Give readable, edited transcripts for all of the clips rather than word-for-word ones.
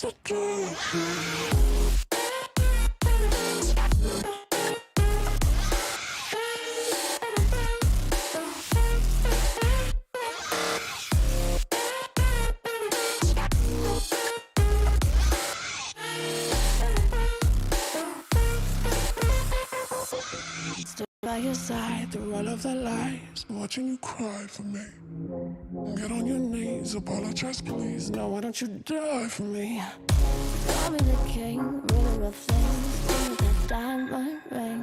By your side through all of the lies, watching you cry for me. Get on your knees, apologize please. No, why don't you die for me? Call me the king, ruler of things. Give me that diamond ring.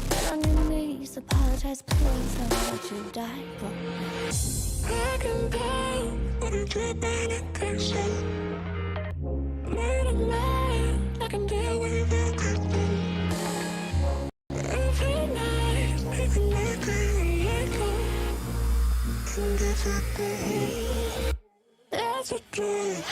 Get on your knees, apologize please. No, why don't you die for me? I can go, but you keep medication. Late at night, I can deal with everything. Every night, make me let go. Can get you there. That's a dream.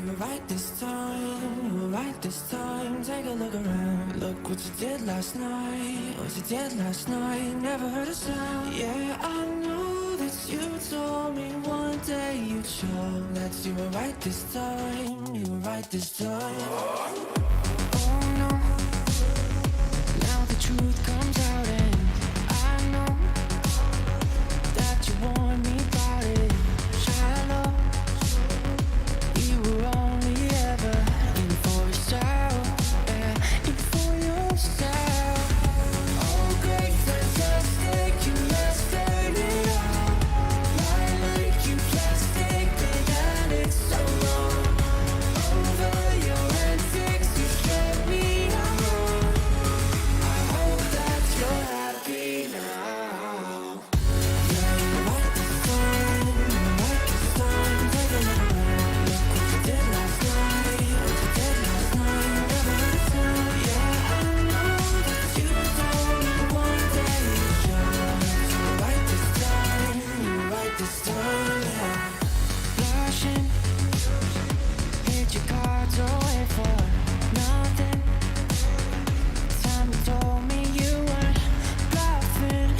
you were right this time, you were right this time. Take a look around, look what you did last night. What you did last night, never heard a sound. Yeah, I know that you told me one day you'd show that you were right this time, you were right this time. Oh no, now the truth comes out and I know that you want me about it. Shallow, you were only ever in for yourself, yeah, in for yourself. Oh great, fantastic, you mastered it all. Lie like you plastic, they had it so long. Over your antics, you kept me on. I hope that you're happy now. Yeah, you're right this time, you're right this time. Take a look around, look what you did last night. What you did last night, never heard a sound. Yeah, I know that you told me one day you'd show that you were right this time, you were right this time, yeah. Blushing, hid your cards away for nothing. Time you told me you weren't bluffing.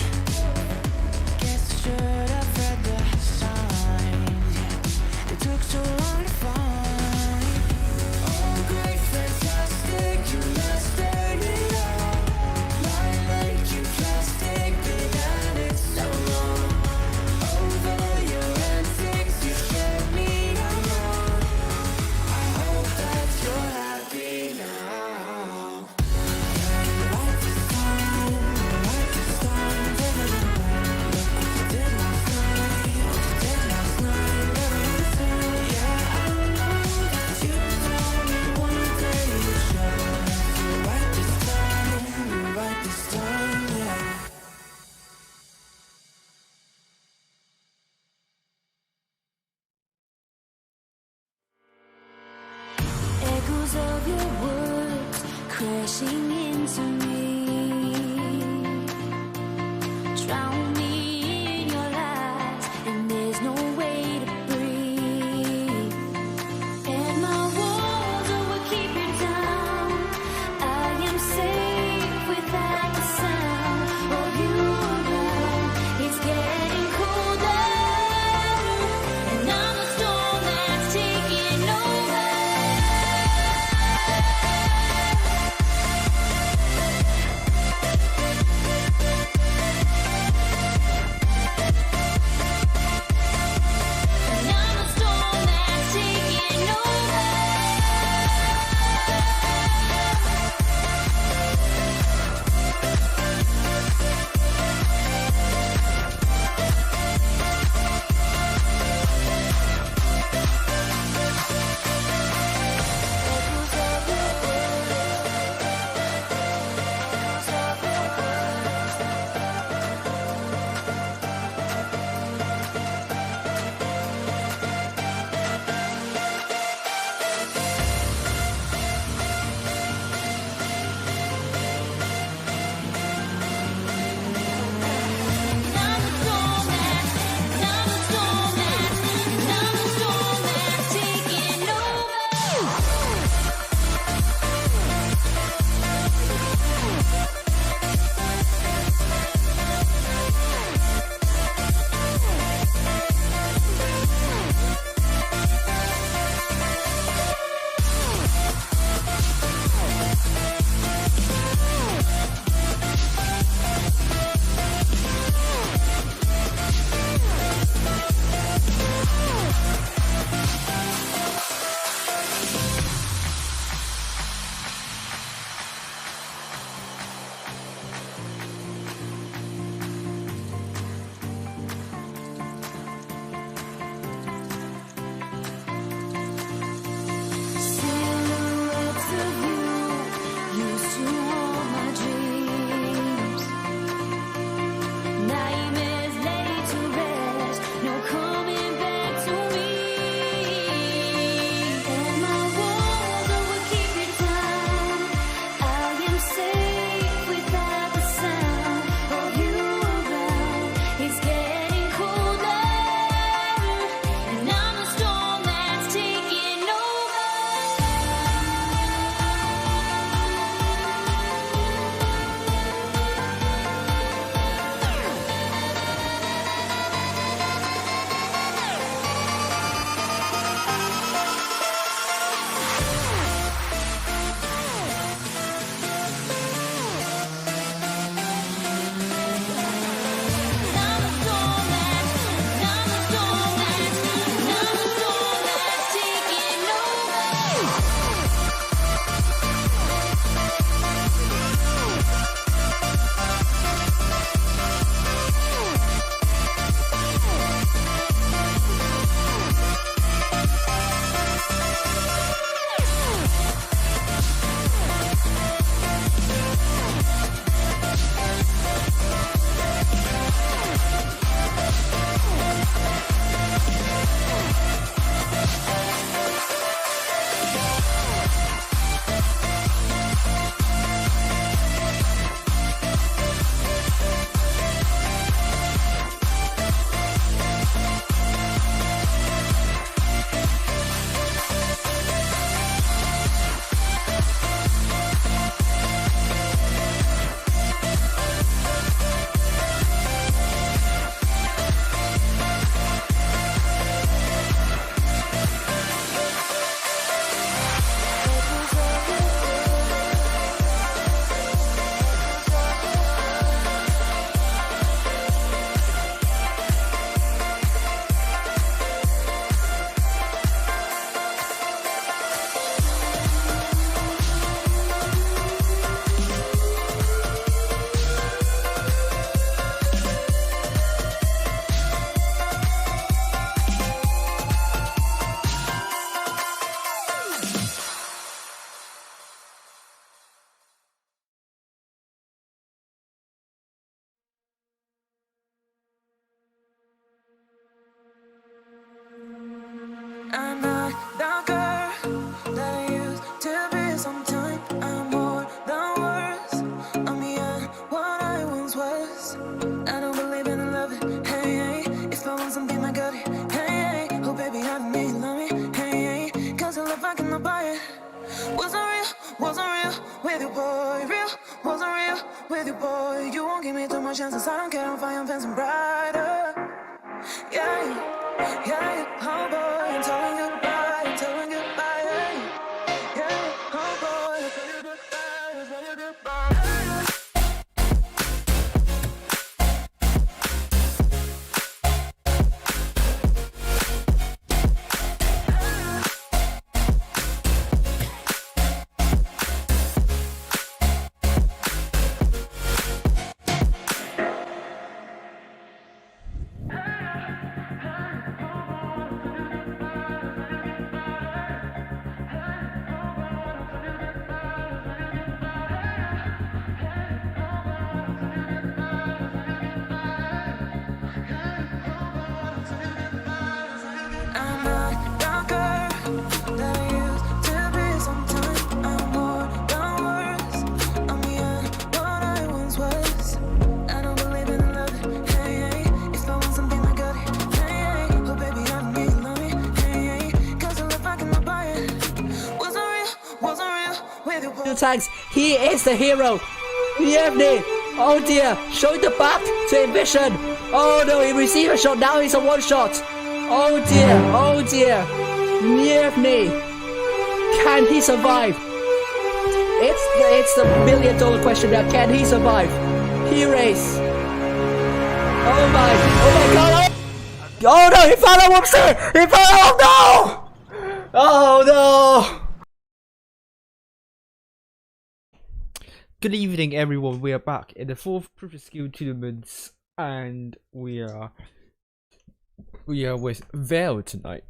Guess I should have read the signs. It took so long to find. Oh great, fantastic, you mastered it all. Lie like you plastic, been at it so long. Over your antics, you kept me on. I hope that you're happy now. Yeah, you're right this time, you're right this time. Take a look around, look what you did last night. What you did last night, never heard a sound. Yeah, I know that you told me one day you'd show that you were right this time, you were right this time, yeah. Echoes of your words crashing into me, drown me in your lies, and there's no way to breathe. And my walls will keep you down. I am safe without the sound of you around. It's getting colder, and I'm the storm that's taking over. I'm not the girl that I used to be. Sometimes I'm more than words. I'm beyond what I once was. I don't believe in love it. Hey, hey. If I want something, I got it. Hey, hey. Oh, baby, I don't need love me. Hey, hey. Cause I love I cannot buy it. Wasn't real with you, boy. Real, wasn't real with you, boy. You won't give me too much chances. I don't care if I am fancy brighter. Yeah, yeah, oh boy, I'm telling goodbye, I'm telling goodbye. Yeah, oh boy, I'm telling goodbye, I'm telling goodbye. Tags, he is the hero. Yevny, oh dear, showing the back to Ambition. Oh no, he received a shot, now he's a one shot. Oh dear, Yevny, can he survive? It's the $1 million question now, can he survive? He race. Oh my god, oh no, he found a whoopsie, he found a, oh no. Good evening, everyone. We are back in the 4th Proof of Skill tournaments, and we are with VE1L tonight.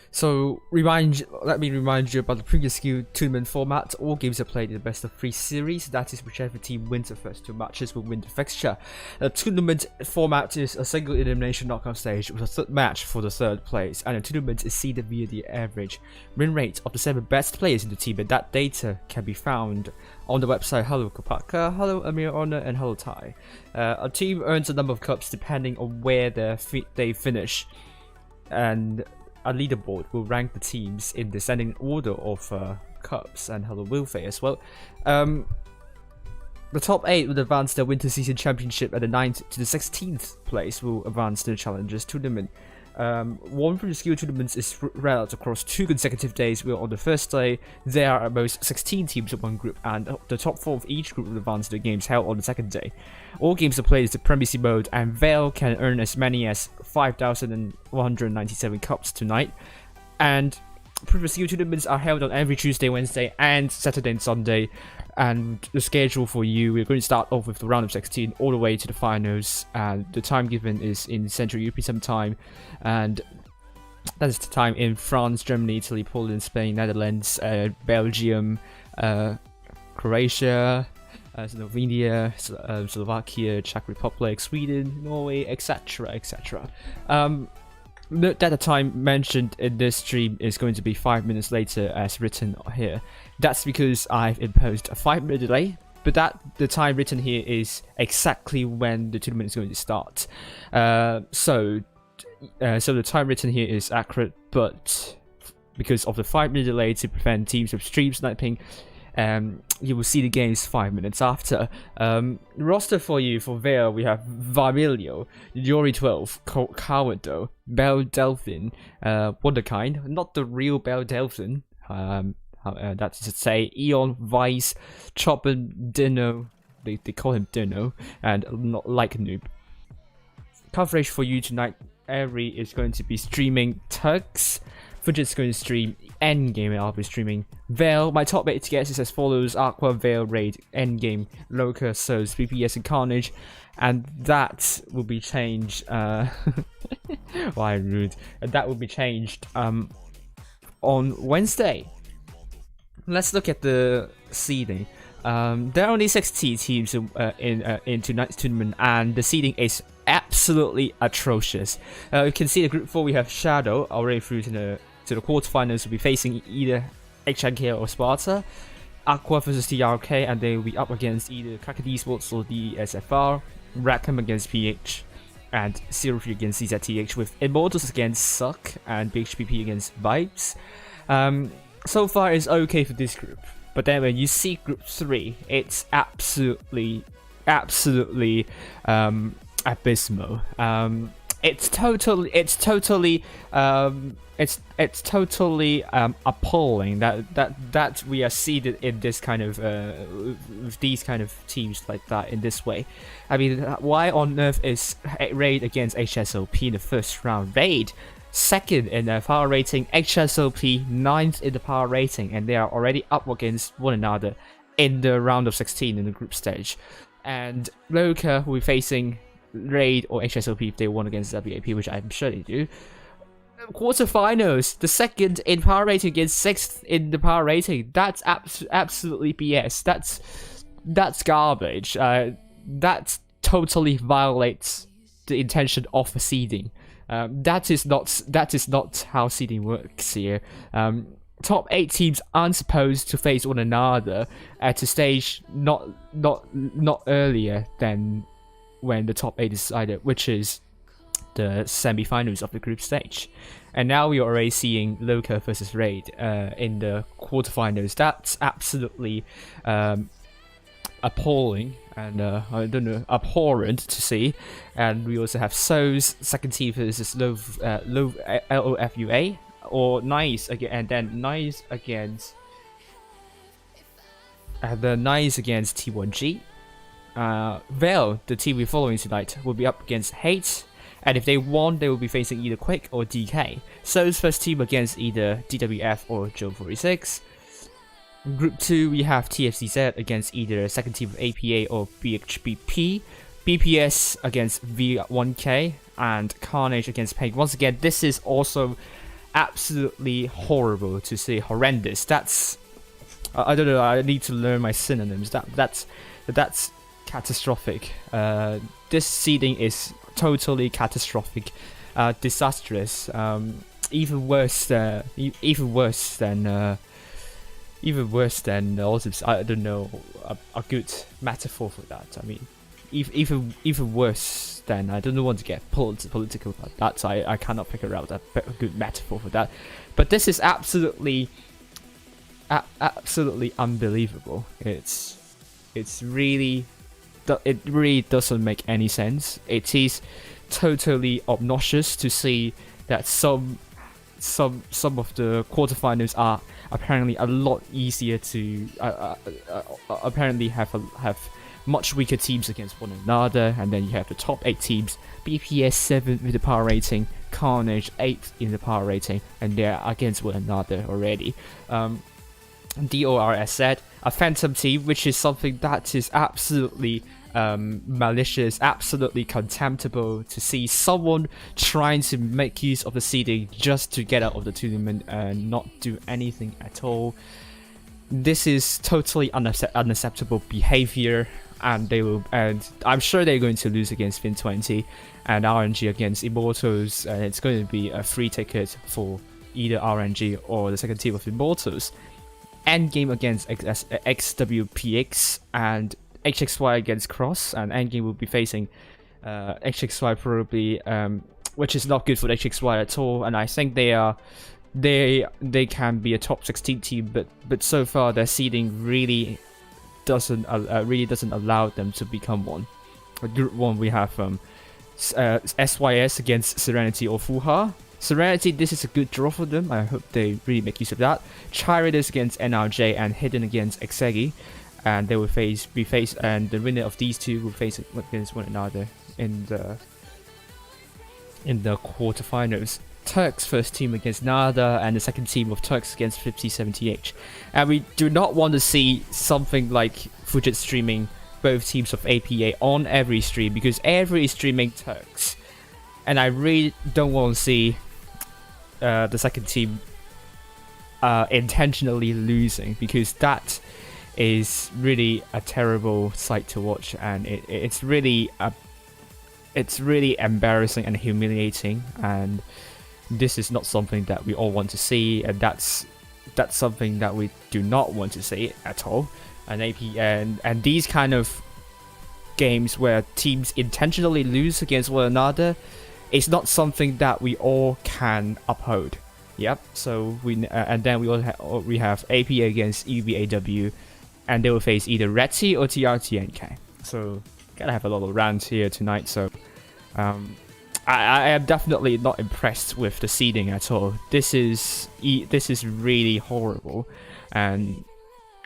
So let me remind you about the previous skill tournament format. All games are played in the best of 3 series. That is, whichever team wins the first 2 matches will win the fixture. The tournament format is a single elimination knockout stage with a 3rd match for the 3rd place, and the tournament is seeded via the average win rate of the 7 best players in the team, and that data can be found on the website Hello Kopaka, Hello Amir Honor, and Hello Tai. A team earns a number of cups depending on where they finish, and a leaderboard will rank the teams in descending order of cups, and Hello Wilfei as well. The top 8 will advance the Winter Season Championship, and the 9th to the 16th place will advance to the Challengers Tournament. One from the skill tournaments is spread out across 2 consecutive days, where on the first day there are at most 16 teams in one group, and the top 4 of each group will advance to the games held on the 2nd day. All games are played in the Premiership mode, and VE1L can earn as many as 5,197 cups tonight. And previous skill tournaments are held on every Tuesday, Wednesday, and Saturday and Sunday. And the schedule for you, we're going to start off with the round of 16 all the way to the finals, and the time given is in Central European time, and that is the time in France, Germany, Italy, Poland, Spain, Netherlands, Belgium, Croatia, Slovenia, Slovakia, Czech Republic, Sweden, Norway, etc, etc. Note that the time mentioned in this stream is going to be 5 minutes later as written here. That's because I've imposed a 5-minute delay, but the time written here is exactly when the tournament is going to start. So the time written here is accurate, but because of the 5-minute delay to prevent teams from stream sniping, you will see the games 5 minutes after. Roster for you for VE1L, we have Varmilio, Yori 12, Cowardo, Bell Delphin, Wonderkind, not the real Bell Delphin, that's to say Eon, Vice, Chopin, Dino, they call him Dino, and not like Noob. Coverage for you tonight, Avery is going to be streaming Tugs, Fudget's going to stream Endgame, and I'll be streaming VE1L. My top 8 guesses is as follows: Aqua, VE1L, Raid, Endgame, Loca, Souls, BPS, and Carnage. And that will be changed. Why rude? And that will be changed on Wednesday. Let's look at the seeding. There are only 60 teams in tonight's tournament, and the seeding is absolutely atrocious. You can see the group 4 we have Shadow already through to the quarterfinals. Will be facing either HNK or Sparta. Aqua versus TRK, and they will be up against either Kraken Esports or DSFR. Rackham against PH, and 0-3 against CZTH, with Immortals against Suck and BHPP against Vibes. So far it's okay for this group, but then when you see group 3, it's absolutely abysmal. It's totally appalling that we are seeded in this kind of with these kind of teams like that in this way. I mean, why on earth is Raid against HSOP in the first round? Raid second in their power rating, HSOP 9th in the power rating, and they are already up against one another in the round of 16 in the group stage. And LOCA will be facing Raid or HSOP if they won against WAP, which I'm sure they do. Quarterfinals, the second in power rating against 6th in the power rating. That's absolutely BS. That's garbage. That totally violates the intention of the seeding. That is not how seeding works here. Top 8 teams aren't supposed to face one another at a stage not earlier than when the top 8 is decided, which is the semi-finals of the group stage. And now we are already seeing LOCA versus Raid in the quarterfinals. That's absolutely appalling and I don't know, abhorrent to see. And we also have So's second team versus LOFUA, or Nice again, and then Nice against T1G. VE1L, the team we're following tonight, will be up against Hate, and if they won, they will be facing either Quick or DK. So's first team against either DWF or Joe 46. Group 2, we have TFCZ against either second team of APA or BHBP. BPS against VE1K, and Carnage against Peg. Once again, this is also absolutely horrible to see, horrendous. That's I don't know. I need to learn my synonyms. That's catastrophic. This seeding is totally catastrophic, disastrous. Even worse than also, I don't know, a good metaphor for that. I mean, even worse than, I don't want to get political about that, so I cannot figure out a good metaphor for that. But this is absolutely unbelievable. It really doesn't make any sense. It is totally obnoxious to see that some of the quarterfinals are apparently a lot easier to apparently have much weaker teams against one another, and then you have the top 8 teams, BPS 7th with the power rating, Carnage 8th in the power rating, and they're against one another already. DOR said, a phantom team, which is something that is absolutely malicious, absolutely contemptible to see someone trying to make use of the seeding just to get out of the tournament and not do anything at all. This is totally unacceptable behavior, and I'm sure they're going to lose against Fin20 and RNG against Immortals, and it's going to be a free ticket for either RNG or the second team of Immortals. Endgame against XWPX and HXY against Cross, and Endgame will be facing HXY probably, which is not good for HXY at all. And I think they can be a top 16 team, but so far their seeding really doesn't allow them to become one. Group 1, we have SYS against Serenity or Fuha. Serenity, this is a good draw for them. I hope they really make use of that. Charitas against NRJ and Hidden against Exegi, and they will and the winner of these two will face against one another in the quarterfinals. Turks first team against Nada, and the second team of Turks against 5070H. And we do not want to see something like Fujit streaming both teams of APA on every stream, because every is streaming Turks, and I really don't want to see the second team intentionally losing, because that is really a terrible sight to watch, and it's really it's really embarrassing and humiliating, and this is not something that we all want to see, and that's something that we do not want to see at all. And and these kind of games where teams intentionally lose against one another, it's not something that we all can uphold. Yep. So and then we have AP against EVAW, and they will face either Reti or TRTNK. So gotta have a lot of rounds here tonight. So I am definitely not impressed with the seeding at all. This is really horrible, and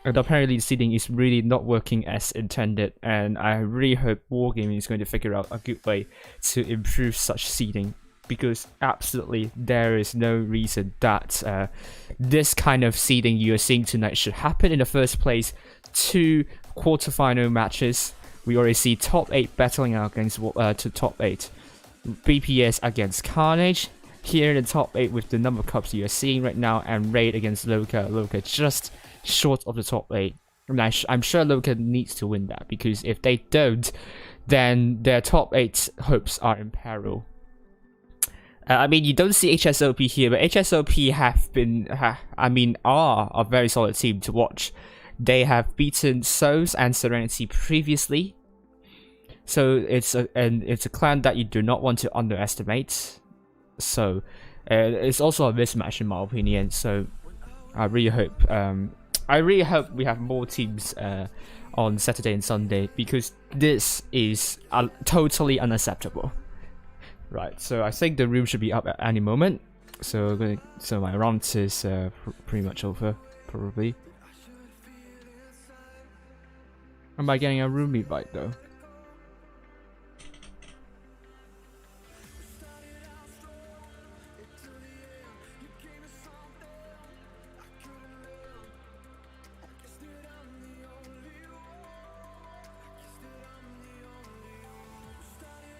apparently the seeding is really not working as intended. And I really hope Wargaming is going to figure out a good way to improve such seeding, because absolutely there is no reason that this kind of seeding you are seeing tonight should happen in the first place. 2 quarterfinal matches. We already see top 8 battling out against to top 8. BPS against Carnage. Here in the top 8 with the number of cups you are seeing right now, and Raid against LOCA. LOCA just short of the top 8. And I'm sure LOCA needs to win that, because if they don't, then their top 8 hopes are in peril. I mean, you don't see HSOP here, but HSOP are a very solid team to watch. They have beaten Souls and Serenity previously, so it's a clan that you do not want to underestimate. So it's also a mismatch in my opinion. So I really hope we have more teams on Saturday and Sunday, because this is totally unacceptable. Right, so I think the room should be up at any moment. So my round is pretty much over, probably. Am I getting a room invite though?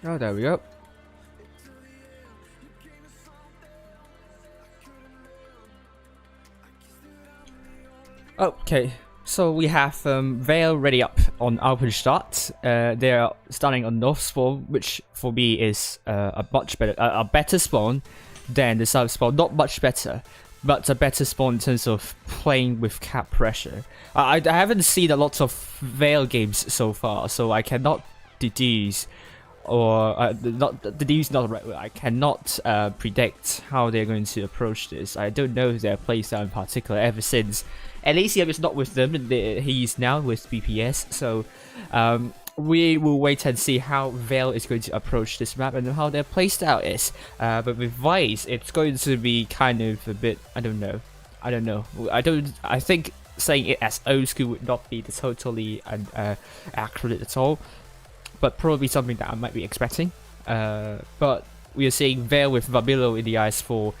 Oh, there we go. Okay, so we have Veil ready up on open start. They are starting on North spawn, which for me is a better spawn than the South spawn. Not much better, but a better spawn in terms of playing with cap pressure. I haven't seen a lot of Veil games so far, so I cannot deduce, or deduce not the right word. I cannot predict how they're going to approach this. I don't know their playstyle in particular ever since Elysium is not with them, and he's now with BPS. So we will wait and see how Veil is going to approach this map and how their playstyle is. But with Vice, it's going to be kind of a bit, I don't know. I think saying it as old school would not be totally accurate at all, but probably something that I might be expecting. But we are seeing Veil with Vabilo in the eyes for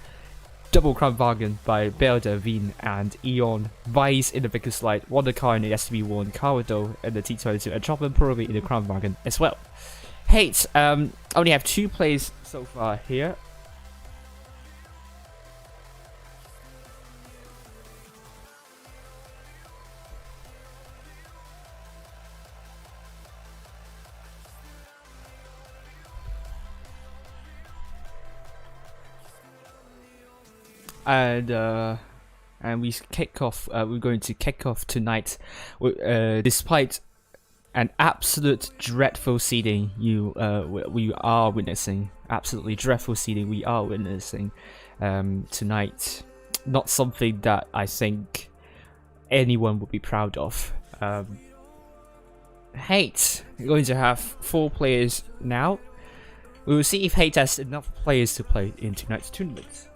double crown bargain by Belder, Veen, and Eon. Vice in the biggest light, Wondercar in the SB1, Carado in the T22, and Chopper probably in the crown bargain as well. Hate, only have 2 plays so far here. And we kick off. We're going to kick off tonight, despite an absolute dreadful seeding we are witnessing. Absolutely dreadful seeding we are witnessing tonight. Not something that I think anyone would be proud of. Hate, we're going to have 4 players now. We will see if Hate has enough players to play in tonight's tournament.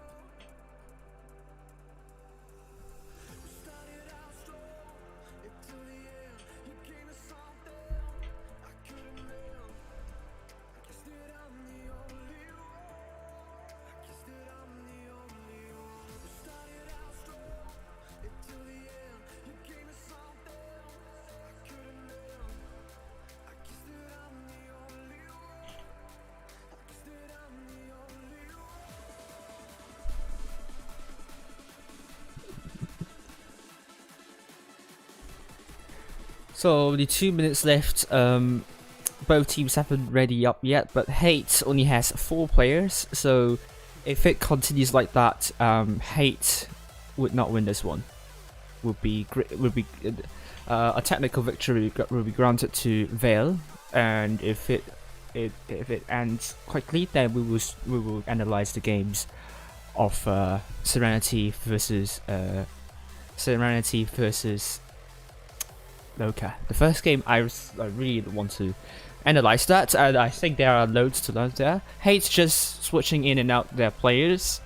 So the 2 minutes left. both teams haven't ready up yet, but Hate only has 4 players, so if it continues like that, Hate would not win this one. Would be a technical victory will be granted to Vale, and if it ends quickly, then we will analyze the games of Serenity versus LOCA. The first game I really want to analyze that, and I think there are loads to learn there. Hate's just switching in and out their players.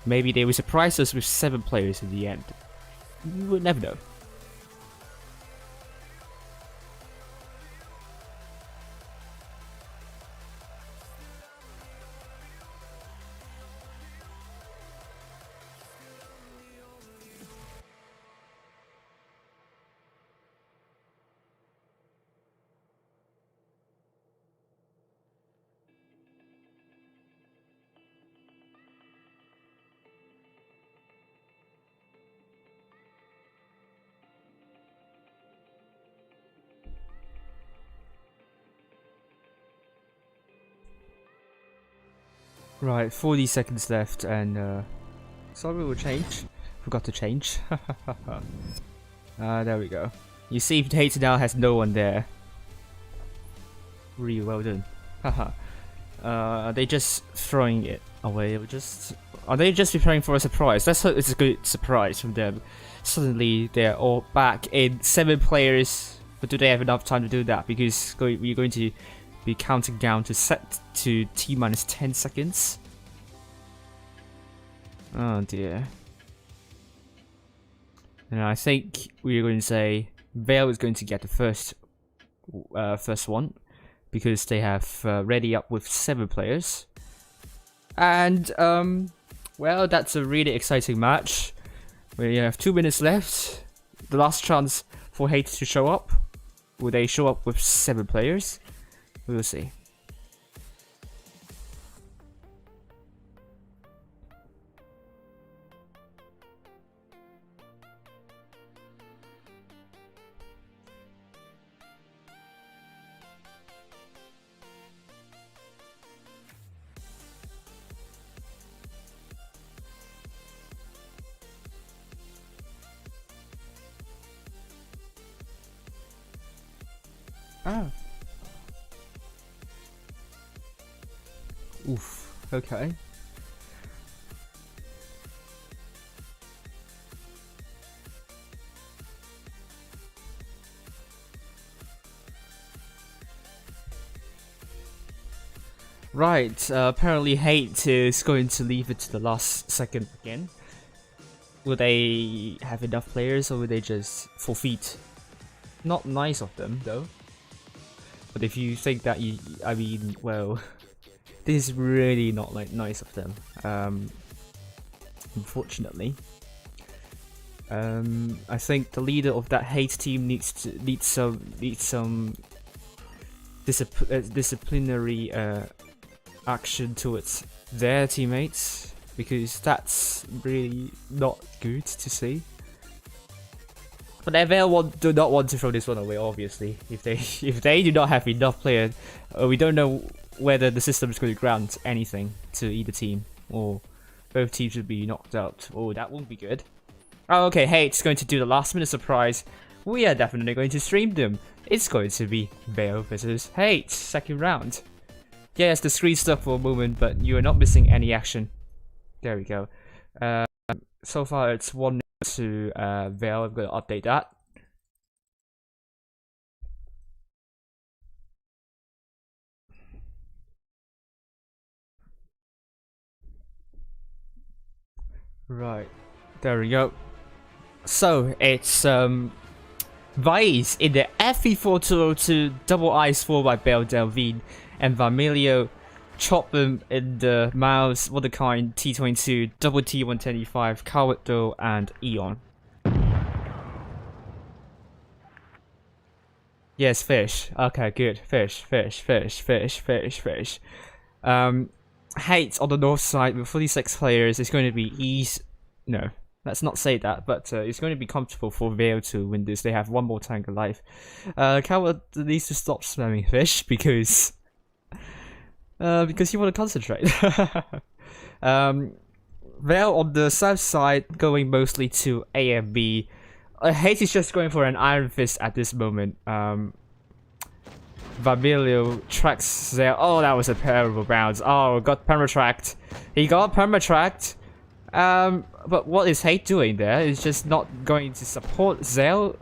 Maybe they will surprise us with 7 players in the end. You would never know. Right, 40 seconds left, and sorry, we'll change. Forgot to change. There we go. You see, Hate now has no one there. Really well done. Haha. Are they just throwing it away? Are they just preparing for a surprise? Let's hope it's a good surprise from them. Suddenly, they're all back in 7 players, but do they have enough time to do that? Because we're going to be counting down to set to T-minus 10 seconds. Oh dear. And I think we're going to say Vale is going to get the first one, because they have ready up with 7 players. And well, that's a really exciting match. We have 2 minutes left. The last chance for Hate to show up. Will they show up with 7 players? We will see. Ah. Oof, okay. Right, apparently Hate is going to leave it to the last second again. Will they have enough players, or will they just forfeit? Not nice of them, though. But if you think that I mean, well, this is really not like nice of them. Unfortunately, I think the leader of that Hate team needs some disciplinary action towards their teammates, because that's really not good to see. But Vale do not want to throw this one away, obviously. If they do not have enough players, we don't know whether the system is going to grant anything to either team, or both teams would be knocked out. Oh, that won't be good. Oh, okay, Hate's going to do the last minute surprise. We are definitely going to stream them. It's going to be Vale versus Hate, second round. Yes, the screen stuck for a moment, but you are not missing any action. There we go. So far it's 1-0 to Vale. I'm going to update that. Right, there we go. So it's Vice in the FE4 double ice 4 by Bell Delvine, and Vermilio chop them in the Miles Waterkind T22, double T125, Cowarddo, and Eon. Yes, fish. Okay, good. Fish. Hate on the north side with 46 players is going to be Let's not say that, but it's going to be comfortable for Vale to win this. They have one more tank alive. Coward needs to stop spamming fish because you want to concentrate. Vale on the south side going mostly to A and B. Hate is just going for an Iron Fist at this moment. Vermilio tracks there. Oh, that was a terrible bounce. Oh, got permatracked. He got permatracked. But what is Hate doing there? He's just not going to support Zell.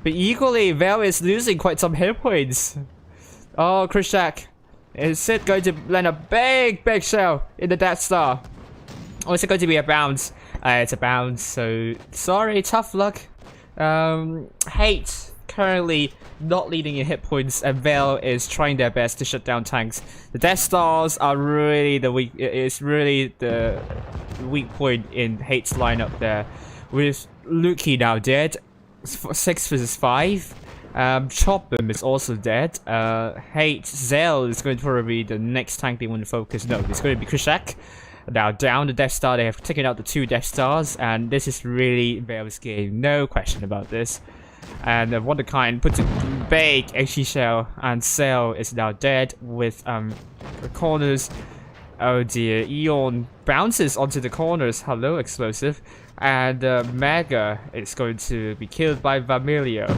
But equally, Vale is losing quite some hit points. Oh, Krishak. Is Sid going to land a big shell in the Death Star? Or is it going to be a bounce? It's a bounce, so sorry, tough luck. Hate currently not leading in hit points, and Vale is trying their best to shut down tanks. The Death Stars are really the weak. It's really the weak point in Hate's lineup there. With Luki now dead, 6 versus 5. Chop'em is also dead. Hate Zell is going to probably be the next tank they want to focus. No, it's going to be Krishak. Now down the Death Star, they have taken out the 2 Death Stars, and this is really Vale's game. No question about this. And Wonderkind puts a big HE shell, and Cell is now dead with the corners. Oh dear, Eon bounces onto the corners. Hello, explosive. And Mega is going to be killed by Vermilio.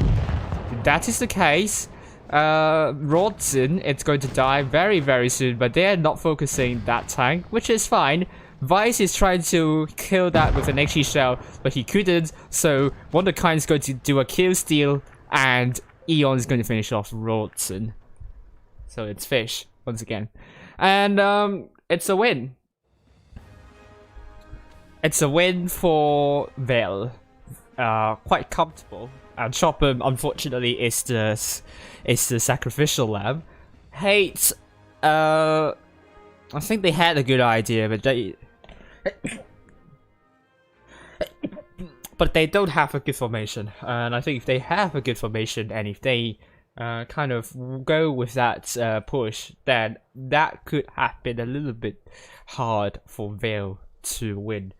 If that is the case, Rodson, it's going to die very soon, but they're not focusing that tank, which is fine. Vice is trying to kill that with an HE shell, but he couldn't, so Wonderkind's going to do a kill steal, and Eon is going to finish off Rodson. So it's fish, once again. And it's a win. It's a win for Vale. Quite comfortable. And Chop'em, unfortunately, is the sacrificial lamb. Hate, I think they had a good idea, but they don't have a good formation. And I think if they have a good formation, and if they kind of go with that push, then that could have been a little bit hard for Vale to win.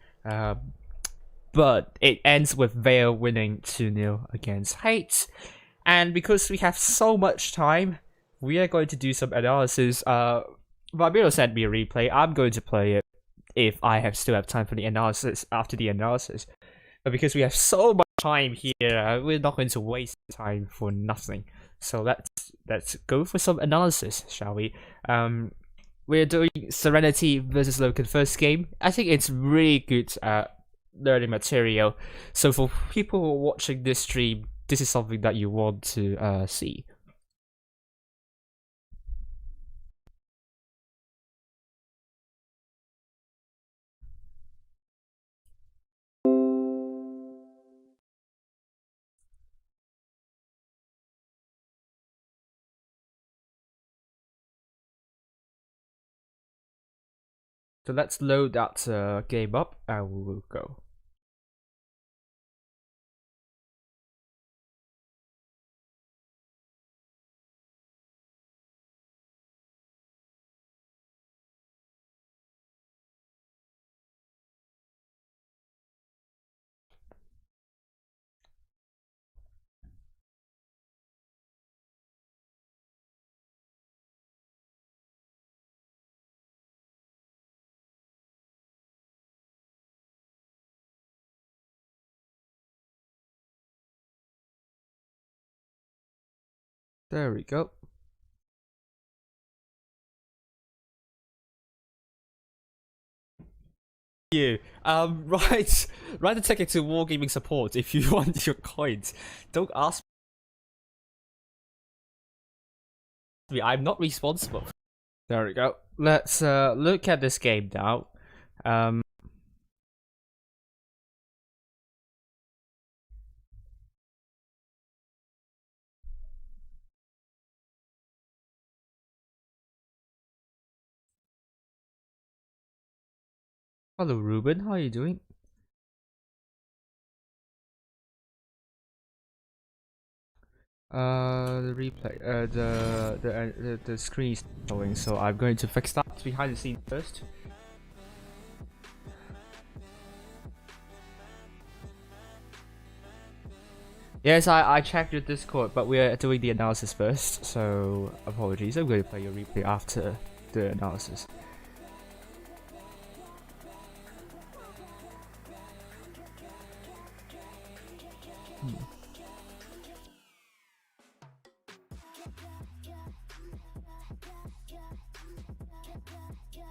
But it ends with Vale winning 2-0 against Hate. And because we have so much time, we are going to do some analysis. Barbero sent me a replay. I'm going to play it if I still have time for the analysis after the analysis. But because we have so much time here, we're not going to waste time for nothing. So let's go for some analysis, shall we? We're doing Serenity versus LOCA first game. I think it's really good learning material. So for people who are watching this stream, this is something that you want to see. So let's load that game up and we will go. There we go. You right to take it to Wargaming support if you want your coins. Don't ask me, I'm not responsible. There we go. Let's look at this game now. Hello Ruben, how are you doing? The replay, the screen is showing, so I'm going to fix that behind the scenes first. Yes, I checked your Discord, but we're doing the analysis first, so apologies. I'm going to play your replay after the analysis.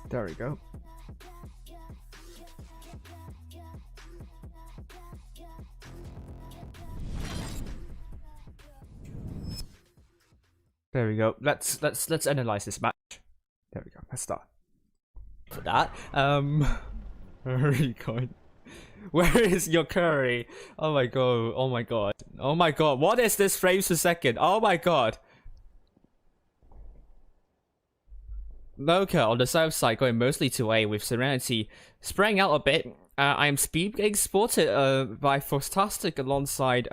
There we go. There we go. Let's analyze this match. There we go. Let's start. For that, where are you going? Where is your curry? Oh my god! Oh my god! Oh my god! What is this frames per second? Oh my god! LOCA on the south side going mostly to A with Serenity spraying out a bit. I am speed getting spotted by Fantastic alongside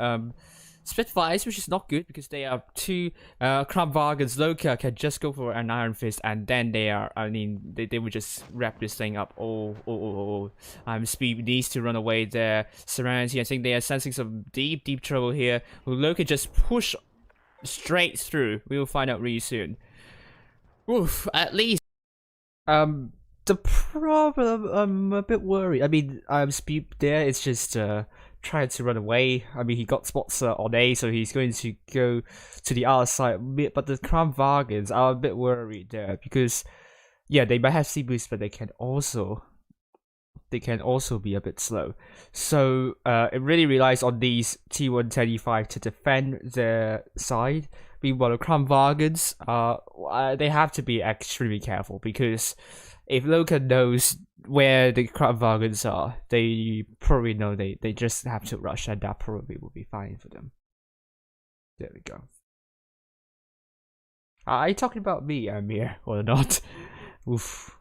Spitfires, which is not good because they are two Kramwagens. LOCA can just go for an Iron Fist and then they are, I mean, they would just wrap this thing up. Speed needs to run away there. Serenity, I think they are sensing some deep trouble here. Will LOCA just push straight through? We will find out really soon. Oof, at least. The problem, I'm a bit worried. I mean, Speed there is just trying to run away. I mean, he got spots on A, so he's going to go to the other side. But the Kramwagens are a bit worried there because, yeah, they might have C boost, but they can also be a bit slow. So it really relies on these T1 T5 to defend their side. Meanwhile, the Kramwagens, they have to be extremely careful because if LOCA knows where the Kramwagens are, they probably know they just have to rush, and that probably will be fine for them. There we go. Are you talking about me, Amir, or not? Oof.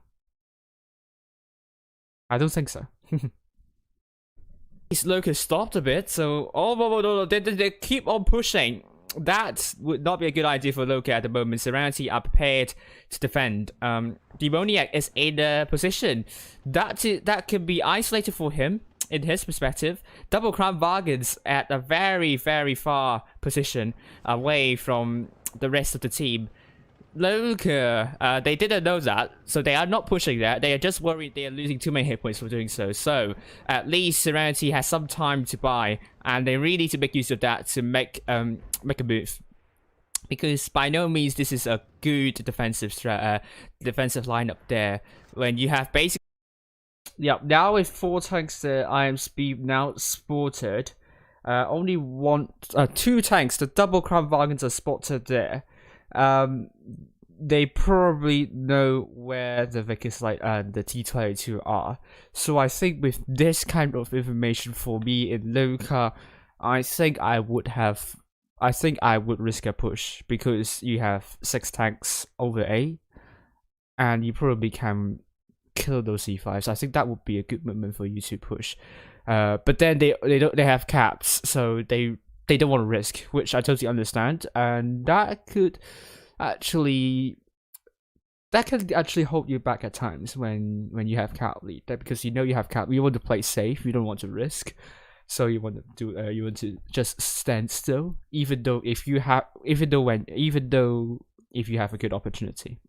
I don't think so. LOCA stopped a bit, so no, they keep on pushing. That would not be a good idea for LOCA at the moment. Serenity are prepared to defend. Demoniac is in a position that can be isolated for him in his perspective. Double Kramwagens at a very far position away from the rest of the team. LOCA, they didn't know that, so they are not pushing that. They are just worried they are losing too many hit points for doing so. So at least Serenity has some time to buy, and they really need to make use of that to make a move. Because by no means this is a good defensive lineup there. When you have basically, yeah, now with 4 tanks there, I am speed now spotted. Only two tanks. The double Kramwagens are spotted there. They probably know where the Vickers Light and the T22 are. So I think with this kind of information for me in LOCA, I think I would risk a push because you have 6 tanks over A, and you probably can kill those C5s. I think that would be a good movement for you to push. But then they have caps, so they don't want to risk, which I totally understand, and that can actually hold you back at times when you have cap lead. That because you have cap, you want to play safe, you don't want to risk, so you want to just stand still, even though if you have a good opportunity.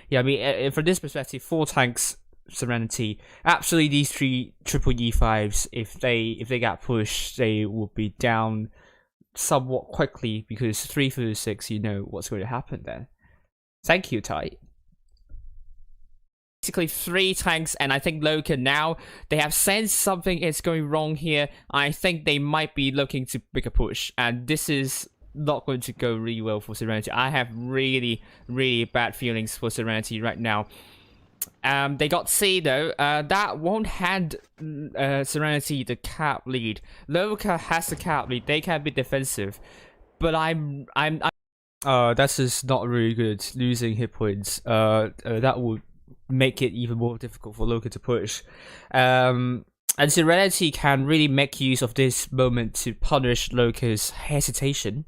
Yeah, I mean, from this perspective, 4 tanks. Serenity, absolutely, these 3 triple E5s, if they get pushed, they will be down somewhat quickly because 3 through 6, you know what's going to happen then. Thank you, Tai. Basically 3 tanks, and I think LOCA now, they have sensed something is going wrong here. I think they might be looking to make a push, and this is not going to go really well for Serenity. I have really bad feelings for Serenity right now. They got C though. That won't hand Serenity the cap lead. LOCA has the cap lead. They can be defensive, but that's just not really good. Losing hit points. That would make it even more difficult for LOCA to push. And Serenity can really make use of this moment to punish LOCA's hesitation.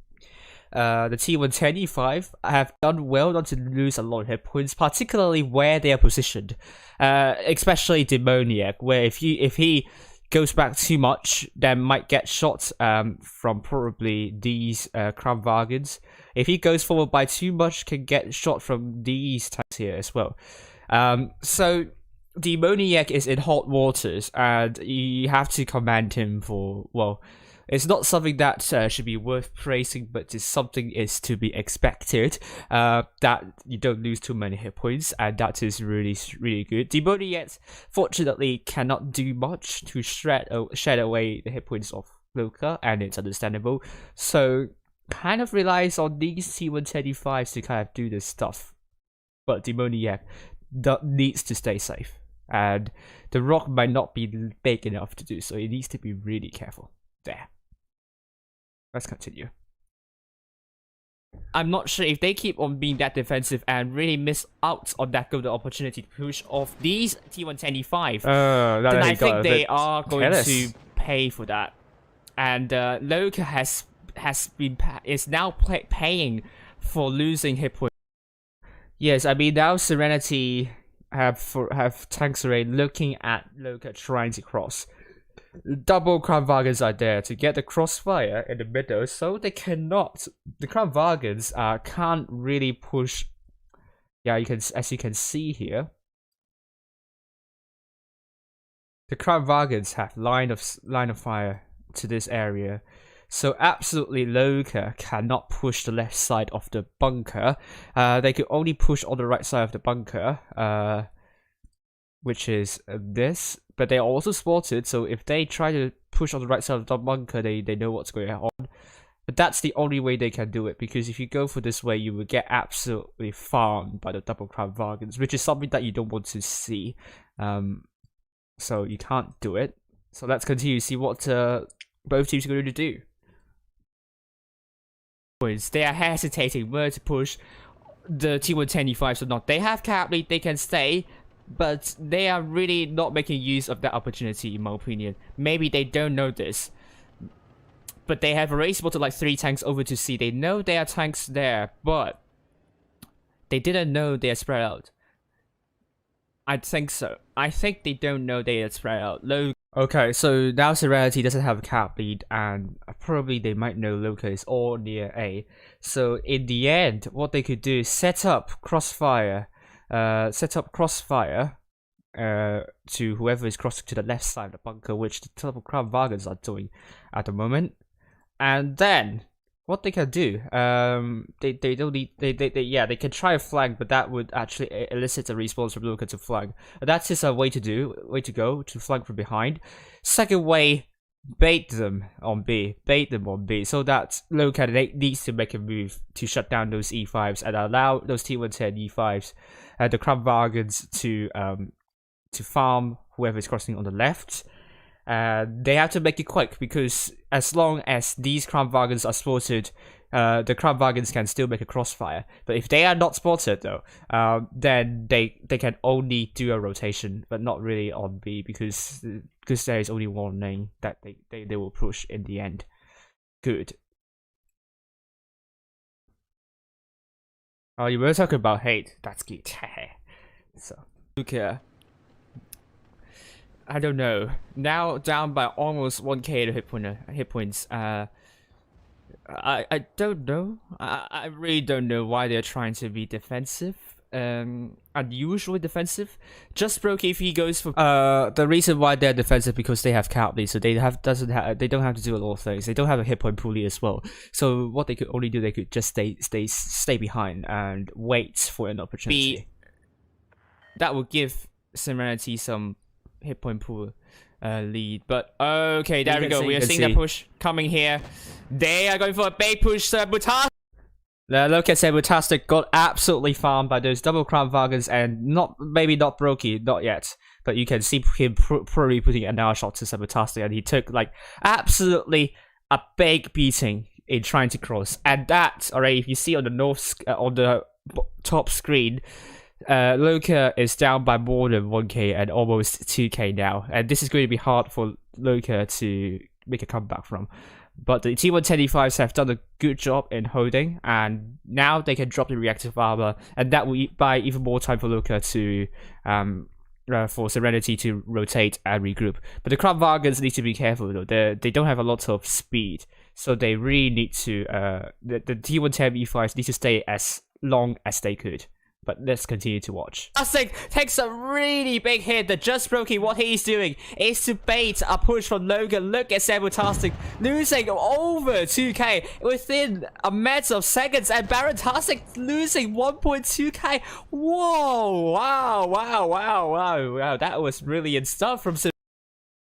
The T1 T5 have done well not to lose a lot of hit points, particularly where they are positioned. Especially Demoniac, where if he goes back too much, then might get shot from probably these Crown Wagons. If he goes forward by too much, can get shot from these tanks here as well. So the Demoniac is in hot waters, and you have to command him for, well, it's not something that should be worth praising, but it's something is to be expected, that you don't lose too many hit points, and that is really, really good. Demoniac, fortunately, cannot do much to shed away the hit points of LOCA, and it's understandable. So, kind of relies on these T125s to kind of do this stuff. But Demoniac needs to stay safe, and the rock might not be big enough to do so. It needs to be really careful. There. Let's continue. I'm not sure if they keep on being that defensive and really miss out on that golden opportunity to push off these T125. Then I think they are going to pay for that. And LOCA is now paying for losing hit points. Yes, I mean now Serenity have tanks array looking at LOCA trying to cross. Double Crown Wagons are there to get the crossfire in the middle, so they cannot. The Crown Wagons can't really push. Yeah, as you can see here, the Crown Wagons have line of fire to this area, so absolutely LOCA cannot push the left side of the bunker. They could only push on the right side of the bunker, which is this. But they are also spotted, so if they try to push on the right side of the bunker, they know what's going on. But that's the only way they can do it, because if you go for this way, you will get absolutely farmed by the double Crown Wagons, which is something that you don't want to see. So you can't do it. So let's continue to see what both teams are going to do. They are hesitating where to push the T125s or not. They have cap lead, they can stay, but they are really not making use of that opportunity, in my opinion. Maybe they don't know this, but they have already spotted like 3 tanks over to C. They know there are tanks there, but they didn't know they are spread out. I think so. I think they don't know they are spread out. Okay, so now Serenity doesn't have a cap lead, and probably they might know LOCA is all near A. So in the end, what they could do is set up crossfire to whoever is crossing to the left side of the bunker, which the double Crown Wagons are doing at the moment. And then what they can do, they don't need they can try a flank, but that would actually elicit a response from LOCA to flank. That is a way to go to flank from behind. Second way, bait them on B, so that LOCA needs to make a move to shut down those E5s and allow those T110 E5s, the Crown Wagons to farm whoever is crossing on the left. They have to make it quick, because as long as these Crown Wagons are spotted, the Crown Wagons can still make a crossfire. But if they are not spotted though, then they can only do a rotation, but not really on B, because there is only one lane that they will push in the end. Good. Oh, you were talking about hate. That's good. So, okay. I don't know. Now down by almost 1k hit points. I don't know. I really don't know why they're trying to be defensive. Unusually defensive. Just broke if he goes for the reason why they're defensive, because they have cap lead, so they don't have to do a lot of things. They don't have a hit point pulley as well. So what they could only do, they could just stay behind and wait for an opportunity. That will give Serenity some hit point pool lead, but okay, there we go. We are seeing the push coming here. They are going for a big push. Sabotage. Look at Sabotastic got absolutely farmed by those double Crown Wagons, and maybe not Brokey, not yet, but you can see him probably putting an hour shot to Sabotastic, and he took like absolutely a big beating in trying to cross. And that already, if you see on the top screen, LOCA is down by more than 1k and almost 2k now, and this is going to be hard for LOCA to make a comeback from. But the T125s have done a good job in holding, and now they can drop the reactive armor, and that will buy even more time for LOCA for Serenity to rotate and regroup. But the Crab Wagons need to be careful though. They don't have a lot of speed, so they really need to the T110 E5s need to stay as long as they could. But let's continue to watch. Fantastic takes a really big hit. The Just Brokey, what he's doing is to bait a push from Logan. Look at Sabotastic losing over 2k within a matter of seconds, and Barontastic losing 1.2k. Whoa! Wow! That was brilliant stuff from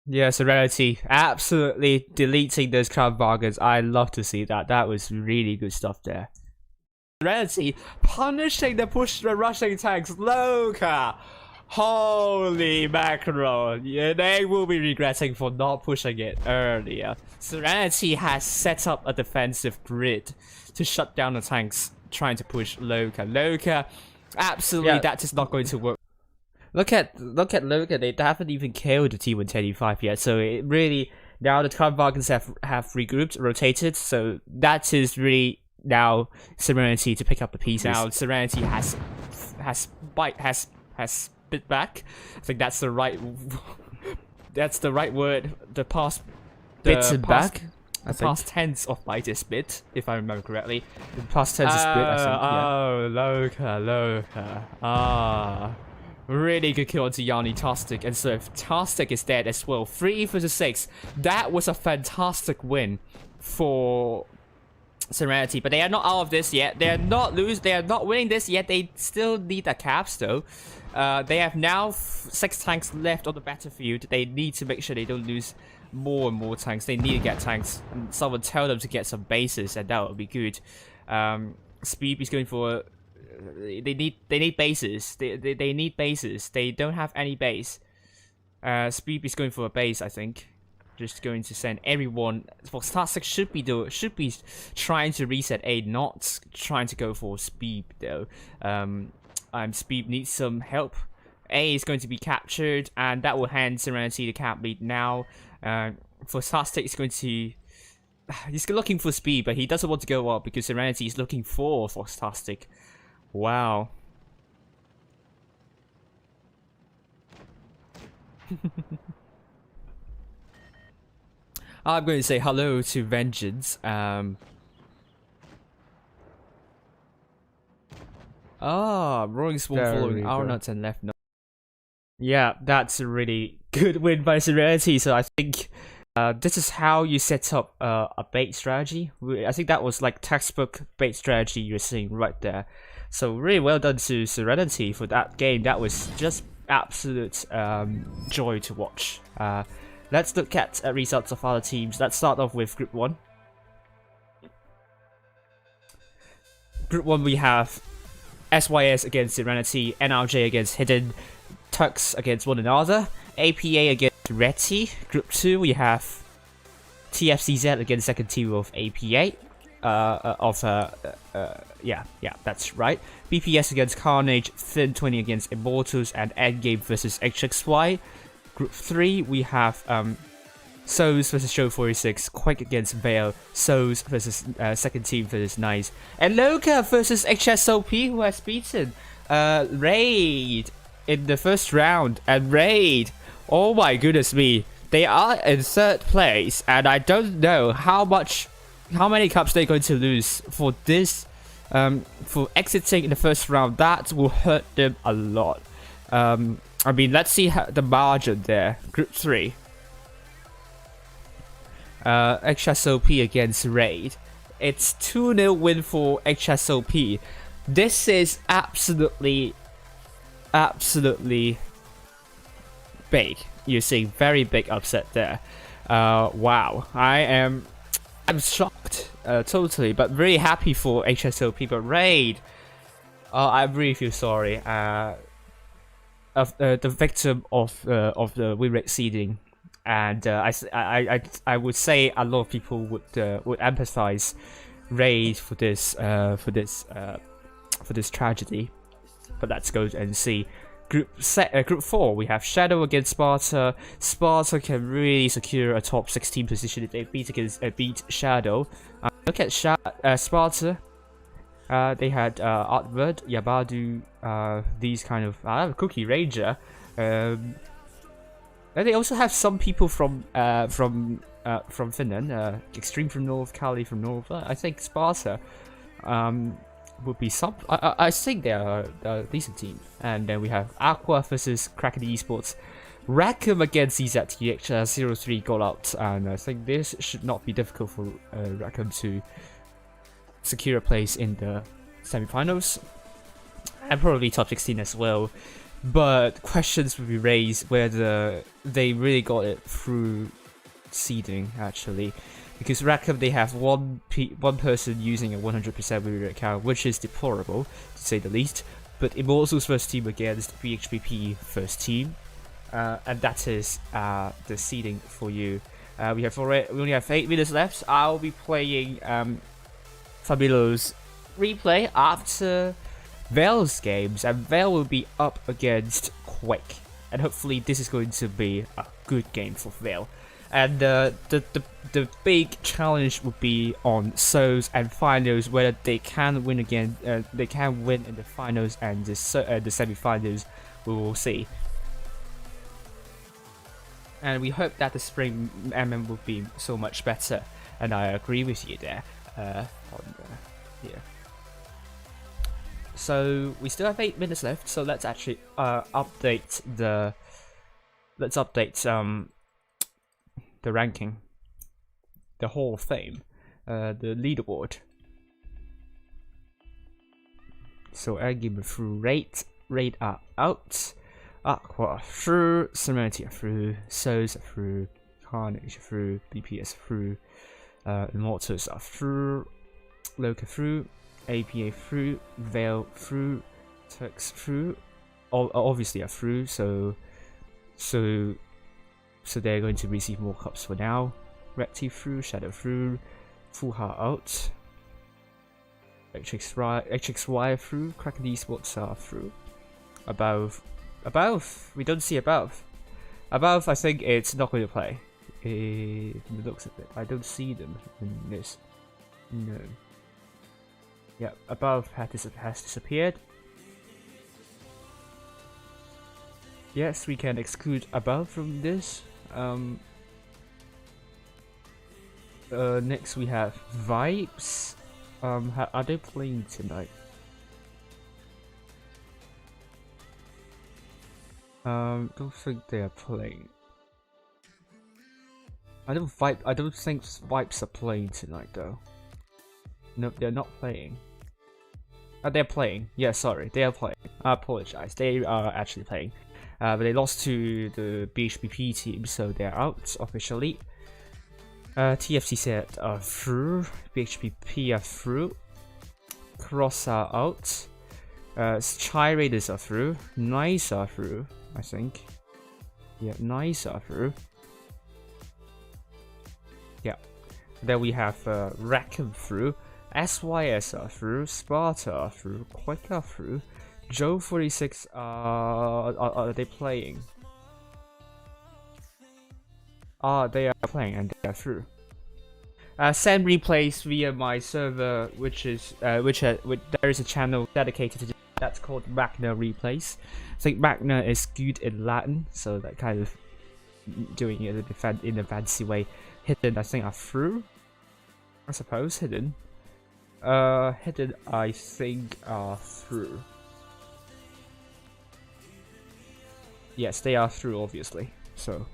yeah, Serenity absolutely deleting those Crab Bargains. I love to see that. That was really good stuff there. Serenity punishing the rushing tanks. LOCA, holy mackerel, yeah, they will be regretting for not pushing it earlier. Serenity has set up a defensive grid to shut down the tanks trying to push LOCA. Absolutely, that is not going to work. Look at LOCA. They haven't even killed the T110E5 yet, so it really now the Crab Bargains have regrouped, rotated, so that is really now Serenity to pick up the pieces. Now Serenity has bit back. I think that's the right word. The past back. The past tense of bite is bit, if I remember correctly. The past tense is bit, I think. Oh, LOCA. Really good kill onto Yanni Tastic, and so Tastic is dead as well. 3 versus 6. That was a fantastic win for Serenity, but they are not out of this yet. They are not winning this yet. They still need a caps though. They have now 6 tanks left on the battlefield. They need to make sure they don't lose more and more tanks. They need to get tanks, and someone tell them to get some bases, and that would be good. Speed is going for. They need bases. They need bases. They don't have any base. Speed is going for a base, I think. Just going to send everyone. For Static should be trying to reset A, not trying to go for Speed though. Speed needs some help. A is going to be captured, and that will hand Serenity the cap lead now. For Static, he's looking for Speed, but he doesn't want to go up because Serenity is looking for Static. Wow. I'm going to say hello to Vengeance. Roaring Swarm following Arnott and left. No. Yeah, that's a really good win by Serenity. So I think this is how you set up a bait strategy. I think that was like textbook bait strategy you're seeing right there. So really well done to Serenity for that game. That was just absolute joy to watch. Let's look at results of other teams. Let's start off with Group 1. Group 1 we have SYS against Serenity, NRJ against Hidden, Tux against one another, APA against Reti. Group 2 we have TFCZ against second team of APA. Yeah, that's right. BPS against Carnage, Thin 20 against Immortals, and Endgame versus HXY. Group 3 we have Souls versus Show 46, Quake against Vale, Souls versus second team versus Nice, and LOCA versus HSOP, who has beaten Raid in the first round. And Raid, oh my goodness me, they are in 3rd place, and I don't know how many cups they're going to lose for this, for exiting in the first round. That will hurt them a lot. I mean, let's see the margin there. Group 3. HSOP against Raid. It's 2-0 win for HSOP. This is absolutely big. You're seeing very big upset there. Wow. I'm shocked, totally, but really happy for HSOP. But Raid, I really feel sorry. Of the victim of the win rate seeding, and I would say a lot of people would empathize Raid for this tragedy. But let's go and see. Group 4 we have Shadow against Sparta. Sparta can really secure a top 16 position if they beat Shadow. Look at Sparta. They had Artword, Yabadu, these kind of Cookie Ranger, And they also have some people from Finland, Extreme from North, Kali from North. I think Sparta would be some. I think they are a decent team. And then we have Aqua versus Kraken Esports. Rackham against CZTH, 0-3 got out, and I think this should not be difficult for Rackham to secure a place in the semi-finals, and probably top 16 as well. But questions will be raised whether they really got it through seeding, actually, because Rackham, they have one person using a 100% win rate account, which is deplorable to say the least. But Immortals first team against BHBP first team. And that is the seeding for you. We only have 8 minutes left. I'll be playing Fabilo's replay after Vale's games, and Vale will be up against Quake. And hopefully this is going to be a good game for Vale. And the big challenge would be on Souls and finals, whether they can win again. They can win in the finals and the semi-finals. We will see. And we hope that the spring MM will be so much better, and I agree with you there. Here. So we still have 8 minutes left. So let's actually update the ranking, the Hall of Fame, the leaderboard. So Endgame through rate are out. Aqua through, Serenity through, Souls through, Carnage through, BPS through, Immortals are through, LOCA through, APA through, Vale through, Turks through, obviously are through, so they're going to receive more cups for now. Recti through, Shadow through, Full Heart out, HXY through, Kraken Esports are through. Above, we don't see above. Above, I think it's not going to play. From the looks of it, I don't see them in this. No. Yeah, above has disappeared. Yes, we can exclude above from this. Next we have Vibes. Are they playing tonight? Don't think they are playing. I don't think Vibes are playing tonight though. No, they're not playing. They're playing. Yeah, sorry, they are playing. I apologize. They are actually playing. But they lost to the BHBP team, so they're out officially. TFC set are through. BHBP are through. Cross are out. Chai Raiders are through. Nice are through, I think. Yeah, Nice are through. Yeah. Then we have Rackham through. SYS are through. Sparta are through. Quake are through. Joe 46 are they playing? They are playing and they are through. Send replays via my server, which there is a channel dedicated to that's called Magna Replays. I think Magna is good in Latin, so that kind of doing it in a fancy way. Hidden, I think, are through. I suppose Hidden. Hidden, I think, are through. Yes, they are through, obviously. So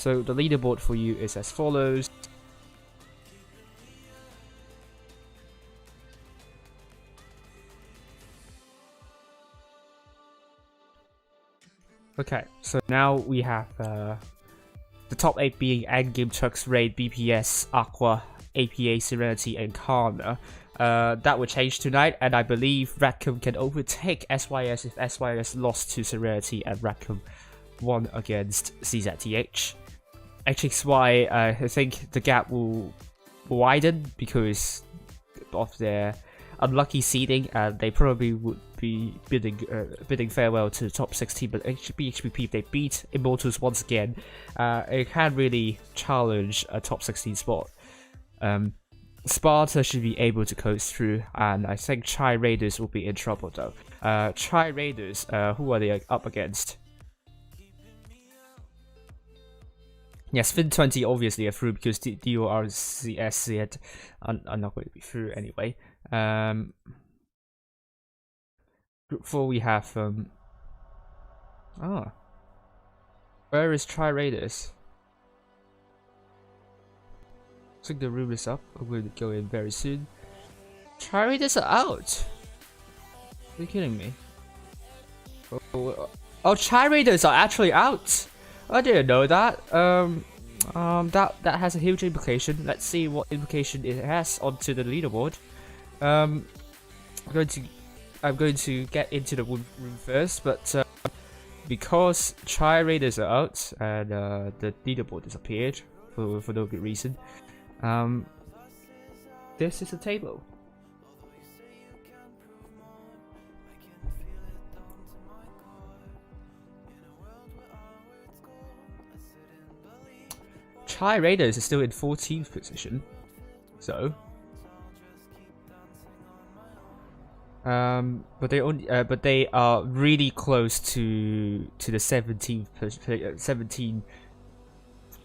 the leaderboard for you is as follows. Okay, so now we have the top 8 being Endgame, Turks, Raid, BPS, Aqua, APA, Serenity, and Karna. That will change tonight, and I believe Rackham can overtake SYS if SYS lost to Serenity and Rackham won against CZTH. HXY, I think the gap will widen because of their unlucky seeding, and they probably would be bidding farewell to the top 16. But BHBP, if they beat Immortals once again, it can really challenge a top 16 spot. Sparta should be able to coast through, and I think Chai Raiders will be in trouble though. Chai Raiders, who are they up against? Yes, Fin 20 obviously are through because DORCS are not going to be through anyway. Group 4 we have where is Chai Raiders? I think the room is up. I'm going to go in very soon. Chai Raiders are out. Are you kidding me? Oh, Chai Raiders are actually out. I didn't know that. That has a huge implication. Let's see what implication it has onto the leaderboard. I'm going to get into the room first, but because Chai Raiders are out and the leaderboard disappeared for no good reason, this is the table. Chai Raiders is still in 14th position, so but they are really close to the 17th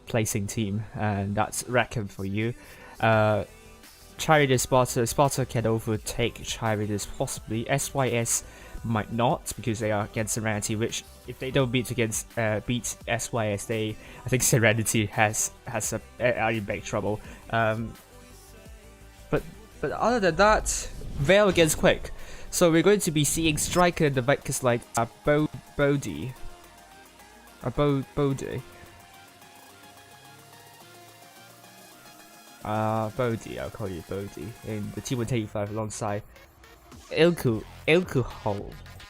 placing team, and that's Rackham for you. Chai Raiders Sparta can overtake Chai Raiders possibly. SYS might not because they are against Serenity, which if they don't beat SYS, I think Serenity has are in big trouble. But other than that, VE1L against Quick. So we're going to be seeing Striker in the Vikings like Bodhi. Bodhi, I'll call you Bodhi, in the T185 alongside Ilku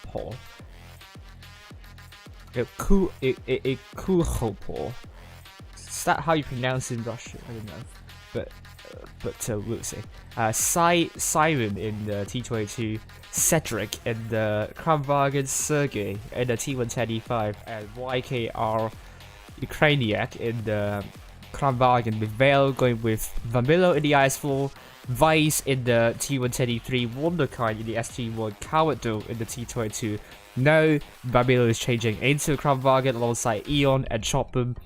Paul. Is that how you pronounce it in Russian? I don't know, but we'll see. Siren in the T22, Cedric in the Kramwagen, Sergey in the T125, and YKR Ukrainiak in the Kramwagen, with VE1L going with Vamilo in the IS4, Vice in the T123, Wonderkind in the ST1, Cowarddo in the T22. Now Vamilo is changing into Kramwagen alongside Eon and Chopin,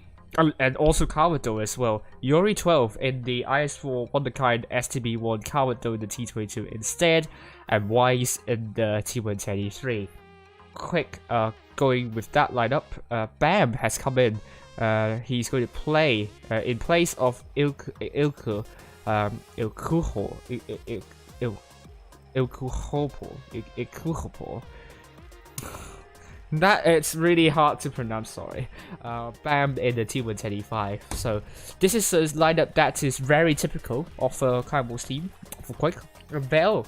and also Cowarddo as well. Yuri 12 in the IS4, Wonderkind, STB1, Cowarddo in the T22 instead, and Wise in the T123. Quick going with that lineup. Bam has come in. He's going to play in place of Ilkuhopo. That it's really hard to pronounce, sorry. Bam in the T125. So this is a lineup that is very typical of a Cannibals team for Quick. VE1L,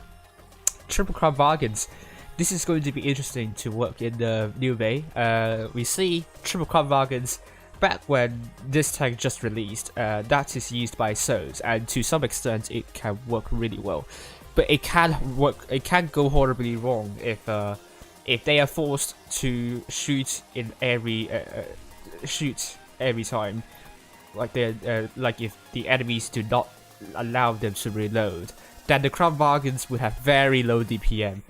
triple Kramwagens. This is going to be interesting to work in the new Bay. We see triple Kramwagens back when this tank just released. That is used by So's, and to some extent it can work really well. But it can go horribly wrong if they are forced to shoot in every time, like if the enemies do not allow them to reload, then the Kramwagens would have very low DPM.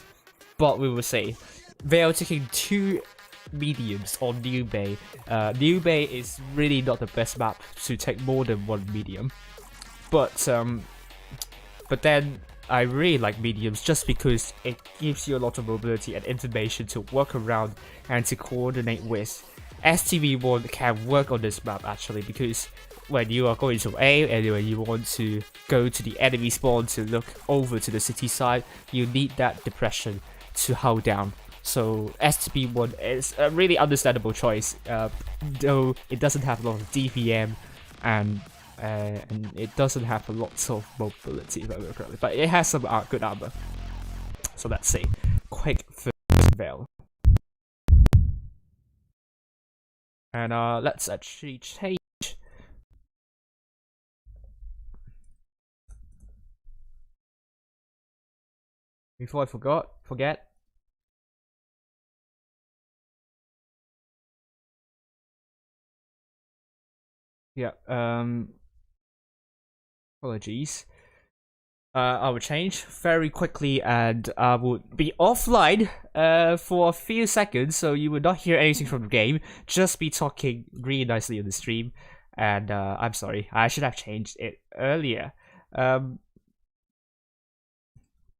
But we will see. VE1L taking 2 mediums on New Bay. New Bay is really not the best map to take more than 1 medium, but then I really like mediums just because it gives you a lot of mobility and information to work around and to coordinate with. STB1 can work on this map actually, because when you are going to A and when you want to go to the enemy spawn to look over to the city side, you need that depression to hold down. So STB1 is a really understandable choice, though it doesn't have a lot of DPM and it doesn't have a lot of mobility, if I remember correctly, but it has some good armor. So let's see. Quick first VE1L. And let's actually change. Before I forget. Yeah, apologies. I will change very quickly, and I will be offline for a few seconds, so you will not hear anything from the game. Just be talking really nicely on the stream, and I'm sorry, I should have changed it earlier.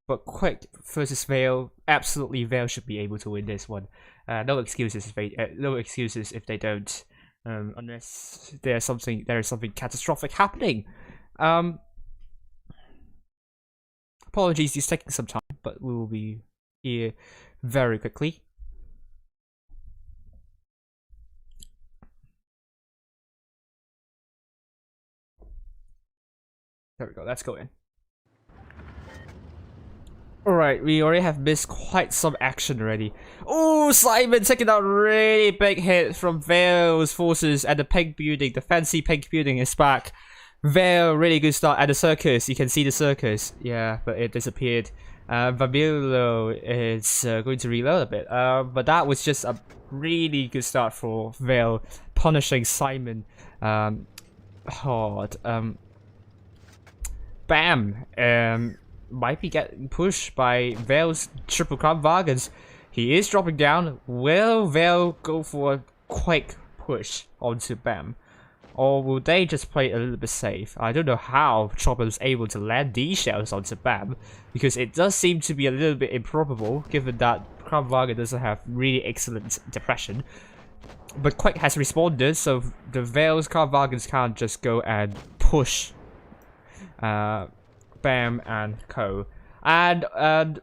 But quick versus Veil, absolutely Veil should be able to win this one. No excuses if they don't, unless there is something catastrophic happening. Apologies, it's taking some time, but we will be here very quickly. There we go, let's go in. Alright, we already have missed quite some action already. Oh, Simon taking out really big hit from Veil's forces at the pink building. The fancy pink building is back. Veil, really good start at the circus. You can see the circus. Yeah, but it disappeared. Vamilo is going to reload a bit. But that was just a really good start for Veil, punishing Simon hard. Bam! Might be getting pushed by Veil's triple crown wagons. He is dropping down. Will Veil go for a quick push onto Bam? Or will they just play a little bit safe? I don't know how Chopper was able to land these shells onto Bam, because it does seem to be a little bit improbable, given that Crown Wagon doesn't have really excellent depression. But Quick has responded, so the Veil's Crown Wagons can't just go and push Bam and Co. And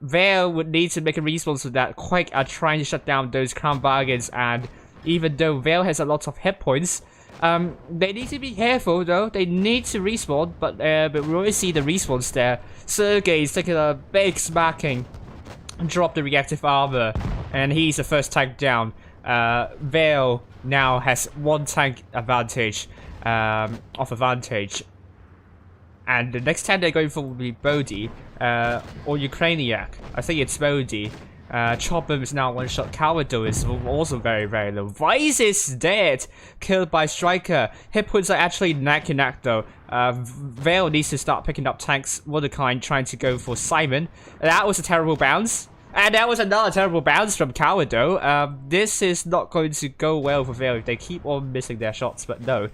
Veil would need to make a response to that. Quick are trying to shut down those Crown Wagons, and even though Veil has a lot of hit points, they need to be careful though. They need to respawn, but we already see the respawns there. Sergey is taking a big smacking, drop the reactive armor, and he's the first tank down. Veil now has one tank advantage, and the next tank they're going for will be Bodhi, or Ukrainiac. I think it's Bodhi. Chopper is now one-shot. Cowardo is also very, very low. Vice is dead, killed by Striker. Hit points are actually neck and neck though. Veil needs to start picking up tanks. Mordecai trying to go for Simon. That was a terrible bounce. And that was another terrible bounce from Cowardo. This is not going to go well for Veil if they keep on missing their shots, but no.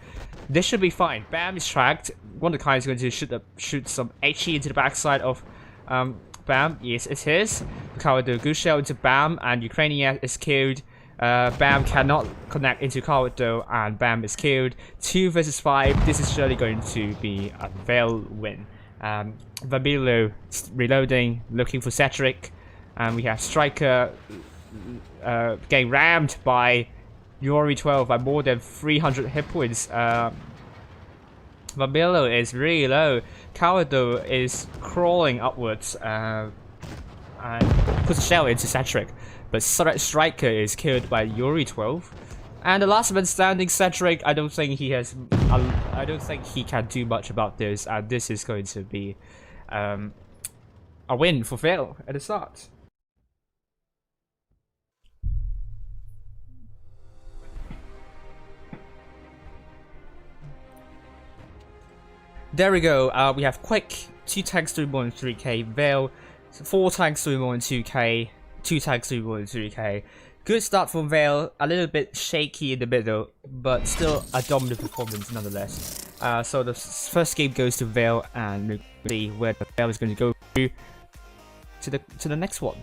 This should be fine. Bam is tracked. Mordecai is going to shoot some HE into the backside of Bam. Yes, it is. Cowardo good shell into Bam, and Ukrainian is killed. Bam cannot connect into Cowardo, and Bam is killed. 2 versus 5. This is surely going to be a Veil win. Vamilo reloading, looking for Cedric. And we have Striker getting rammed by Yori 12 by more than 300 hit points. Vamilo is really low. Cowardo is crawling upwards and puts a shell into Cedric. But Striker is killed by Yori 12. And the last man standing, Cedric, I don't think he can do much about this. And this is going to be a win for Veil at the start. There we go. We have Quick, 2 tanks doing more than 3k. Veil, 4 tanks doing more than 2k. 2 tanks doing more than 3k. Good start from Veil. A little bit shaky in the middle, but still a dominant performance nonetheless. So the first game goes to Veil, and we'll see where the Veil is going to go to the next one.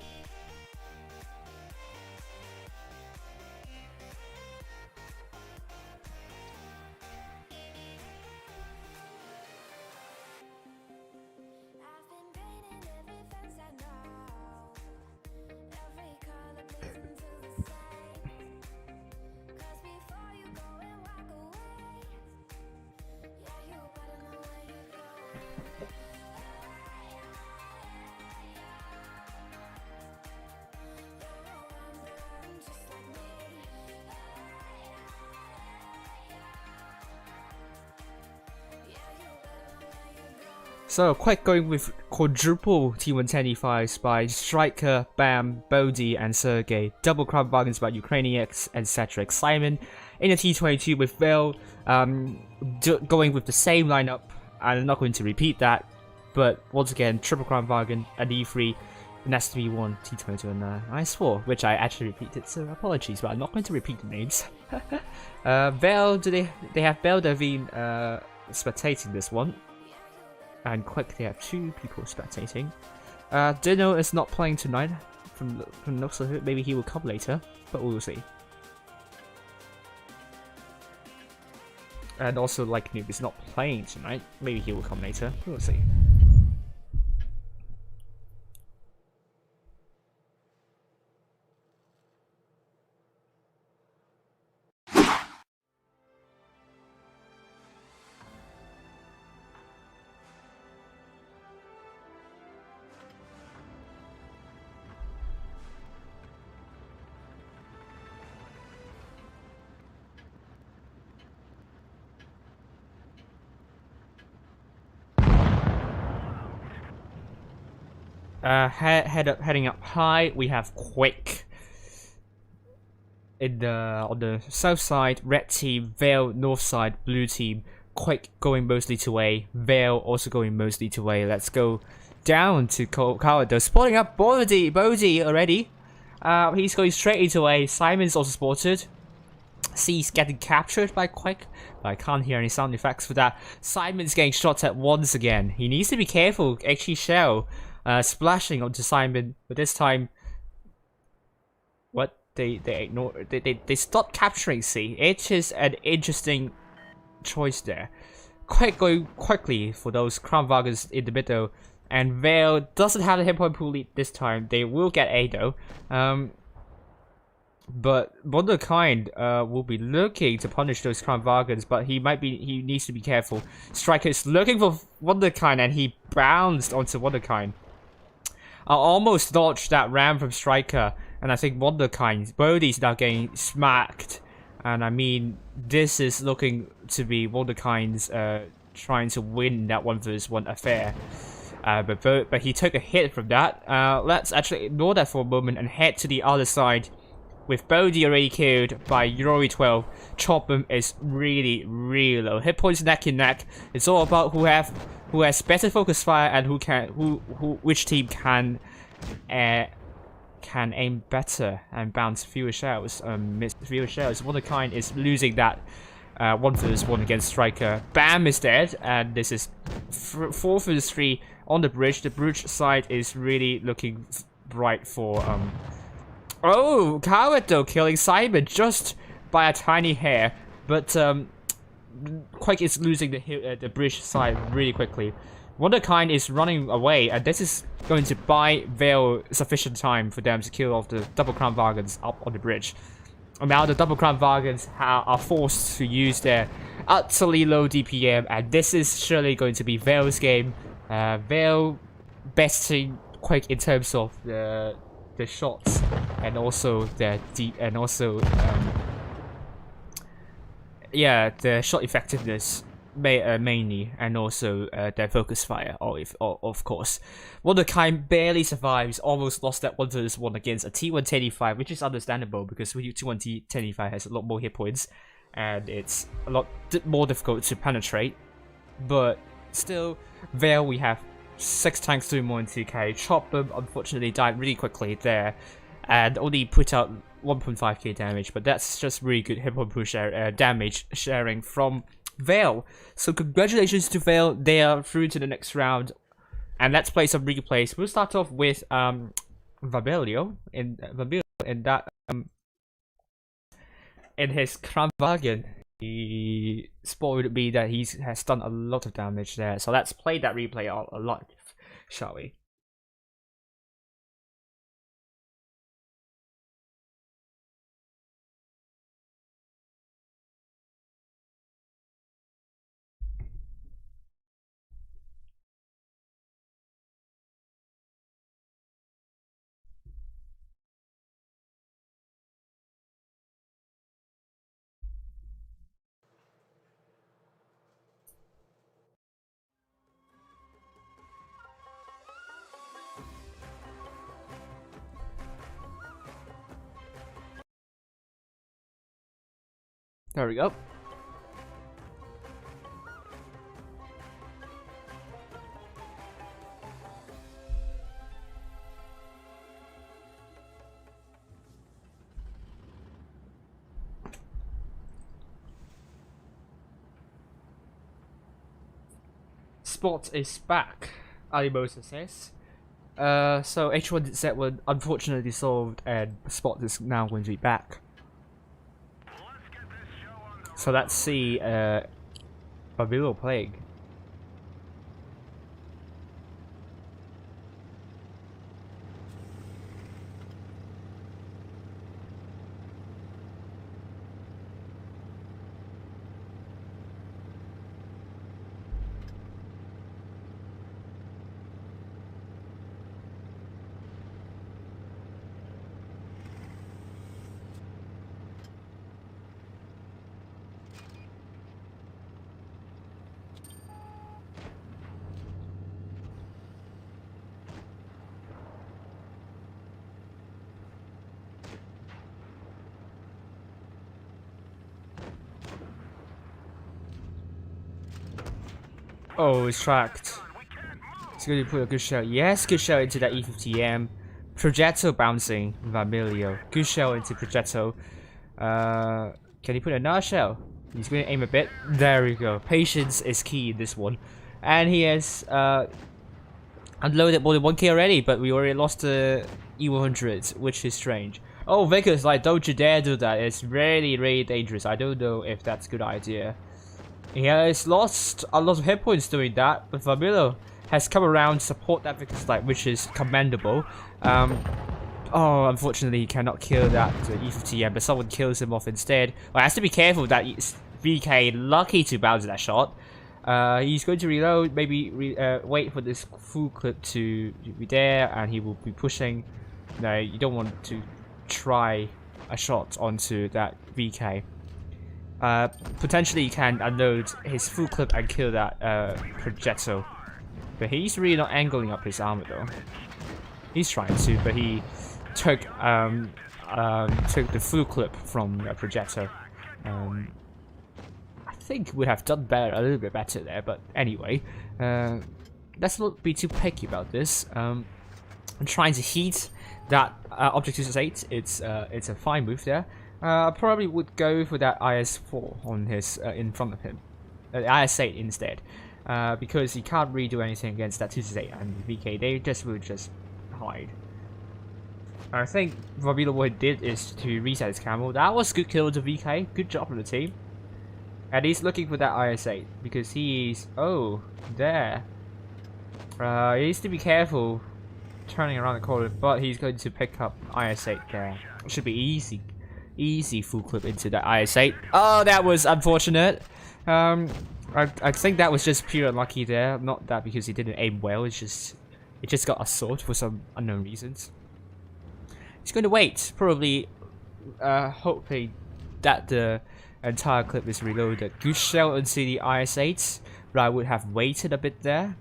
So, Quick going with quadruple T110E5s by Striker, Bam, Bodhi, and Sergey. Double Crown Bargains by Ukrainiacs and Cedric. Simon in a T22 with Veil going with the same lineup. I'm not going to repeat that. But once again, triple crown wagon, an E3, an SV1, T22, and I4, which I actually repeated, so apologies, but I'm not going to repeat the names. Vale, they have Belle Davine spectating this one. And Quick, they have 2 people spectating. Dino is not playing tonight, from looks of it, maybe he will come later, but we will see. And also, like Noob is not playing tonight, maybe he will come later, we will see. Heading up high, we have Quick. On the south side, red team, Vale, north side, blue team. Quick going mostly to A, Vale also going mostly to A. Let's go down to Corridor, spotting up Bodhi already. He's going straight into A. Simon's also spotted. C's getting captured by Quick, but I can't hear any sound effects for that. Simon's getting shot at once again. He needs to be careful. Actually, Shell splashing onto Simon, but this time, what they ignore, they stopped capturing C. It is an interesting choice there. Quick going quickly for those crown wagons in the middle, and Vale doesn't have a hit point pool lead this time. They will get A though. But Wonderkind will be looking to punish those crown wagons, but he needs to be careful. Striker is looking for Wonderkind, and he bounced onto Wonderkind. I almost dodged that ram from Striker, and I think Wonderkind, Bodhi's now getting smacked. And I mean, this is looking to be Wonderkind's trying to win that 1v1 affair. But he took a hit from that. Let's actually ignore that for a moment and head to the other side. With Bodhi already killed by Yori 12, Chop'em is really low. Hit points neck and neck. It's all about who has better focus fire and which team can aim better and bounce fewer shells. Miss fewer shells. Wonderkind is losing that 1v1 against Striker. Bam is dead, and this is 4v3 on the bridge. The bridge side is really looking bright for Oh, Coward though, killing Simon just by a tiny hair, but Quake is losing the bridge side really quickly. Wonderkind is running away, and this is going to buy Vale sufficient time for them to kill off the double crown wagons up on the bridge. And now the double crown wagons are forced to use their utterly low DPM, and this is surely going to be Vale's game. Vale besting Quake in terms of the shots, and also the the shot effectiveness mainly, and also their focus fire, of course. Wonderkind barely survives, almost lost that 1v1 against a T1 which is understandable because T1 1085 has a lot more hit points and it's a lot more difficult to penetrate. But still, Vale, we have 6 tanks doing more in 2k. Chop'em unfortunately died really quickly there and only put out 1.5k damage, but that's just really good hit point push damage sharing from Vale. So congratulations to Vale, they are through to the next round. And let's play some replays. We'll start off with Vabelio in that in his Crown Wagon. He spoiled me that he has done a lot of damage there. So let's play that replay a lot, shall we? There we go. Spot is back, Alimosa says. So H1Z1 unfortunately dissolved and Spot is now going to be back. So let's see Babylon playing. Oh, it's tracked. It's going to put a good shell. Yes, good shell into that E50M. Progetto bouncing Vermilio. Good shell into Progetto. Can he put another shell? He's going to aim a bit. There we go. Patience is key in this one. And he has unloaded more than 1k already, but we already lost the E100, which is strange. Oh, Vickers, like, don't you dare do that. It's really, really dangerous. I don't know if that's a good idea. He has lost a lot of hit points doing that, but Vermilio has come around to support that Vickers Light, which is commendable. Oh, unfortunately he cannot kill that E50M, but someone kills him off instead. Well, has to be careful that VK lucky to bounce that shot. He's going to reload, maybe wait for this full clip to be there, and he will be pushing. No, you don't want to try a shot onto that VK. Potentially he can unload his full clip and kill that Progetto. But he's really not angling up his armor though. He's trying to, but he took the full clip from Progetto. I think would have done better, a little bit better there, but anyway. Let's not be too picky about this. I'm trying to heat that Object 268. It's a fine move there. I probably would go for that IS-4 on his in front of him, IS-8 instead, because he can't really do anything against that 268 and VK. They will just hide. I think Vabila what he did is to reset his camo. That was good kill to VK. Good job from the team. And he's looking for that IS-8 because he's there. He needs to be careful turning around the corner, but he's going to pick up IS-8 there. It should be easy full clip into that IS-8. Oh, that was unfortunate. I think that was just pure unlucky there. Not that because he didn't aim well. It just got assault for some unknown reasons. He's going to wait, probably hoping that the entire clip is reloaded. Good shell into the IS-8, but I would have waited a bit there,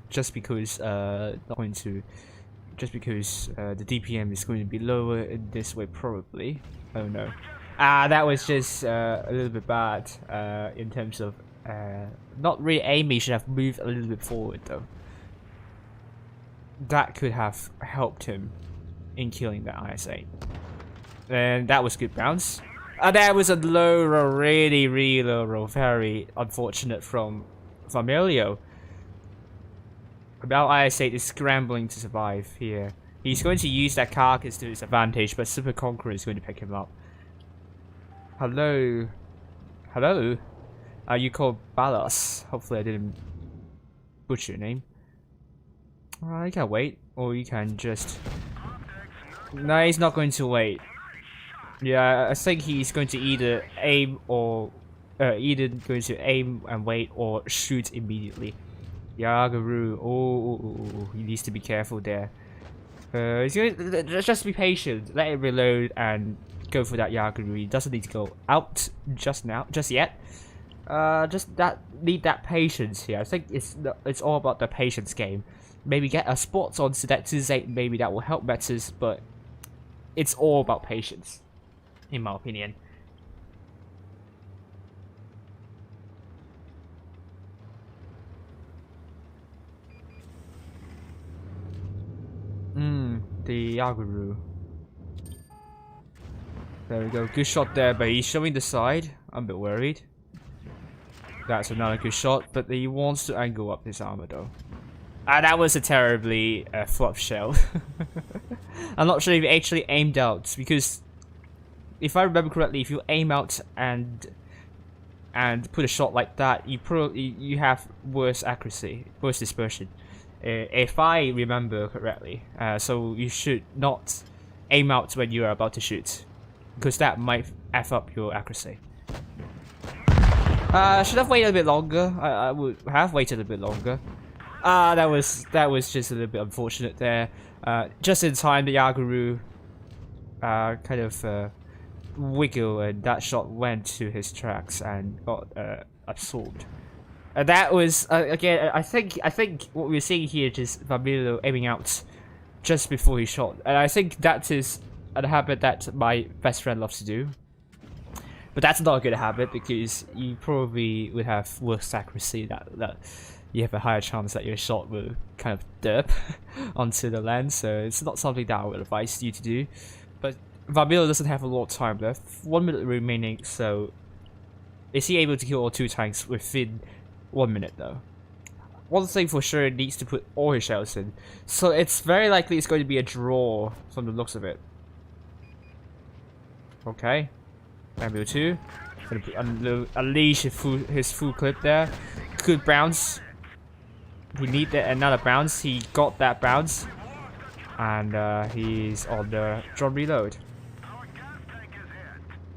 just because the DPM is going to be lower in this way probably. Oh no. That was just a little bit bad in terms of not really aiming. Should have moved a little bit forward though. That could have helped him in killing that IS-8. And that was good bounce. That was a low roll, really low roll. Very unfortunate from Vermilio. About IS-8 is scrambling to survive here. He's going to use that carcass to his advantage, but Super Conqueror is going to pick him up. Hello? Hello? You called Balas. Hopefully I didn't butcher your name. You can wait, or you can just... No, he's not going to wait. Yeah, I think he's going to either aim or... either going to aim and wait or shoot immediately. Yagaru, oh, he needs to be careful there. He's going to just be patient, let it reload and go for that Yagaru. He doesn't need to go out just yet. Need that patience here. I think it's all about the patience game. Maybe get a spot onto that 2-8, maybe that will help matters, but it's all about patience, in my opinion. The Yaguru. There we go, good shot there, but he's showing the side. I'm a bit worried. That's another good shot, but he wants to angle up his armor though. That was a terribly flop shell. I'm not sure if he actually aimed out, because if I remember correctly, if you aim out and put a shot like that, you have worse accuracy, worse dispersion. If I remember correctly, so you should not aim out when you are about to shoot, because that might f up your accuracy. Should have waited a bit longer. I would have waited a bit longer. That was just a little bit unfortunate there. Just in time, the ARWV kind of wiggle, and that shot went to his tracks and got absorbed. And that was again. I think what we're seeing here is just VE1L aiming out just before he shot, and I think that is a habit that my best friend loves to do. But that's not a good habit, because you probably would have worse accuracy. That you have a higher chance that your shot will kind of derp onto the land. So it's not something that I would advise you to do. But VE1L doesn't have a lot of time left. 1 minute remaining. So is he able to kill all 2 tanks within 1 minute though? One thing for sure, he needs to put all his shells in. So it's very likely it's going to be a draw from the looks of it. Okay. VE1L 2. Gonna unleash his full clip there. Good bounce. He needed another bounce. He got that bounce. And he's on the drone reload.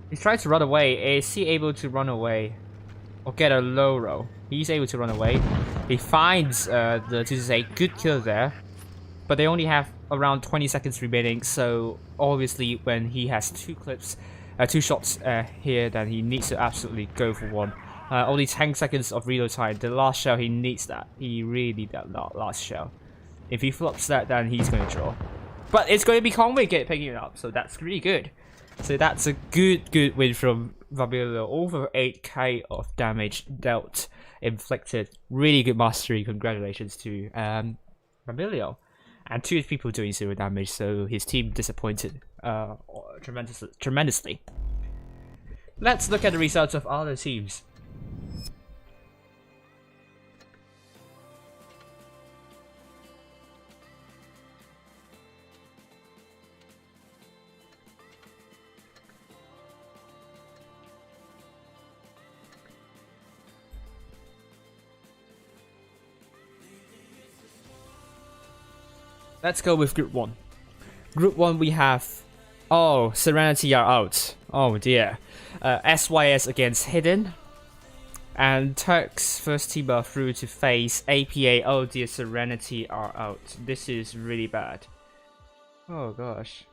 He's trying to run away. Is he able to run away? Or get a low roll? He's able to run away. He finds this is a good kill there. But they only have around 20 seconds remaining. So obviously when he has 2 clips, 2 shots here, then he needs to absolutely go for one. Only 10 seconds of reload time. The last shell, he needs that. He really needs that last shell. If he flops that, then he's going to draw. But it's going to be Conway picking it up, so that's really good. So that's a good win from VE1L. Over 8k of damage dealt, inflicted. Really good mastery. Congratulations to VE1L. And 2 people doing 0 damage, so his team disappointed tremendously. Let's look at the results of other teams. Let's go with Group 1. Group 1 we have... Oh, Serenity are out. Oh dear. SYS against Hidden. And Turk's first team are through to face APA. Oh dear, Serenity are out. This is really bad. Oh gosh.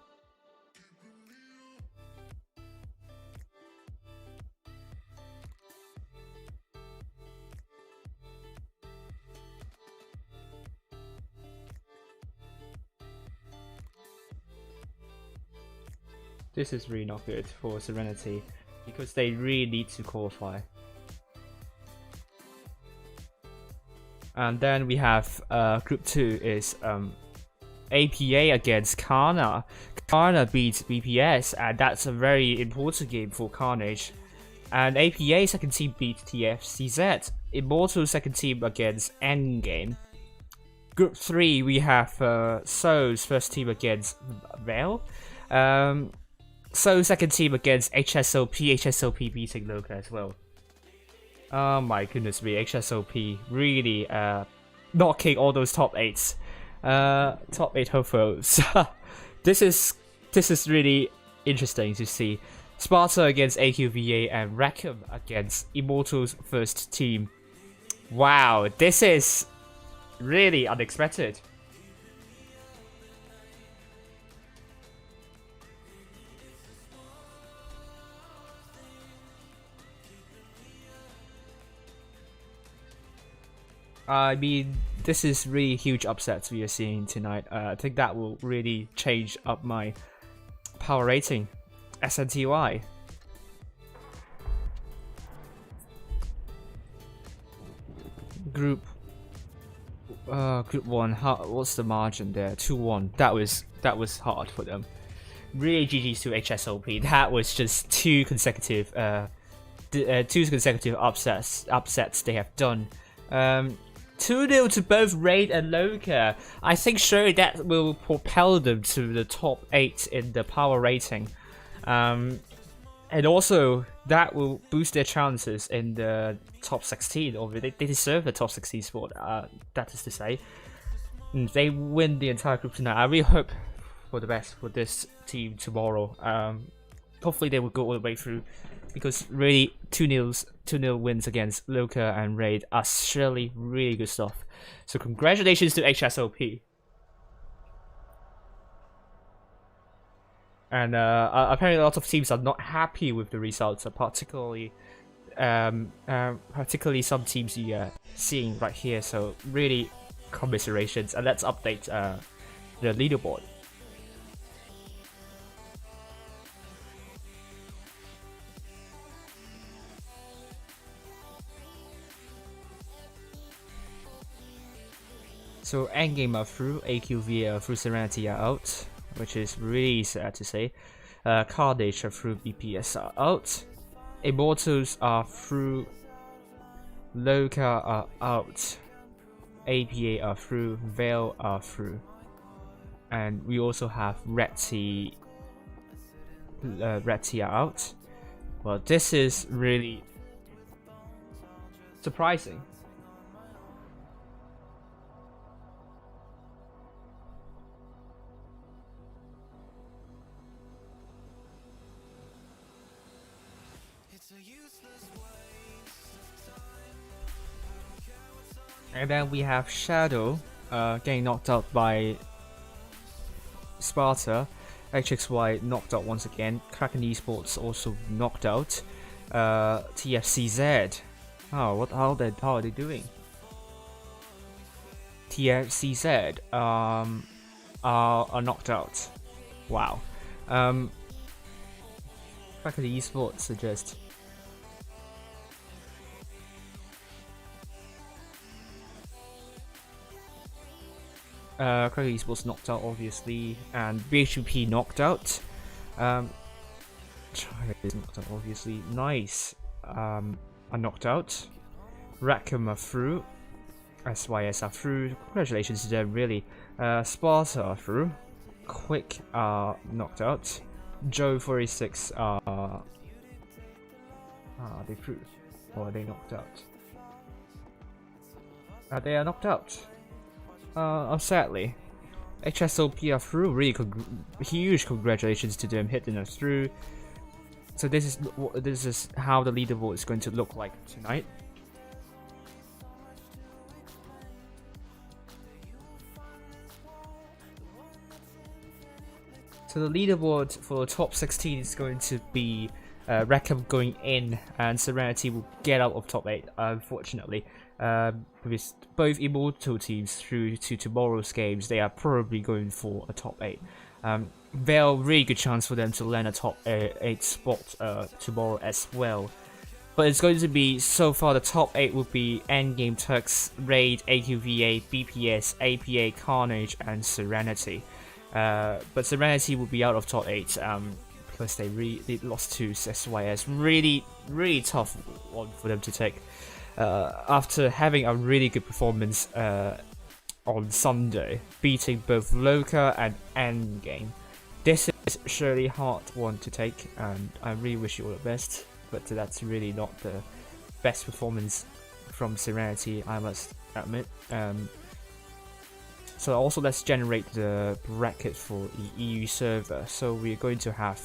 This is really not good for Serenity, because they really need to qualify. And then we have Group 2 is APA against CARNA. CARNA beats BPS, and that's a very important game for Carnage. And APA second team beats TFCZ. Immortal second team against Endgame. Group 3 we have Soul's first team against Veil. So second team against HSOP beating LOCA as well. Oh my goodness me, HSOP really knocking all those top 8s. Top 8 hopefuls. This is really interesting to see. Sparta against AQVA and Rackham against Immortal's first team. Wow, this is really unexpected. I mean, this is really huge upsets we are seeing tonight. I think that will really change up my power rating. SNTY. Group 1. What's the margin there? 2-1. That was hard for them. Really GG's to HSOP. That was just 2 consecutive two consecutive upsets they have done. 2-0 to both Raid and LOCA. I think surely that will propel them to the top 8 in the power rating. And also, that will boost their chances in the top 16. Or they deserve the top 16 spot, that is to say. If they win the entire group tonight, I really hope for the best for this team tomorrow. Hopefully they will go all the way through, because really 2-0 wins against LOCA and Raid are surely really good stuff. So congratulations to HSOP. And apparently a lot of teams are not happy with the results, particularly some teams you are seeing right here. So really commiserations, and let's update the leaderboard. So endgame are through, ARWV are through, Serenity are out, which is really sad to say. Carnage are through, BPS are out. Immortals are through, LOCA are out. APA are through, VE1L are through. And we also have Red T are out. Well, this is really surprising. And then we have Shadow getting knocked out by Sparta. HXY knocked out once again. Kraken Esports also knocked out. TFCZ. Oh, how are they doing? TFCZ are knocked out. Wow. Kraken Esports suggest. Kraken Esports knocked out, obviously, and BHP knocked out. China is knocked out, obviously. Nice. Are knocked out. Rackham are through. SYS are through. Congratulations to them, really. Sparta are through. Quick are knocked out. Joe 46 are they through? Or are they knocked out? They are knocked out. Sadly, HSOP are through. Really huge congratulations to them hitting us through. So this is how the leaderboard is going to look like tonight. So the leaderboard for the top 16 is going to be Rackham going in, and Serenity will get out of top 8, unfortunately. With both Immortal teams through to tomorrow's games, they are probably going for a top 8. VE1L, really good chance for them to land a top 8 spot tomorrow as well. But it's going to be, so far the top 8 will be Endgame, Turks, Raid, AQVA, BPS, APA, Carnage and Serenity. But Serenity will be out of top 8 because they lost to SYS. Really tough one for them to take. After having a really good performance on Sunday, beating both LOCA and Endgame. This is surely hard one to take, and I really wish you all the best, but that's really not the best performance from Serenity, I must admit. So also let's generate the bracket for the EU server. So we're going to have...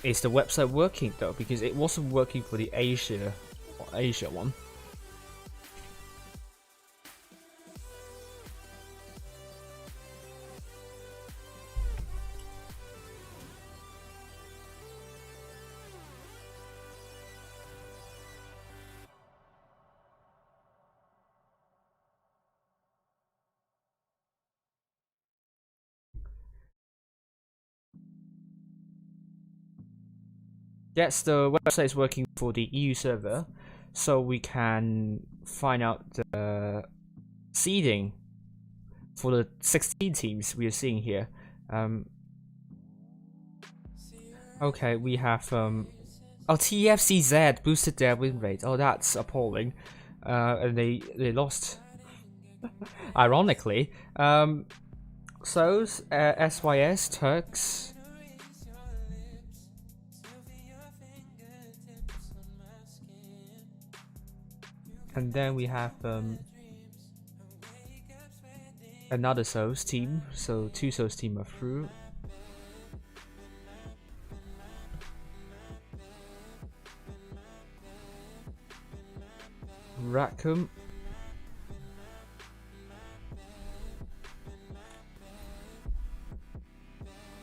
Is the website working though? Because it wasn't working for the Asia one. Yes, the website is working for the EU server, so we can find out the seeding for the 16 teams we are seeing here. Okay, we have oh, TFCZ boosted their win rate. Oh, that's appalling. And they lost. Ironically, so SYS Turks. And then we have another Souls team, so 2 Souls team are through. Rackham.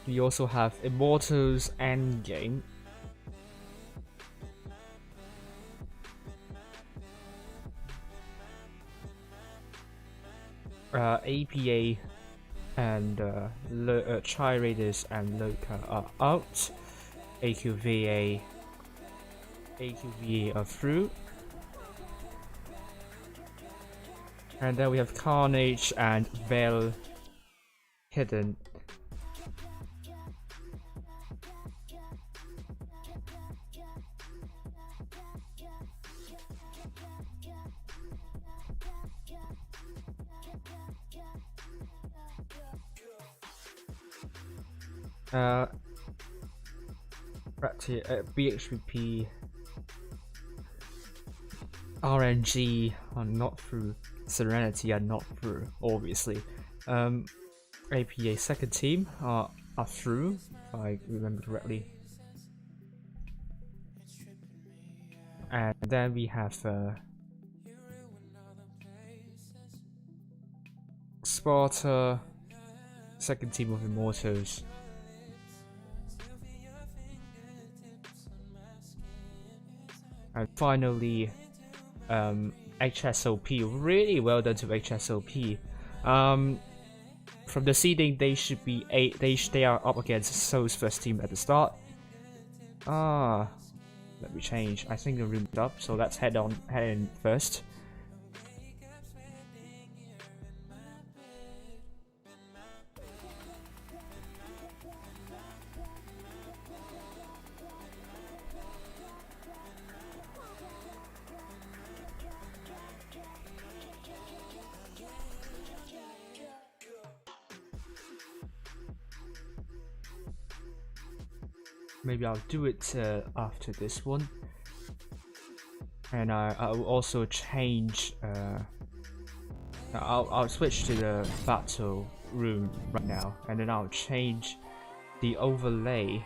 We also have Immortals Endgame. APA and Chai Raiders and LOCA are out. AQVA are through. And then we have Carnage and VE1L hidden. BHVP, RNG are not through. Serenity are not through, obviously. APA second team are through, if I remember correctly. And then we have Sparta, second team of Immortals. And finally, HSOP. Really well done to HSOP. From the seeding, they should be 8. They are up against Soul's first team at the start. Let me change. I think the room's up, so let's head in first. Maybe I'll do it after this one, and I'll also change. I'll switch to the battle room right now, and then I'll change the overlay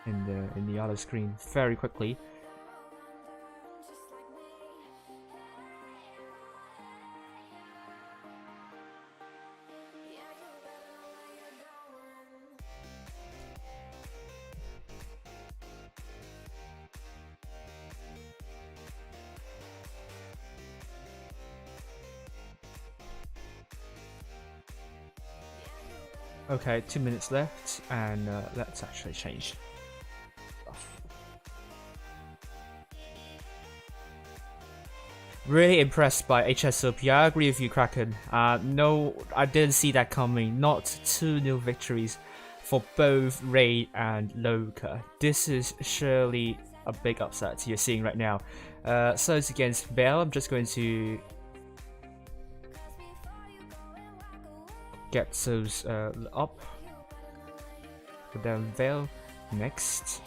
in the other screen very quickly. Okay, 2 minutes left, and let's actually change stuff. Really impressed by HSOP. I agree with you, Kraken. No, I didn't see that coming. Not 2 new victories for both Raid and LOCA. This is surely a big upset you're seeing right now. So it's against VE1L. I'm just going to get those up. Put down VE1L next.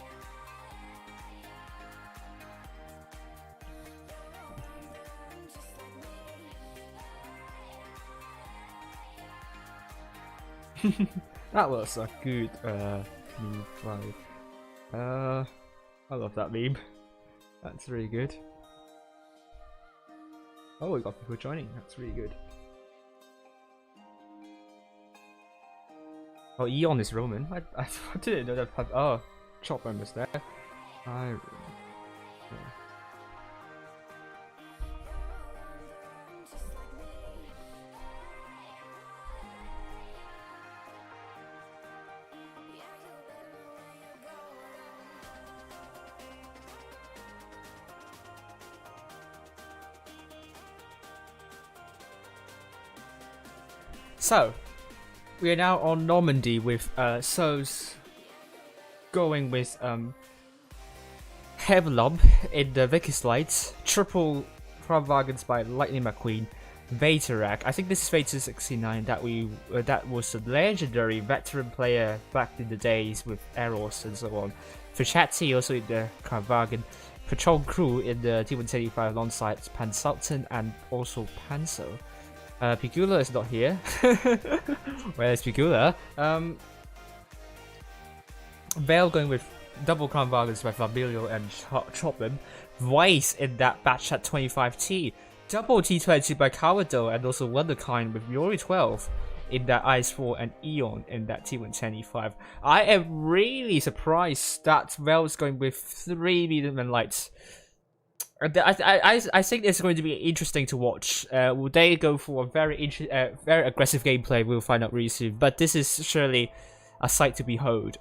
That was a good move, right? I love that meme. That's really good. Oh, we got people joining. That's really good. Oh, Eon is Roman. I didn't know that. Oh, Chop members there. I. So, we are now on Normandy with Soul's going with Heavy Lump in the Vicky's Lights, triple Crown Wagons by Lightning McQueen, Vaterak. I think this is Vater 69 that was a legendary veteran player back in the days with Eros and so on. Fichatti also in the Crown Wagon, Patrol Crew in the T135 alongside Pansultan and also Panso. Pigula is not here. Where's Pigula? Vale going with double Crown Wagons by Fabio and Chopin. Vice in that batch at 25T. Double T20 by Kawado and also Wonderkind with Yori 12 in that Ice 4 and Eon in that T125. I am really surprised that Vale's going with 3 medium and lights. I think it's going to be interesting to watch. Will they go for a very aggressive gameplay? We'll find out really soon. But this is surely a sight to behold.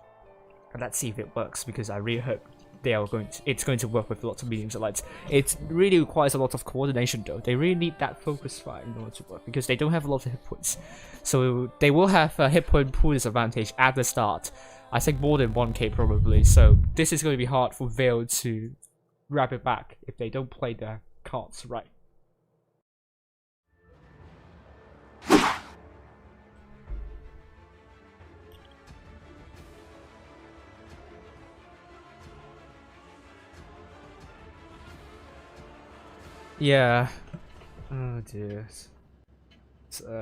And let's see if it works, because I really hope it's going to work with lots of mediums and lights. It really requires a lot of coordination though. They really need that focus fire in order to work, because they don't have a lot of hit points. So they will have a hit point pool disadvantage at the start. I think more than 1k probably. So this is going to be hard for Vale to wrap it back if they don't play their cards right. Yeah. Oh dear.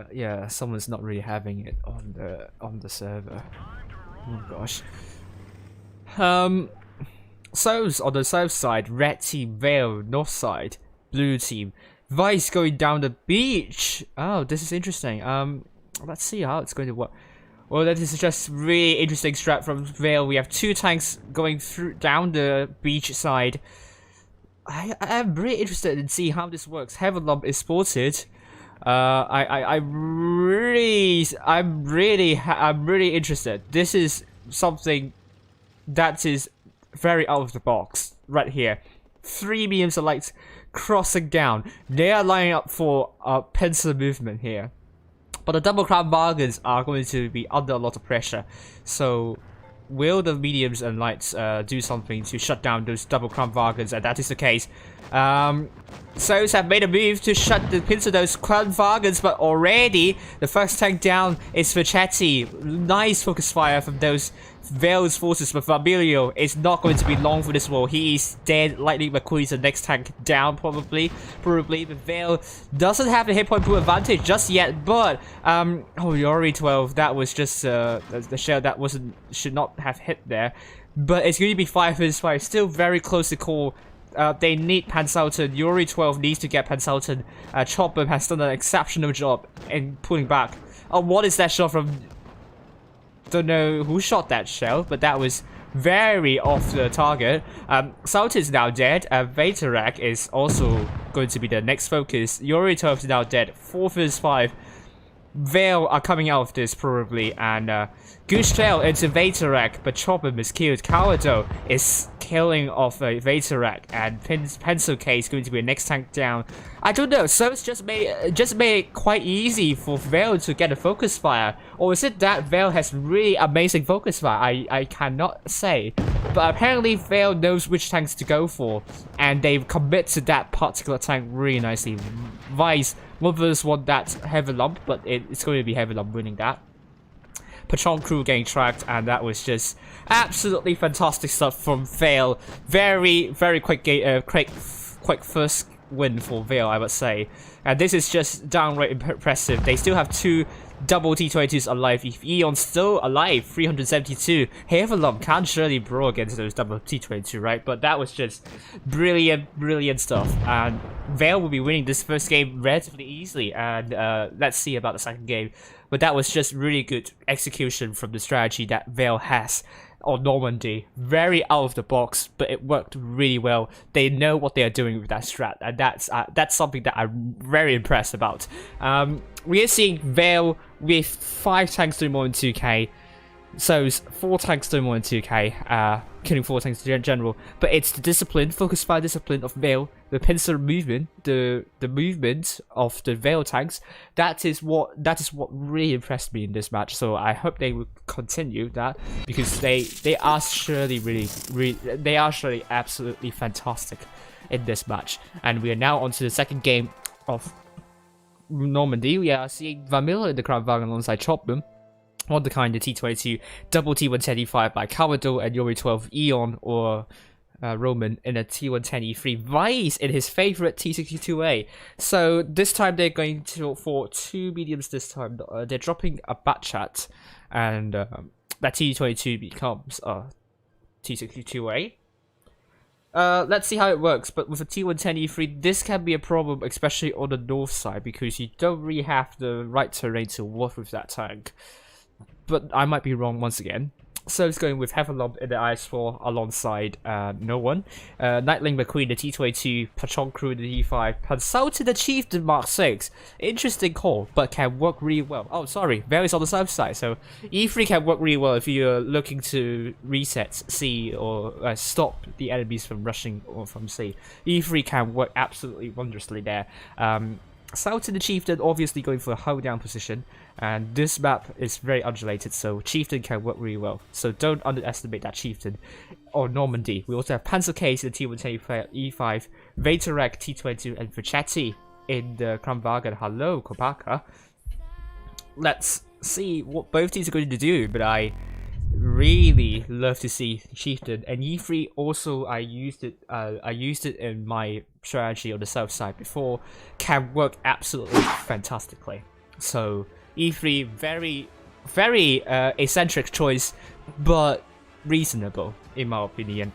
Yeah, someone's not really having it on the server. Oh gosh. So on the south side, red team Vale, north side, blue team. Vice going down the beach. Oh, this is interesting. Let's see how it's going to work. Well, that is just really interesting strat from Vale. We have 2 tanks going through down the beach side. I'm really interested in see how this works. Heaven Lump is spotted. I'm really interested. This is something that is very out of the box right here. 3 mediums of lights crossing down. They are lining up for a pincer movement here. But the double Crown Bargains are going to be under a lot of pressure. So will the mediums and lights do something to shut down those double Crown Wagons? And that is the case. Souls have made a move to shut the pins of those Crown Wagons, but already the first tank down is Fichetti. Nice focus fire from those Vale's forces, but Fabio is not going to be long for this war. He is dead. Lightning McQueen is the next tank down, probably. But Vale doesn't have the hit point pool advantage just yet. But oh, Yori 12, that was just the shell that should not have hit there. But it's going to be 5 vs 5, still very close to call. They need Pansultan. Yori 12 needs to get Pansultan. Chopper has done an exceptional job in pulling back. Oh, what is that shot from? Don't know who shot that shell, but that was very off the target. Sultan is now dead. Vaterak is also going to be the next focus. Yori 12 is now dead. 4 vs 5. Vale are coming out of this probably, and Goose Trail into Vaterak, but Chopper is killed. Kawado is killing off Vaterak, and Pencil K is going to be the next tank down. I don't know, so it's just made it quite easy for Vale to get a focus fire, or is it that Vale has really amazing focus fire? I cannot say, but apparently Vale knows which tanks to go for, and they've commit to that particular tank really nicely. Vice 1 vs 1 that Heavy Lump, but it's going to be Heavy Lump winning that. Patron Crew getting tracked, and that was just absolutely fantastic stuff from Vale. Very quick first win for Vale, I would say. And this is just downright impressive. They still have 2 double T22s alive. If Eon's still alive, 372. Heavy Lump can't surely brawl against those double T22, right? But that was just brilliant stuff. And Vale will be winning this first game relatively easily. And let's see about the second game. But that was just really good execution from the strategy that Vale has on Normandy. Very out of the box, but it worked really well. They know what they are doing with that strat, and that's something that I'm very impressed about. We are seeing Vale with 5 tanks doing more than 2k, so 4 tanks doing more than 2k. killing 4 tanks in general, but it's the discipline, focus fire discipline of Veil, the pincer movement, the movement of the Veil tanks. That is what really impressed me in this match. So I hope they will continue that, because they are surely they are surely absolutely fantastic in this match. And we are now on to the second game of Normandy. We are seeing Vermilla in the Kranvagn alongside Chopman. On the kind of T22 double T110E5 by Commodore and Yori 12 Eon or Roman in a T110E3 Vice in his favorite T62A. So this time they're going for 2 mediums this time. They're dropping a Batchat, and that T22 becomes a T62A. Let's see how it works, but with a T110E3 this can be a problem, especially on the north side, because you don't really have the right terrain to work with that tank. But I might be wrong once again. So it's going with Heavenlump in the IS4 alongside no one. Nightling McQueen, the T22, Patron Crew, the D5, Consultant the Chieftain Mark 6. Interesting call, but can work really well. Oh, sorry, Veil on the south side, so E3 can work really well if you're looking to reset C or stop the enemies from rushing or from C. E3 can work absolutely wondrously there. Sultan the Chieftain obviously going for a hold down position, and this map is very undulated, so Chieftain can work really well. So don't underestimate that Chieftain. Or Normandy. We also have Panzer Case in the T110 E5, Vatorek T22, and Vichetti in the Kranvagn. Hello, Kopaka. Let's see what both teams are going to do, but I really love to see Chieftain. And E3 also, I used it in my strategy on the south side before, can work absolutely fantastically. So E3 very eccentric choice, but reasonable in my opinion.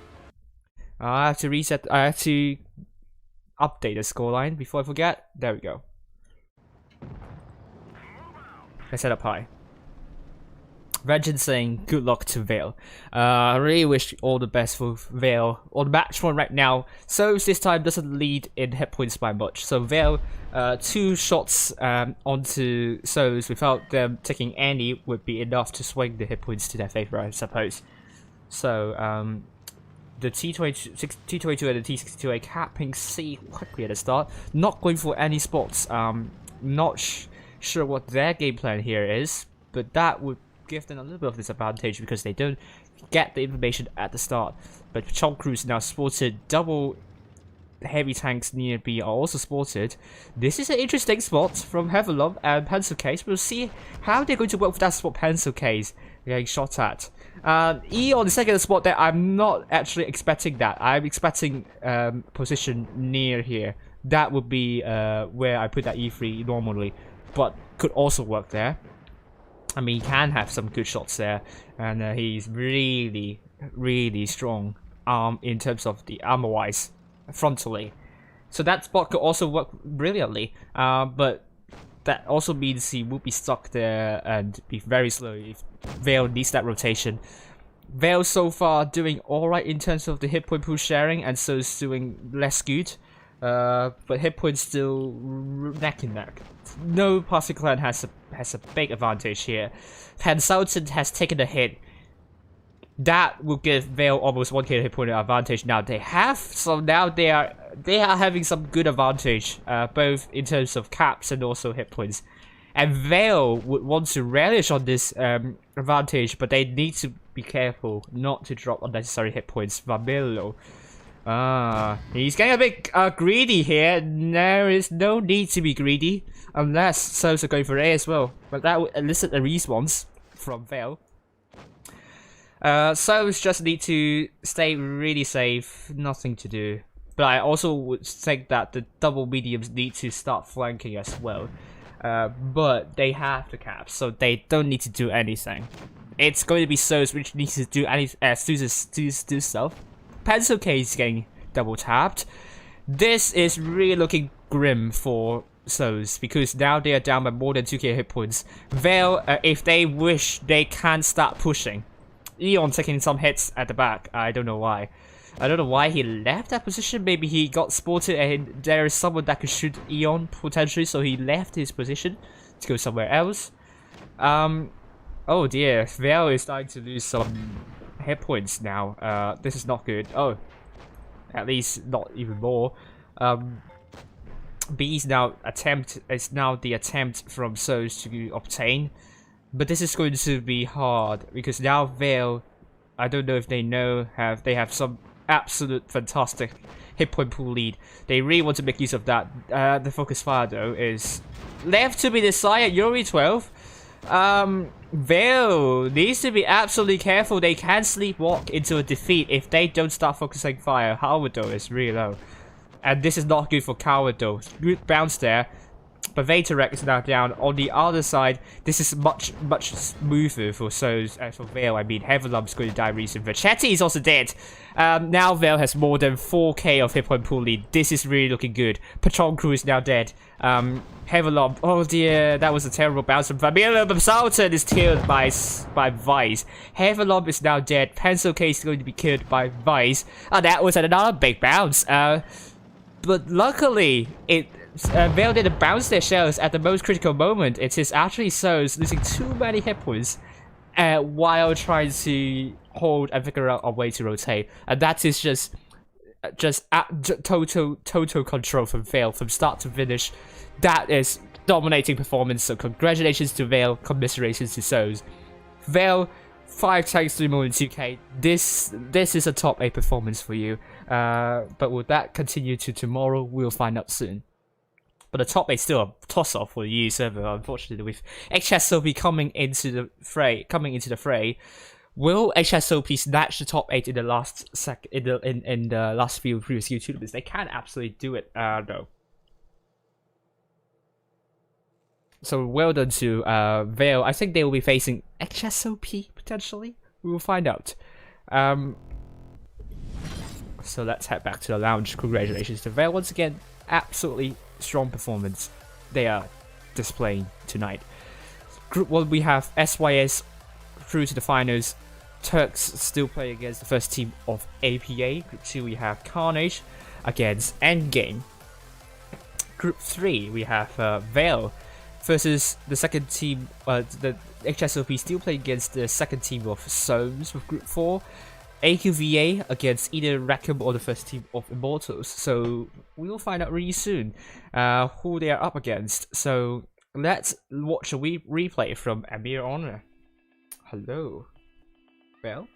I have to update the scoreline before I forget. There we go. I set up high. Vengeance saying good luck to Veil. I really wish all the best for Veil on match one right now. So this time doesn't lead in hit points by much. So Veil, 2 shots onto Souls without them taking any would be enough to swing the hit points to their favor, I suppose. So the T22 and the T62A capping C quickly at the start, not going for any spots. Not sure what their game plan here is, but that would give them a little bit of disadvantage because they don't get the information at the start. But Chomp Crews now spotted, double heavy tanks near B are also spotted. This is an interesting spot from Heavenlump and Pencil Case. We'll see how they're going to work with that spot Pencil Case getting shot at. E on the second spot there, I'm not actually expecting that. I'm expecting position near here. That would be where I put that E3 normally, but could also work there. I mean, he can have some good shots there, and he's really strong in terms of the armor-wise, frontally. So that spot could also work brilliantly, but that also means he would be stuck there and be very slow if Veil needs that rotation. Veil so far doing alright in terms of the hit point pool sharing, and so is doing less good. But hit points still neck and neck. No Plastic Clan has a big advantage here. Consultant has taken a hit. That will give Veil almost 1k hit point advantage now. They have, so now they are having some good advantage, both in terms of caps and also hit points. And Veil would want to relish on this advantage, but they need to be careful not to drop unnecessary hit points. Vermillo. He's getting a bit greedy here. There is no need to be greedy unless Souls are going for A as well. But that would elicit a response from Veil. Souls just need to stay really safe, nothing to do. But I also would think that the double mediums need to start flanking as well. But they have the caps, so they don't need to do anything. It's going to be Souls which needs to do do stuff. Pencil Case getting double tapped. This is really looking grim for Souls because now they are down by more than 2k hit points. Veil, if they wish, they can start pushing. Eon taking some hits at the back. I don't know why. I don't know why he left that position. Maybe he got spotted and there is someone that could shoot Eon potentially, so he left his position to go somewhere else. Oh dear, Veil is starting to lose some hit points now. This is not good. Oh, at least not even more. B's now the attempt from Souls to obtain, but this is going to be hard because now Veil, I don't know if they have some absolute fantastic hit point pool lead. They really want to make use of that. The focus fire though is left to be decided. Yuri 12. Veil needs to be absolutely careful. They can sleepwalk into a defeat if they don't start focusing fire. Howard though is really low. And this is not good for Coward though. Good bounce there. But Vatorek is now down. On the other side, this is much smoother for Souls and for Veil. I mean, Heavenlump's going to die recently. Vachetti is also dead. Now Veil has more than 4k of hit point pool lead. This is really looking good. Patron Crew is now dead. Heavenlump, oh dear, that was a terrible bounce from Famila. But Sultan is killed by Vice. Heavenlump is now dead. Pencil Case is going to be killed by Vice. And that was another big bounce. But luckily, Veil didn't bounce their shells at the most critical moment. It is actually Souls losing too many hit points while trying to hold and figure out a way to rotate. And that is just total control from Veil from start to finish. That is dominating performance. So congratulations to Veil, commiserations to Souls. Veil, 5 tanks, 3 more than 2k. This is a top 8 performance for you. But will that continue to tomorrow? We'll find out soon. But the top 8 is still a toss-off for the EU server, unfortunately, with HSOP coming into the fray. Will HSOP snatch the top 8 in the last in the last few previous EU tournaments? They can absolutely do it, though. So well done to Veil. I think they will be facing HSOP potentially. We will find out. So let's head back to the lounge. Congratulations to Veil once again. Absolutely strong performance they are displaying tonight. Group 1 we have SYS through to the finals. Turks still play against the first team of APA. Group 2 we have Carnage against Endgame. Group 3 we have Veil versus the second team. The HSOP still play against the second team of Soames with Group 4. AQVA against either Rackham or the first team of Immortals. So we will find out really soon who they are up against. So let's watch a replay from Amir Honor. Hello. Well.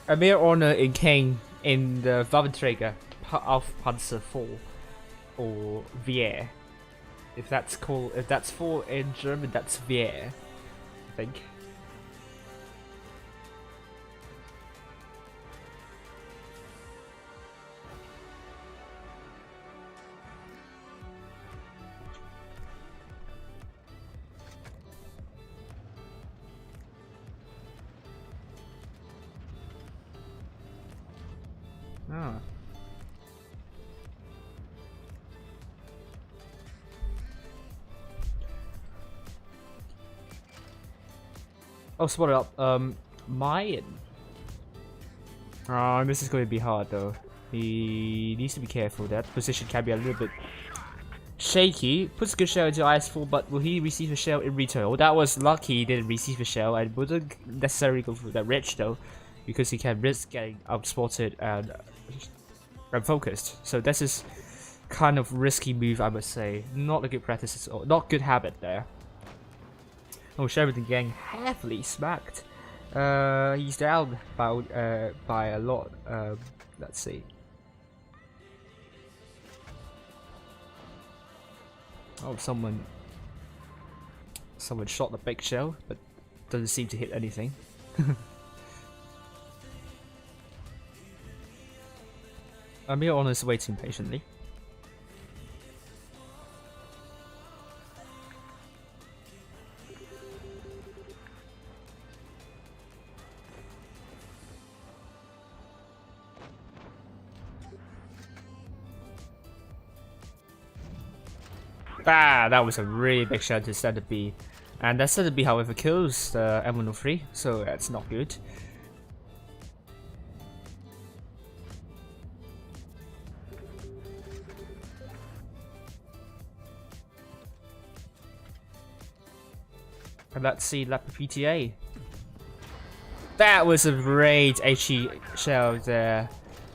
Amir Honor in King in the Waffenträger auf Panzer 4 or Wehr. If that's 4 in German, that's Wehr, I think. Ah. Oh, spot it up. Mayan. Oh, this is going to be hard though. He needs to be careful. That position can be a little bit shaky. Puts a good shell into IS4, but will he receive a shell in return? Oh, that was lucky he didn't receive a shell and wouldn't necessarily go for that rich though, because he can risk getting outspotted and focused. So this is kind of risky move, I must say. Not a good practice or not good habit there. Oh, Sheridan getting heavily smacked. He's down by a lot. Let's see. Oh, someone shot the big shell, but doesn't seem to hit anything. Amir Honor is waiting patiently. Ah, that was a really big shot to Center B. And that Center B, however, kills the M103, so that's not good. And let's see Leopard PTA. That was a great HE shell there.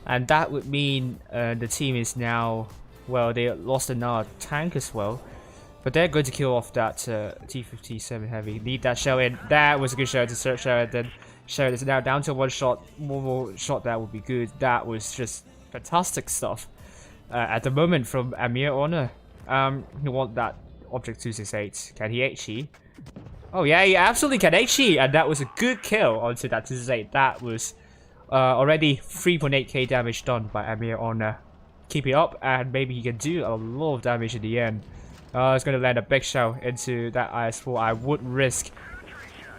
And that would mean the team is now, well, they lost another tank as well. But they're going to kill off that T-57 Heavy. Need that shell in. That was a good shell to search Shell. Then Shell is now down to one shot. One more shot that would be good. That was just fantastic stuff. At the moment from Amir Honor. You want that Object 268. Can he HE? Oh yeah, he absolutely can HE. And that was a good kill onto that 268. That was already 3.8k damage done by Amir Honor. Keep it up and maybe he can do a lot of damage in the end. It's going to land a big shell into that IS-4. I would risk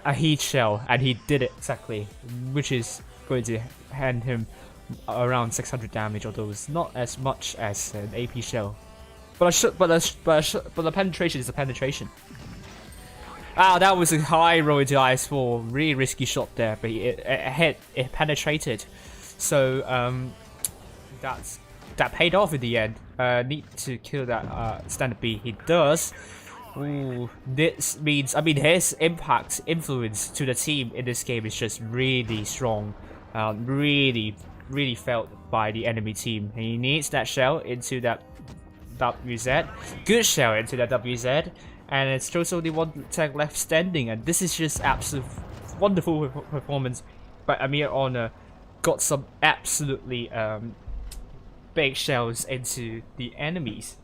a heat shell, and he did it exactly, which is going to hand him around 600 damage, although it's not as much as an AP shell. But the penetration is a penetration. Wow, that was a high roll into IS-4. Really risky shot there, but it penetrated. So that paid off in the end. Need to kill that Standard B. He does. Ooh, this means, I mean, his impact, influence to the team in this game is just really strong. Really felt by the enemy team. He needs that shell into that WZ. Good shell into that WZ. And it's still only one tank left standing. And this is just absolute wonderful performance by Amir Honor. Got some absolutely big shells into the enemies.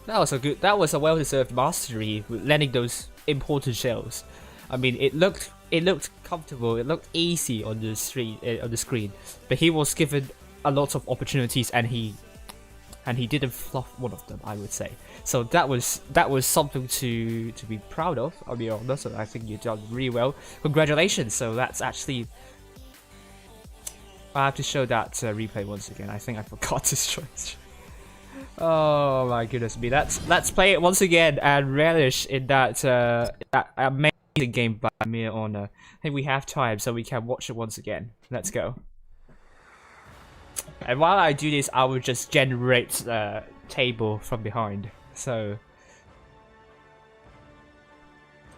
That was a well-deserved mastery with landing those important shells. I mean, it looked comfortable, it looked easy on the screen, but he was given a lot of opportunities and he didn't fluff one of them, I would say. So that was something to be proud of. I mean, so I think you done really well. Congratulations. So that's actually, I have to show that replay once again. I think I forgot to show it. Oh my goodness me. Let's play it once again and relish in that amazing game by Amir Honor. I think we have time, so we can watch it once again. Let's go. And while I do this, I will just generate the table from behind. So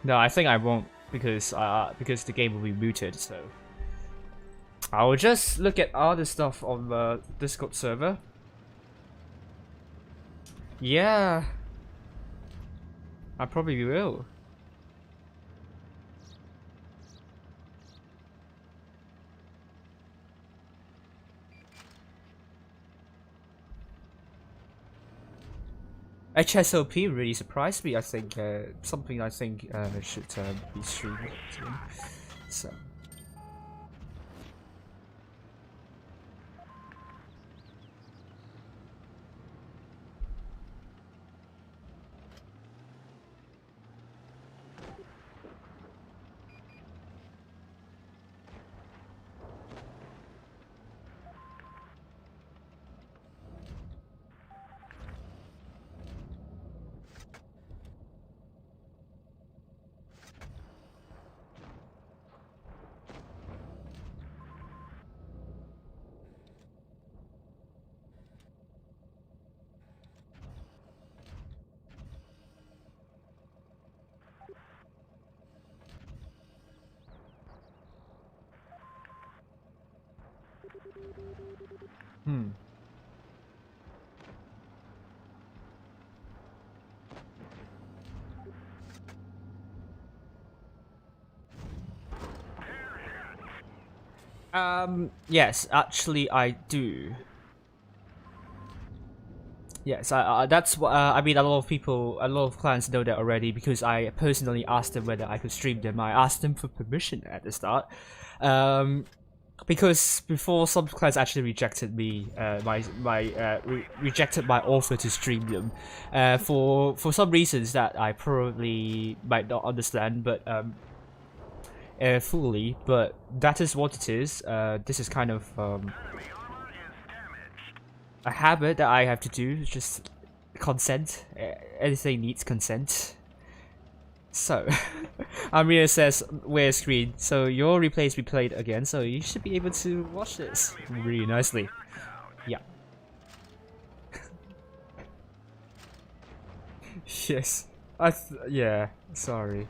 no, I think I won't because the game will be muted. So I will just look at other stuff on the Discord server. Yeah, I probably will. HSOP really surprised me. I think something I think should be streamed soon. So. Yes, actually I do. Yes, that's what I mean. A lot of people, a lot of clients know that already because I personally asked them whether I could stream them. I asked them for permission at the start, because before some clients actually rejected me, rejected my offer to stream them, for some reasons that I probably might not understand, but fully. But that is what it is. This is kind of a habit that I have to do, just consent. Anything needs consent. So, Amir says, where's screen? So your replays be played again, so you should be able to watch this really nicely. Yeah. Yes. Yeah, sorry.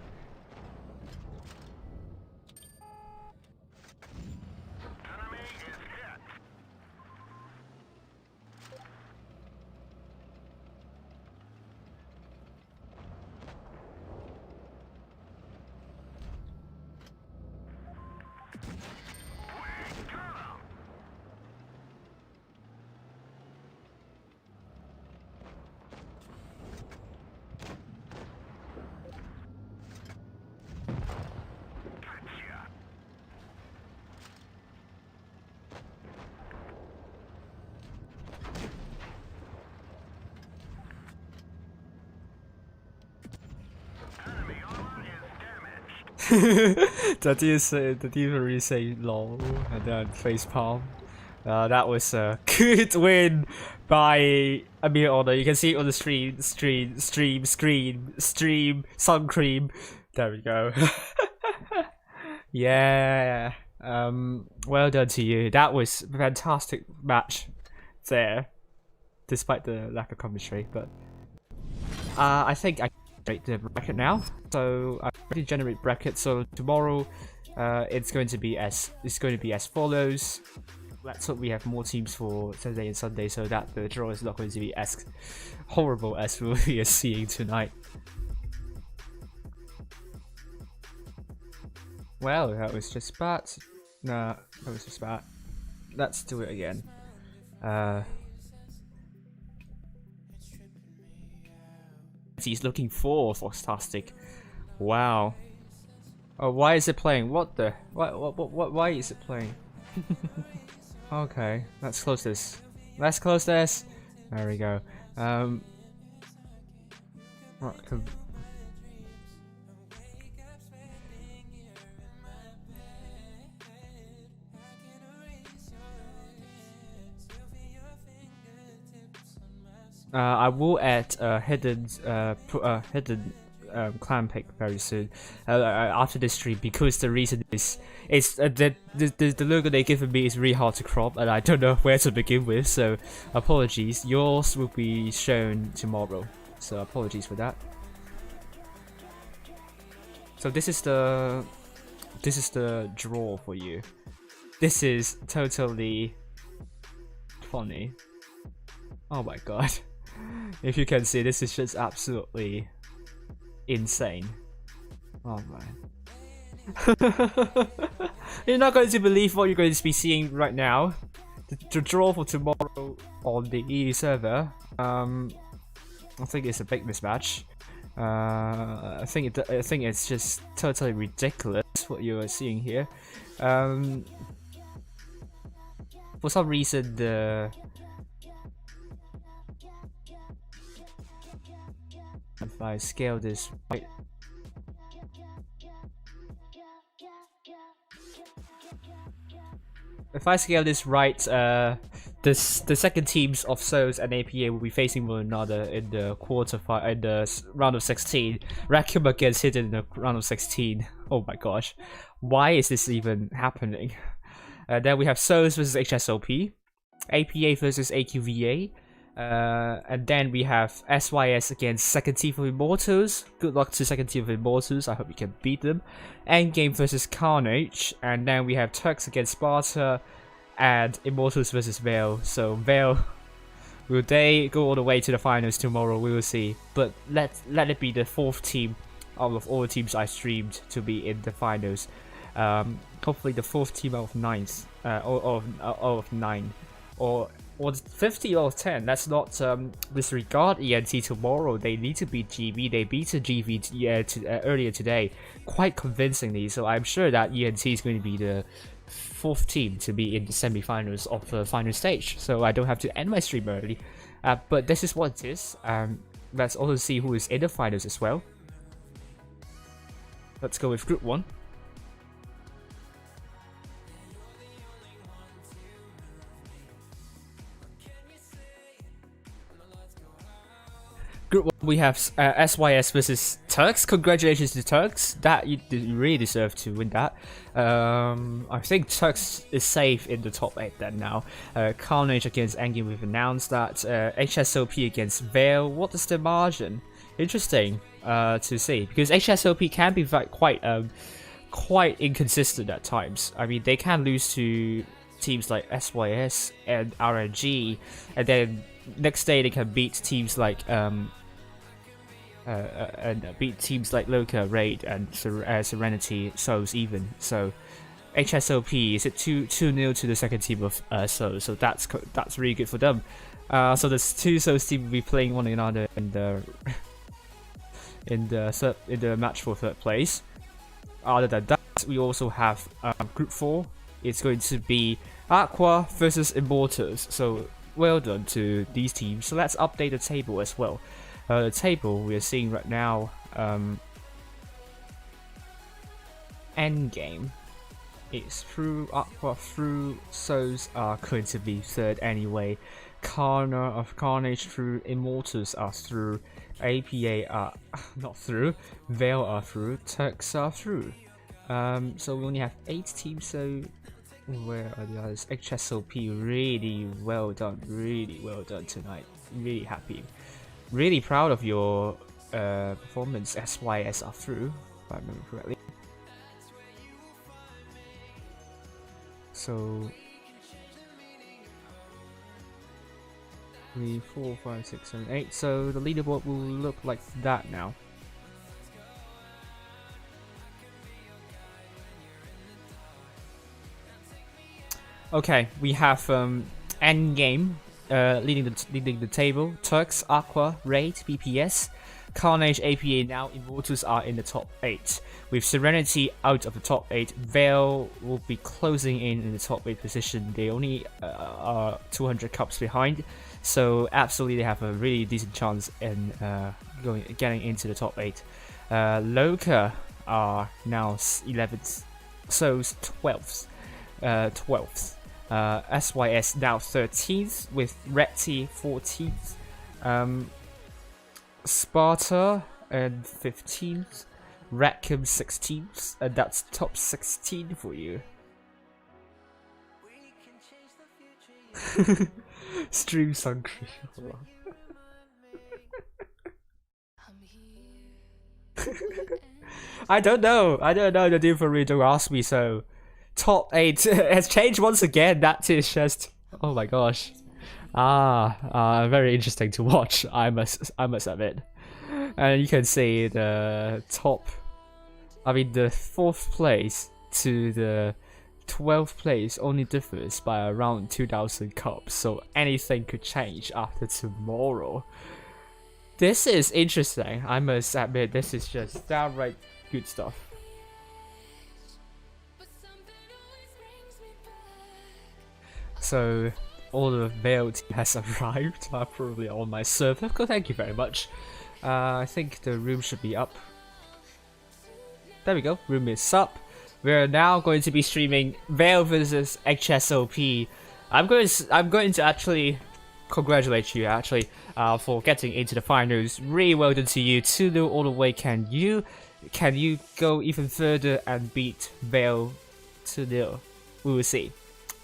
Did you really say lol and then facepalm? That was a good win by Amir Honor. You can see it on the stream, sun cream. There we go. Yeah. Well done to you. That was a fantastic match there, despite the lack of commentary. But I think I generate the bracket now. So I already generate bracket. So tomorrow, it's going to be as follows. Let's hope we have more teams for Saturday and Sunday, so that the draw is not going to be as horrible as we are seeing tonight. Well, that was just bad. Nah, that was just bad. Let's do it again. He's looking for Foxtastic. Wow. Oh, why is it playing? What the? Why is it playing? Okay, let's close this. Let's close this. There we go. I will add hidden clan pick very soon after this stream, because the reason is the logo they given me is really hard to crop and I don't know where to begin with, so apologies. Yours will be shown tomorrow, so apologies for that. So this is the draw for you. This is totally funny. Oh my god. If you can see, this is just absolutely insane. Oh man. You're not going to believe what you're going to be seeing right now. The draw for tomorrow on the EU server, I think it's a big mismatch. I think it's just totally ridiculous what you are seeing here. For some reason, if I scale this right, the second teams of Souls and APA will be facing one another in the in the round of 16. Rakim against Hidden in the round of 16. Oh my gosh, why is this even happening? Then we have Souls versus HSOP, APA versus AQVA. And then we have SYS against second team of Immortals. Good luck to second team of Immortals, I hope you can beat them. Endgame versus Carnage. And then we have Turks against Sparta and Immortals versus Veil. So Veil, will they go all the way to the finals tomorrow? We will see. But let it be the fourth team out of all the teams I streamed to be in the finals. Hopefully the fourth team out of 9. Or or 50 or 10. Let's not disregard ENT tomorrow. They need to beat GB. They beat the GV earlier today quite convincingly. So I'm sure that ENT is going to be the 4th team to be in the semi-finals of the final stage. So I don't have to end my stream early. But this is what it is. Let's also see who is in the finals as well. Let's go with Group 1. Group 1, we have SYS versus Turks. Congratulations to Turks. That you really deserve to win that. I think Turks is safe in the top 8 then now. Carnage against Engin, we've announced that. HSOP against Veil. What is the margin? Interesting to see, because HSOP can be quite inconsistent at times. I mean, they can lose to teams like SYS and RNG, and then next day they can beat teams like LOCA, Raid, and Serenity, Souls even. So HSOP is it 2-0 to the second team of Souls, so that's really good for them. So the two Souls team will be playing one another in the match for 3rd place. Other than that, we also have Group 4. It's going to be Aqua versus Immortals. So well done to these teams. So let's update the table as well. The table we are seeing right now, Endgame is through, Aqua through, Souls are going to be 3rd anyway. Carna of Carnage through, Immortals are through, APA are not through, Veil are through, Turks are through. So we only have 8 teams, so where are the others? HSOP, really well done tonight. Really happy. Really proud of your performance. SYS are through, if I remember correctly. So 3, 4, 5, 6, 7, 8. So the leaderboard will look like that now. Okay, we have Endgame leading the table. Turks, Aqua, Raid, BPS, Carnage, APA. Now Immortals are in the top 8. With Serenity out of the top 8, Veil will be closing in the top 8 position. They only are 200 cups behind, so absolutely they have a really decent chance in getting into the top 8. LOCA are now 11th, so 12th. 12th. SYS now 13th with Reti 14th. Sparta and 15th. Rackham 16th, and that's top 16 for you. Stream sunk. I don't know the deal for me, don't ask me so. Top 8 has changed once again. That is just, oh my gosh, very interesting to watch. I must admit. And you can see the top, I mean the 4th place to the 12th place only differs by around 2,000 cups. So anything could change after tomorrow. This is interesting. I must admit, this is just downright good stuff. So all the Veil team has arrived, probably on my server. Thank you very much. I think the room should be up. There we go, room is up. We're now going to be streaming Veil versus HSOP. I'm going to actually congratulate you for getting into the finals. Really well done to you. 2-0 all the way. Can you go even further and beat Veil 2-0? We will see.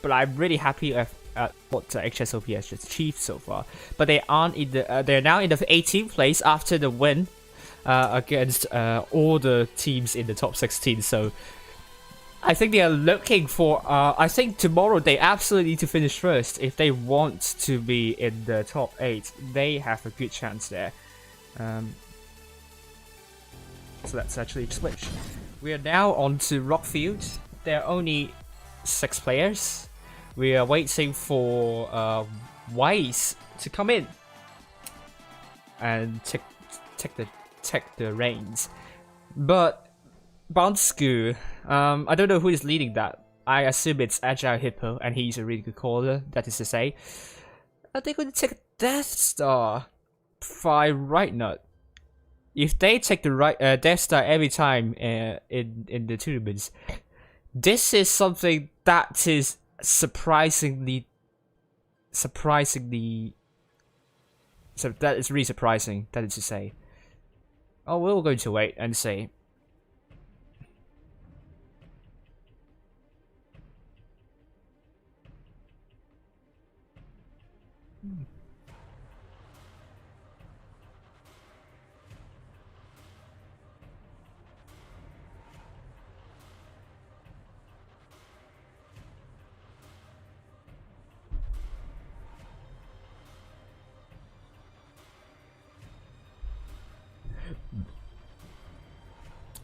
But I'm really happy at what HSOP has just achieved so far. But they aren't in the they're now in the 18th place after the win against all the teams in the top 16. So I think they are looking for. I think tomorrow they absolutely need to finish first if they want to be in the top 8. They have a good chance there. So let's actually switch. We are now on to Rockfield. There are only 6 players. We are waiting for Weiss to come in and take the reins. But Bonsku, I don't know who is leading that. I assume it's Agile Hippo, and he's a really good caller. That is to say, are they going to take Death Star by Right Nut? If they take the right Death Star every time in the tournaments, this is something that is surprisingly. So that is really surprising. That is to say. Oh, we're going to wait and see.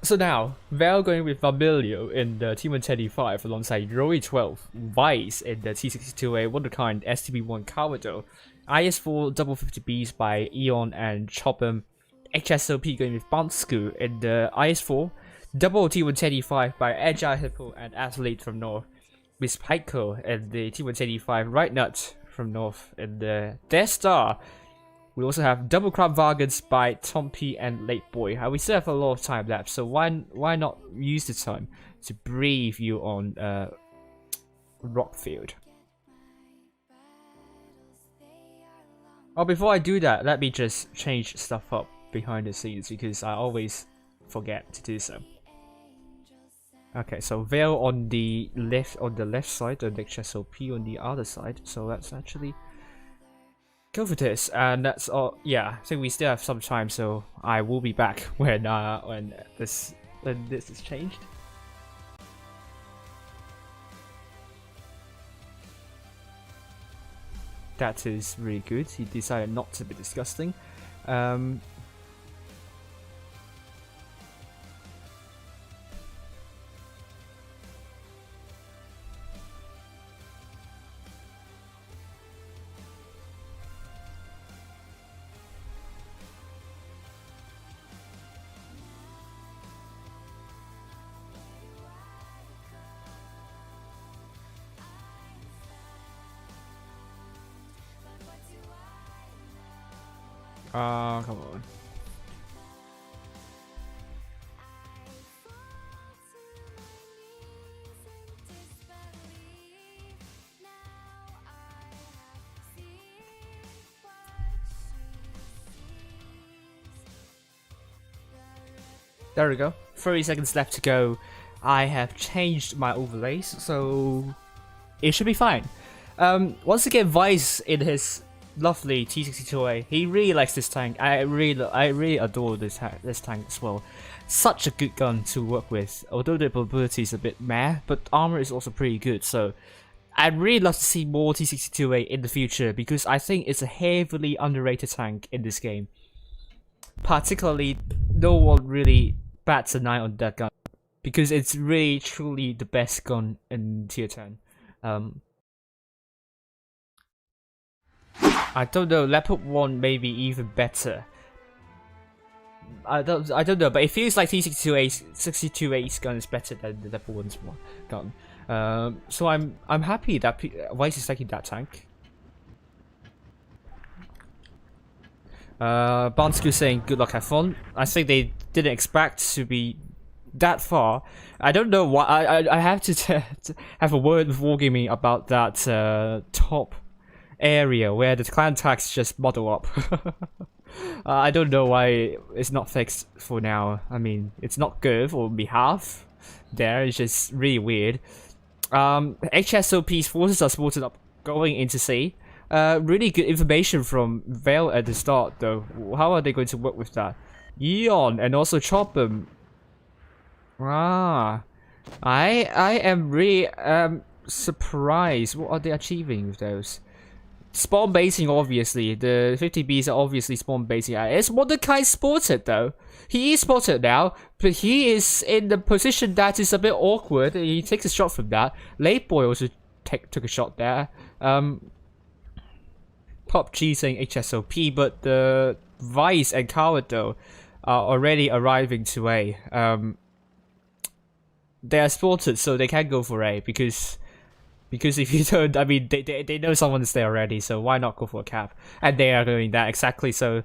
So now, Val going with Fabelio in the T125 alongside Roy 12, Vice in the T62A Wonderkind STB1 Calvado, IS4 double 50Bs by Eon and Chopham, HSOP going with Bonsku in the IS4, double T125 by Agile Hippo and Athlete from North, with Pyco in the T125 Right Nut from North in the Death Star. We also have double crab Vargans by Tompi and Late Boy. We still have a lot of time left, so why not use the time to brief you on Rockfield? Oh, before I do that, let me just change stuff up behind the scenes because I always forget to do so. Okay, so Veil on the left side, and HSOP on the other side. So let's actually go for this, and that's all. Yeah, I think we still have some time, so I will be back when this is changed. That is really good. He decided not to be disgusting. Come on. There we go. 30 seconds left to go. I have changed my overlays, so it should be fine. Once again, Vice in his lovely T62A. He really likes this tank. I really adore this tank as well. Such a good gun to work with. Although the ability is a bit meh, but armor is also pretty good. So I'd really love to see more T62A in the future because I think it's a heavily underrated tank in this game. Particularly, no one really bats an eye on that gun because it's really truly the best gun in tier 10. I don't know, Leopard 1 may be even better. I don't know, but it feels like T62A's gun is better than the Leopard 1's gun. So I'm happy that Vice is taking that tank. Bonsku saying good luck, have fun. I think they didn't expect to be that far. I don't know why. I have to have a word with Wargaming about that top area where the clan tags just model up. I don't know why it's not fixed for now. I mean, it's not good on behalf there. It's just really weird. HSOP's forces are spotted up going into sea. Really good information from Vale at the start though. How are they going to work with that? Eon and also Chopham. I am really surprised. What are they achieving with those? Spawn basing, obviously. The 50Bs are obviously spawn basing. Is Mordecai spotted though? He is spotted now, but he is in the position that is a bit awkward. He takes a shot from that. Late Boy also took a shot there. PUBG saying HSOP, but the Vice and Kawato are already arriving to A. They are spotted, so they can go for A because if you don't, I mean, they know someone's there already, so why not go for a cap? And they are doing that exactly. So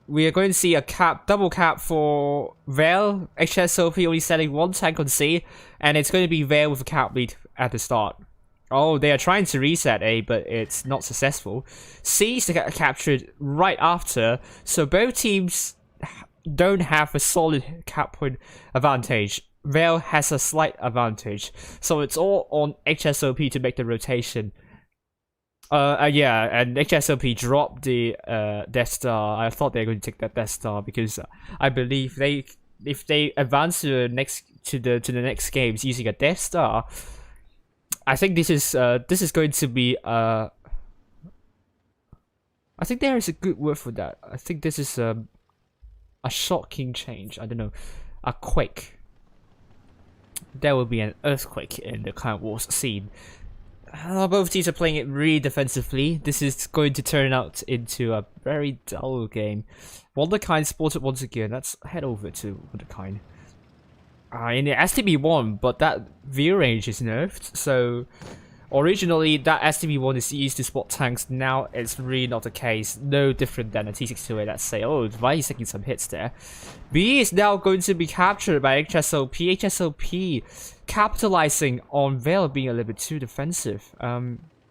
we are going to see a double cap for Vale. HSOP only selling 1 tank on C, and it's going to be Vale with a cap lead at the start. Oh, they are trying to reset A, but it's not successful. C is captured right after, so both teams don't have a solid cap point advantage. Vale has a slight advantage, so it's all on HSOP to make the rotation. Yeah, and HSOP dropped the Death Star. I thought they were going to take that Death Star because I believe if they advance to the next games using a Death Star, I think this is going to be I think there is a good word for that. I think this is a shocking change. I don't know, a quake. There will be an earthquake in the Clan Wars scene. Both teams are playing it really defensively. This is going to turn out into a very dull game. Wonderkind spotted once again. Let's head over to Wonderkind. In the STB1, but that view range is nerfed, so originally that STB1 is used to spot tanks. Now it's really not the case. No different than a T628. Let's say, oh, Vice taking some hits there. B is now going to be captured by HSOP. HSOP capitalizing on Vale being a little bit too defensive.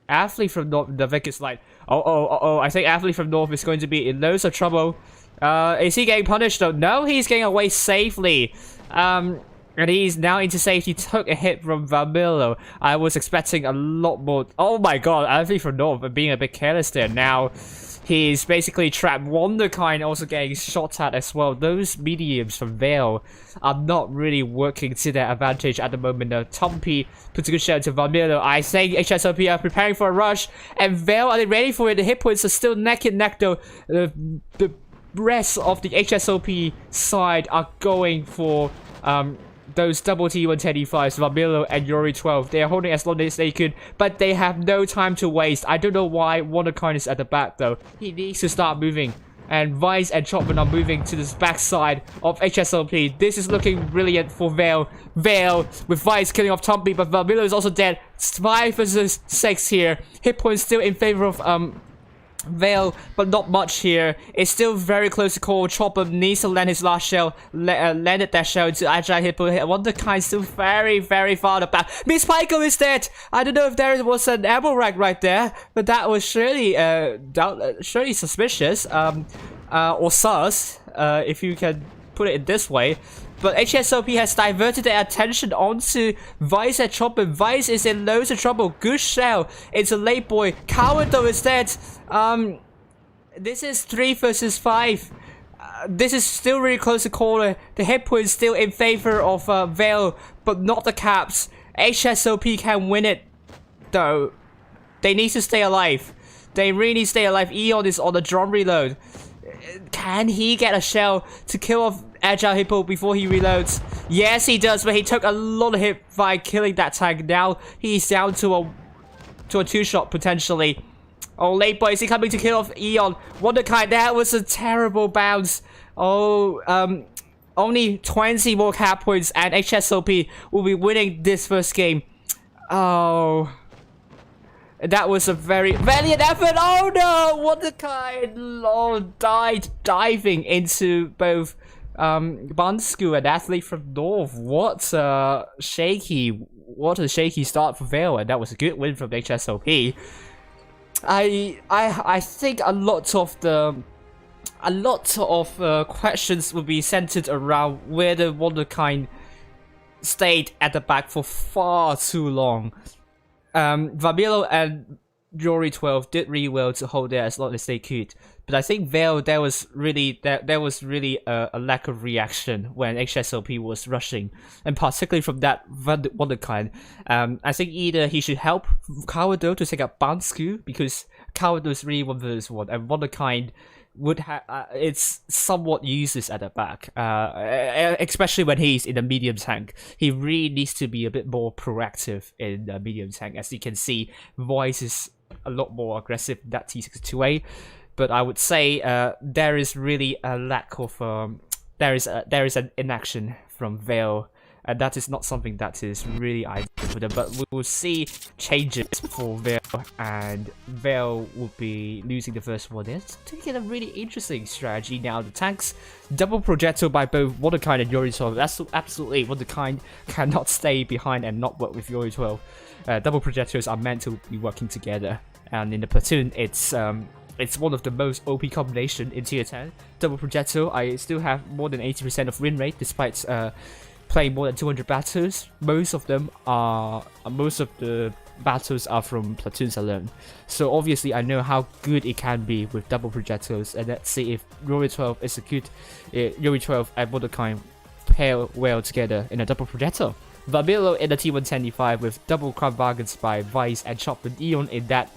Athlete from North, the Vic is like, oh, I think Athlete from North is going to be in loads of trouble. Is he getting punished though? No, he's getting away safely. And he's now into safety, took a hit from Valmilo. I was expecting a lot more. Oh my god, Athlete from North being a bit careless there. Now he's basically trapped. Wonderkind also getting shot at as well. Those mediums from Vale are not really working to their advantage at the moment. Tumpy puts a good shot to Valmilo. I think HSOP are preparing for a rush. And Vale, are they ready for it? The hit points are still neck and neck though. The rest of the HSOP side are going for those double T110E5s, Valmilo and Yuri 12. They are holding as long as they could, but they have no time to waste. I don't know why Wonderkind is at the back though. He needs to start moving. And Vice and Chopman are moving to this backside of HSOP. This is looking brilliant for Vale. Vale with Vice killing off Tumpy, but Valmilo is also dead. 5 versus 6 here. Hit points still in favor of Vale, but not much here. It's still very close to call. Chopper needs to land his last shell. Landed that shell into Agile Hippo. Wonderkind still very, very far back. Miss Pyko is dead. I don't know if there was an ammo rack right there, but that was surely surely suspicious. Or sus, if you can put it in this way. But HSOP has diverted their attention onto Vice and Chopper. Vice is in loads of trouble. Good shell. It's a late boy. Coward though is dead. This is 3 versus 5. This is still really close to corner. The hit point is still in favor of Vale, but not the caps. HSOP can win it, though. They need to stay alive. They really need to stay alive. Eon is on the drum reload. Can he get a shell to kill off Agile Hippo before he reloads? Yes, he does, but he took a lot of hit by killing that tank. Now he's down to a 2-shot potentially. Oh, late boy, is he coming to kill off Eon? Wonderkind, that was a terrible bounce. Oh, only 20 more cap points and HSOP will be winning this first game. Oh, that was a very valiant effort. Oh no, Wonderkind died diving into both Bansku and Athlete from North. What a shaky start for Vale, and that was a good win from HSOP. I think a lot of questions will be centered around whether Wonderkind stayed at the back for far too long. Valmilo and Yuri 12 did really well to hold there as long as they could, but I think Vale, there was really a lack of reaction when HSOP was rushing, and particularly from that Wonderkind. I think either he should help Kawardo to take up Bansku, because Kawardo is really 1 versus 1, and Wonderkind would have it's somewhat useless at the back, especially when he's in the medium tank. He really needs to be a bit more proactive in the medium tank. As you can see, Voice is a lot more aggressive than that T62A. But I would say there is really a lack of there is an inaction from VE1L, and that is not something that is really ideal for them. But we will see changes for VE1L, and VE1L will be losing the first one. It's taking a really interesting strategy now. The tanks, double projectile by both Wonderkind and Yori-12. That's absolutely Wonderkind cannot stay behind and not work with Yori-12. Double projectiles are meant to be working together, and in the platoon, it's one of the most OP combination in tier 10. Double projectile, I still have more than 80% of win rate despite playing more than 200 battles. Most of the battles are from platoons alone. So obviously I know how good it can be with double projectiles, and let's see if Yori-12 is a good Yori-12 and Wonderkind pair well together in a double projectile. Vamilo in the T110E5 with double crown bargains by Vice and Chopman Eon in that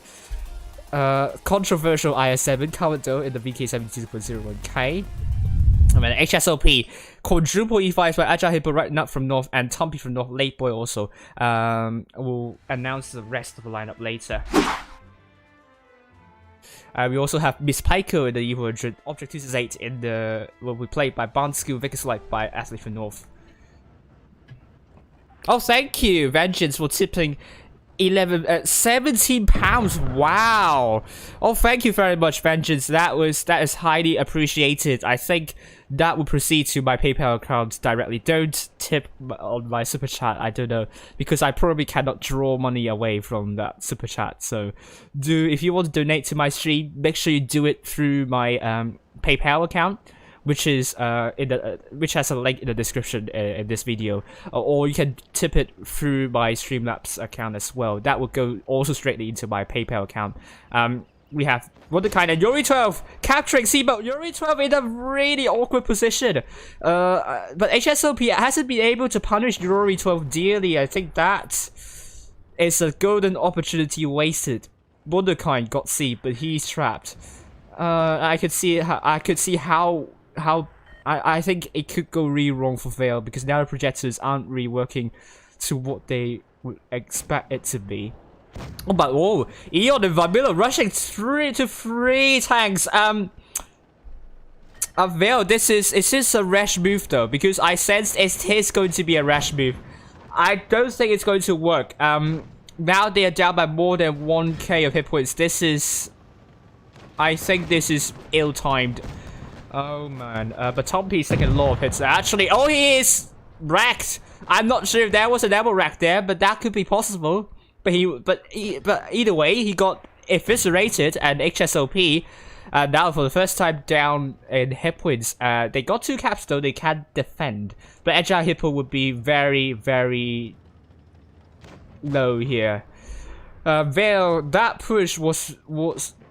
controversial IS7 Commando in the VK72.01K. And then HSOP, quadruple E5 by Agile Hippo right up from North and Tumpy from North, Late Boy also. We'll announce the rest of the lineup later. We also have Miss Pico in the E100, Object 268 in the will be played by Bond Skill, Vickers Light by Athlete from North. Oh, thank you, Vengeance, for tipping 17 pounds. Wow. Oh, thank you very much, Vengeance. That is highly appreciated. I think that will proceed to my PayPal account directly. Don't tip on my super chat. I don't know, because I probably cannot draw money away from that super chat. So if you want to donate to my stream, make sure you do it through my PayPal account, which is which has a link in the description in this video, or you can tip it through my Streamlabs account as well. That will go also straightly into my PayPal account. We have Wonderkind and Yori-12 capturing C-Boat. Yori-12 in a really awkward position. But HSOP hasn't been able to punish Yori-12 dearly. I think that is a golden opportunity wasted. Wonderkind got C, but he's trapped. I could see how I think it could go really wrong for VE1L, because now the projectors aren't really working to what they would expect it to be. Oh, but whoa, Eon and Vamilo rushing 3 to 3 tanks. VE1L, is this a rash move though? Because I sensed it is going to be a rash move. I don't think it's going to work. Now they are down by more than 1k of hit points. I think this is ill-timed. Oh man, but Tompy's taking a lot of hits. Actually, oh, he is wrecked. I'm not sure if there was a double rack there, but that could be possible. But either way, he got eviscerated, and HSOP now for the first time down in hit points. They got 2 caps though. They can defend, but Agile Hippo would be very, very low here. VE1L, that push was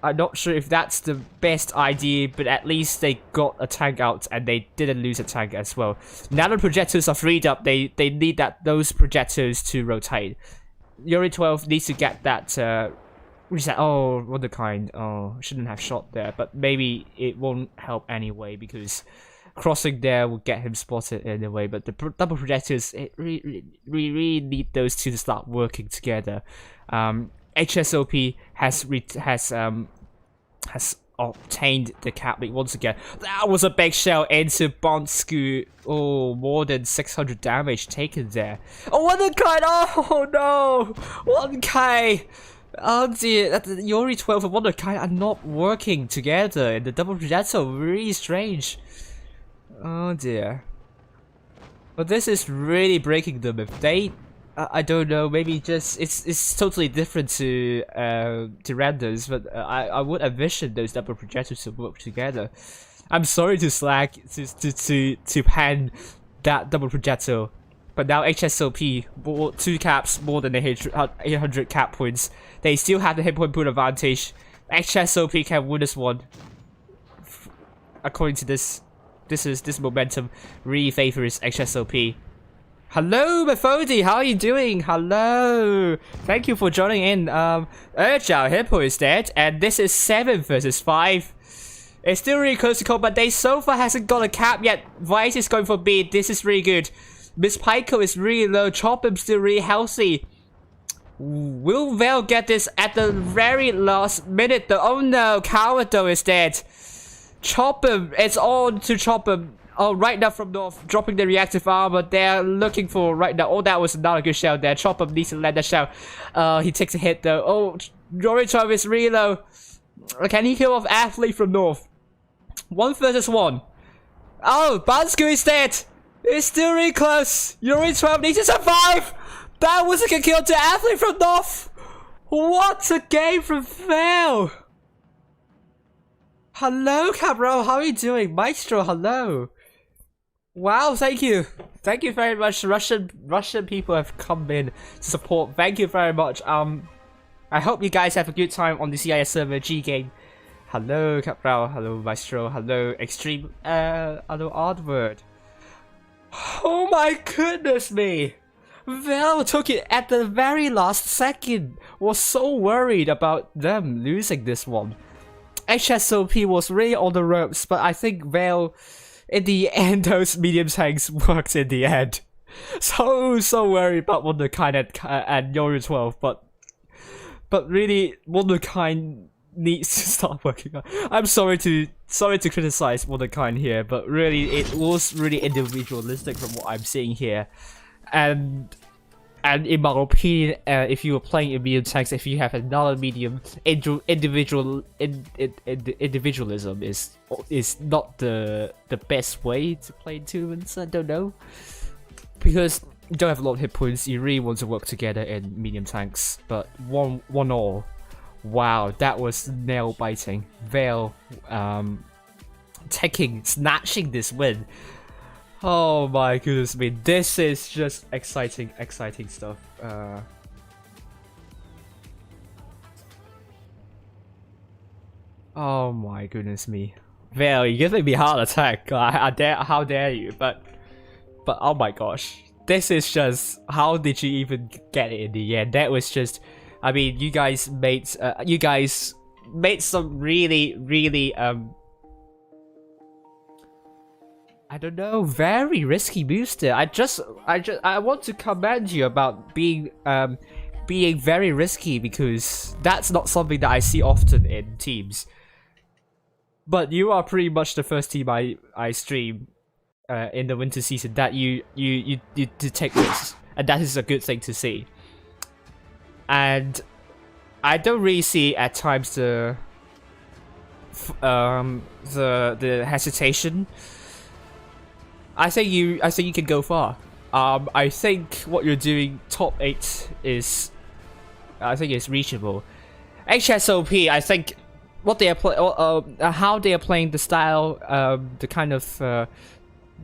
I'm not sure if that's the best idea, but at least they got a tank out and they didn't lose a tank as well. Now the projectors are freed up, they need those projectors to rotate. Yori-12 needs to get that reset. Oh, Wonderkind. Oh, shouldn't have shot there, but maybe it won't help anyway, because crossing there will get him spotted anyway. But the double projectors, we really need those two to start working together. HSOP has obtained the cap lead once again. That was a big shell into Bonsku. Oh, more than 600 damage taken there. Oh, Wonderkind! Oh no! 1k! Oh dear, Yori-12 and Wonderkind are not working together in the double projectile. Really strange. Oh dear. But this is really breaking them. If they, I don't know, maybe just it's totally different to renders, but I would envision those double projectors to work together. I'm sorry to slag to pan that double projectile, but now HSOP bought 2 caps, more than 800 cap points. They still have the hit point pool advantage. HSOP can win this one. According to this momentum really favors HSOP. Hello, Methodi, how are you doing? Hello, thank you for joining in. Agile Hippo is dead, and this is 7 versus 5. It's still really close to call, but they so far hasn't got a cap yet. Vice is going for B. This is really good. Miss Pico is really low. Chopham's still really healthy. Will Vale get this at the very last minute though? Oh no, Cowardo is dead. Chop him. It's on to chop him. Oh, right now from North, dropping the reactive armor. They're looking for right now. Oh, that was not a good shell there. Chop him needs to land that shell. He takes a hit though. Oh, Yorichov is really low. Can he kill off Athlete from North? 1 versus 1. Oh, Bansku is dead. It's still really close. Yorichov needs to survive. That was a good kill to Athlete from North. What a game from Vale. Hello, Cabral. How are you doing? Maestro, hello. Wow, thank you. Thank you very much. Russian people have come in to support. Thank you very much. I hope you guys have a good time on the CIS server G game. Hello, Cabral. Hello, Maestro. Hello, Extreme. Hello, Oddword. Oh my goodness me. Val took it at the very last second. Was so worried about them losing this one. HSOP was really on the ropes, but I think Vale, in the end, those medium tanks worked in the end. So worried about Wonderkind and Yoru 12, but really Wonderkind needs to start working on. I'm sorry to criticize Wonderkind here, but really it was really individualistic from what I'm seeing here, and in my opinion, if you were playing in medium tanks, if you have another medium, individualism is not the best way to play tournaments. I don't know, because you don't have a lot of hit points. You really want to work together in medium tanks, but one all. Wow, that was nail biting. Vale, snatching this win. Oh my goodness me, this is just exciting stuff. Oh my goodness me. Vale, you're giving me heart attack. How dare you? But oh my gosh. This is just, how did you even get it in the end? That was just, I mean, you guys made some really I don't know, very risky moves there. I want to commend you about being very risky, because that's not something that I see often in teams. But you are pretty much the first team I stream in the winter season that you take risks, and that is a good thing to see. And I don't really see at times the hesitation. I think you can go far. I think what you're doing, top 8 is, I think it's reachable. HSOP, I think what they are how they are playing, the style, the kind of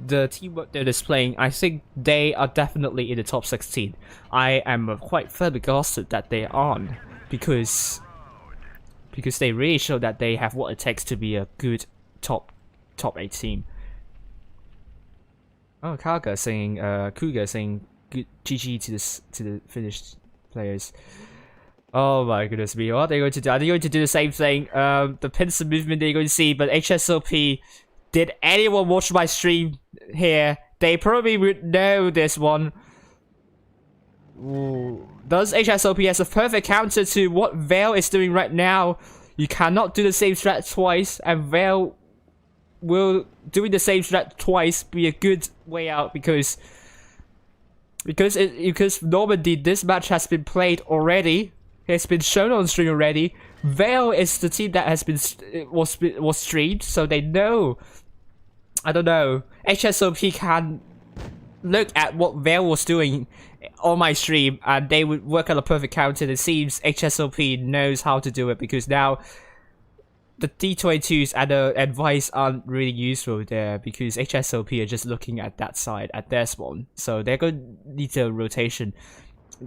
the teamwork they're displaying, I think they are definitely in the top 16. I am quite flabbergasted that they aren't, because they really show that they have what it takes to be a good top 8 team. Oh, Kuga saying good GG to the Finnish players. Oh my goodness me, what are they going to do? Are they going to do the same thing? The pincer movement they're going to see, but HSOP, did anyone watch my stream here? They probably would know this one. Ooh. Does HSOP has a perfect counter to what Vale is doing right now? You cannot do the same strat twice, and Vale will doing the same strat twice be a good way out, because Normandy, this match has been played already. It's been shown on stream already. Vale is the team that has been was streamed, so they know. I don't know. HSOP can look at what Vale was doing on my stream, and they would work out a perfect counter. It seems HSOP knows how to do it, because now the D22s and the advice aren't really useful there, because HSOP are just looking at that side, at their spawn. So they're going to need a rotation.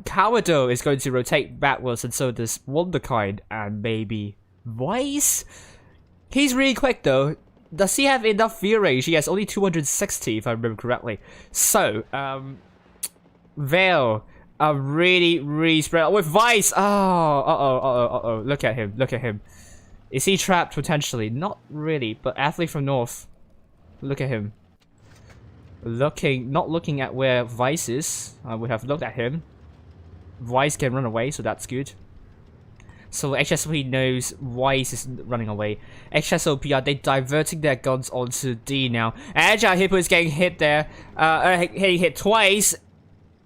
Cowardo is going to rotate backwards, and so does Wonderkind and maybe Vice. He's really quick though. Does he have enough view range? He has only 260 if I remember correctly. So, Vale are really spread out with Vice. Oh, look at him. Is he trapped potentially? Not really, but Athlete from North. Look at him. Not looking at where Vice is. I would have looked at him. Wise can run away, so that's good. So HSOP knows Wise is running away. HSOP, are they diverting their guns onto D now? Agile Hippo is getting hit there. Getting hit twice.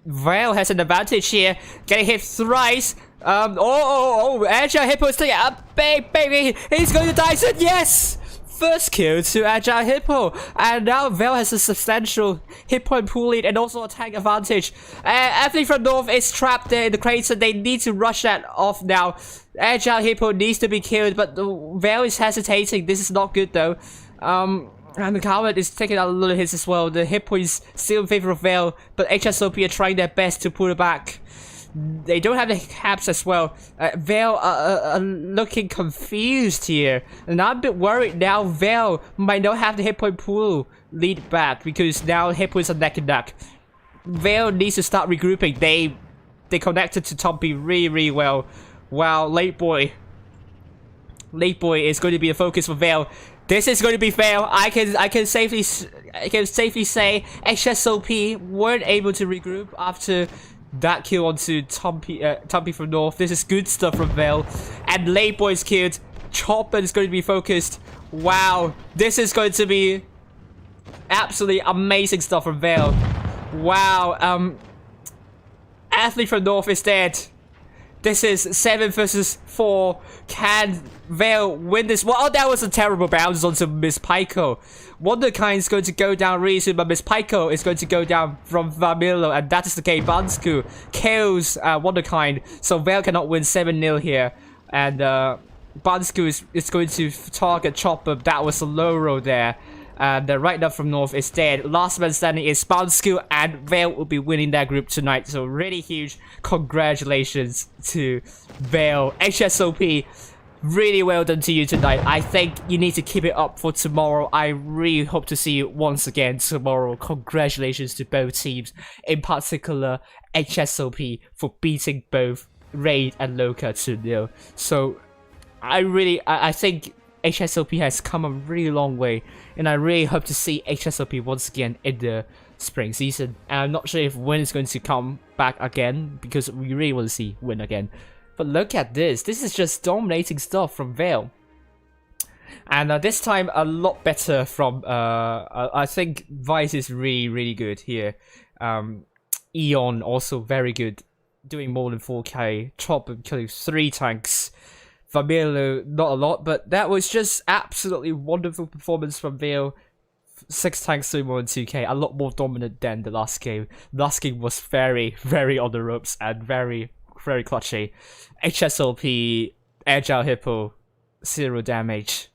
Vale has an advantage here. Getting hit thrice. Agile Hippo is taking a baby. He's going to die soon. Yes! First kill to Agile Hippo, and now Vale has a substantial hit point pool lead and also attack advantage. Athlete from North is trapped there in the crater. They need to rush that off now. Agile Hippo needs to be killed, but Vale is hesitating. This is not good though. And the Coward is taking a little hits as well. The hit point is still in favor of Vale, but HSOP are trying their best to pull it back. They don't have the caps as well. Vale are looking confused here. And I'm a bit worried now. Vale might not have the hit point pool lead back because now hit points are neck and neck. Vale needs to start regrouping. They connected to Tompi really well. Wow, Late Boy is going to be the focus for Vale. This is going to be Vale. I can safely say HSOP weren't able to regroup after that kill onto Tompi from North. This is good stuff from Vale. And Late Boy's killed. Chopper is going to be focused. Wow, this is going to be absolutely amazing stuff from Vale. Wow, Athlete from North is dead. This is 7 versus 4. Can Vale win this? Well, that was a terrible bounce onto Miss Pyko. Wonderkind is going to go down really soon, but Miss Pyko is going to go down from Vamilo, and that is the case. Bansku kills Wonderkind, so Vale cannot win 7-0 here. And Bansku is going to target Chopper. That was a low roll there. And right up from North is dead. Last man standing is Bansku, and Vale will be winning that group tonight. So really huge congratulations to Vale. HSOP, really well done to you tonight. I think you need to keep it up for tomorrow. I really hope to see you once again tomorrow. Congratulations to both teams, in particular HSOP for beating both Raid and LOCA 2-0. So I think HSOP has come a really long way, and I really hope to see HSOP once again in the spring season. And I'm not sure if Win is going to come back again, because we really want to see Win again. But look at this. This is just dominating stuff from Vale. And this time a lot better from, I think Vice is really good here. Eon also very good, doing more than 4k. Chopper killing 3 tanks. Vamilo, not a lot, but that was just absolutely wonderful performance from Vale. 6 tanks doing more than 2k, a lot more dominant than the last game. Last game was very on the ropes and very clutchy. HSOP, Agile Hippo, 0 damage.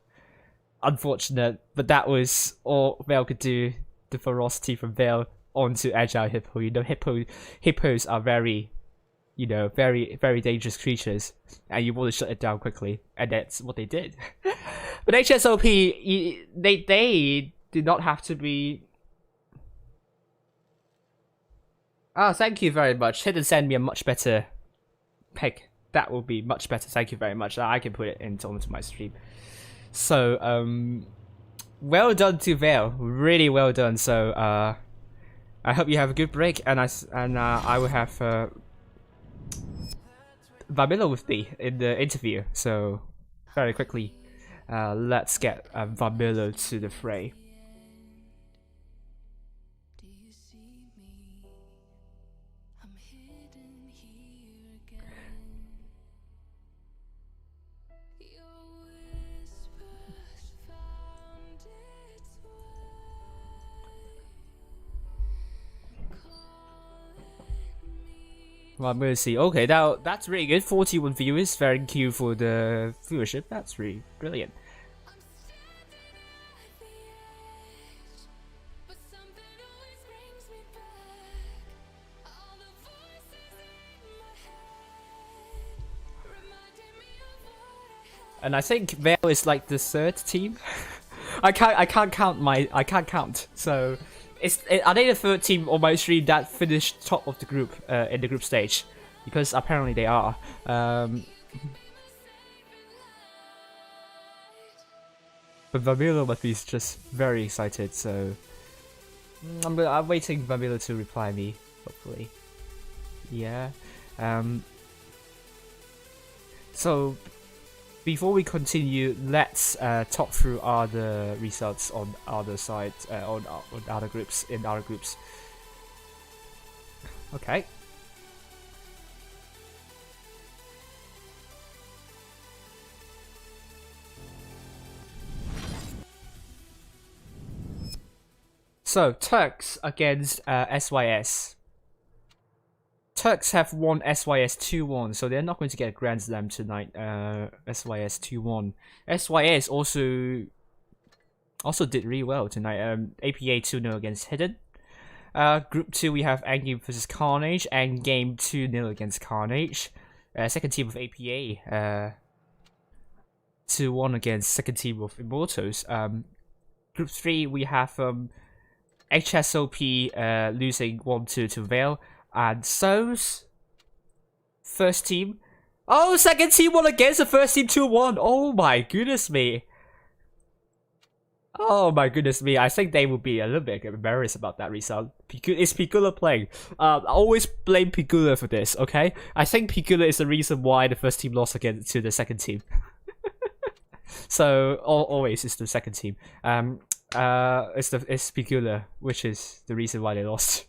Unfortunate, but that was all Vale could do. The ferocity from Vale onto Agile Hippo. You know, hippos are very dangerous creatures, and you want to shut it down quickly, and that's what they did. But HSOP, they did not have to be. Oh, thank you very much. Hit and send me a much better pick. That will be much better. Thank you very much. I can put it onto my stream. So, well done to Vale. Really well done. So, I hope you have a good break, and I will have Vamilo with me in the interview. So, very quickly, let's get Vamilo to the fray. Well, I'm gonna see. Okay, now that's really good. 41 viewers. Thank you for the viewership. That's really brilliant. And I think Vale is like the 3rd team. I can't count. So. Are they the 3rd team on my stream that finished top of the group in the group stage? Because apparently they are. But Vamilo must be just very excited. So I'm waiting Vamilo to reply me. Hopefully, yeah. So before we continue, let's talk through other results on other sides, on other groups, in other groups. Okay. So Turks against SYS. Turks have won SYS 2-1, so they're not going to get a Grand Slam tonight. SYS 2-1. SYS also did really well tonight. APA 2-0 against Hidden. Group 2 we have Endgame versus Carnage. Endgame 2-0 against Carnage. Second team of APA 2-1 against second team of Immortals. Group 3 we have HSOP losing 1-2 to Veil. And So's first team. Oh, second team won against the first team 2-1. Oh my goodness me. Oh my goodness me. I think they will be a little bit embarrassed about that result. Is Pigula playing? I always blame Pigula for this, okay? I think Pigula is the reason why the first team lost against to the second team. So always it's the second team. It's Pigula, which is the reason why they lost.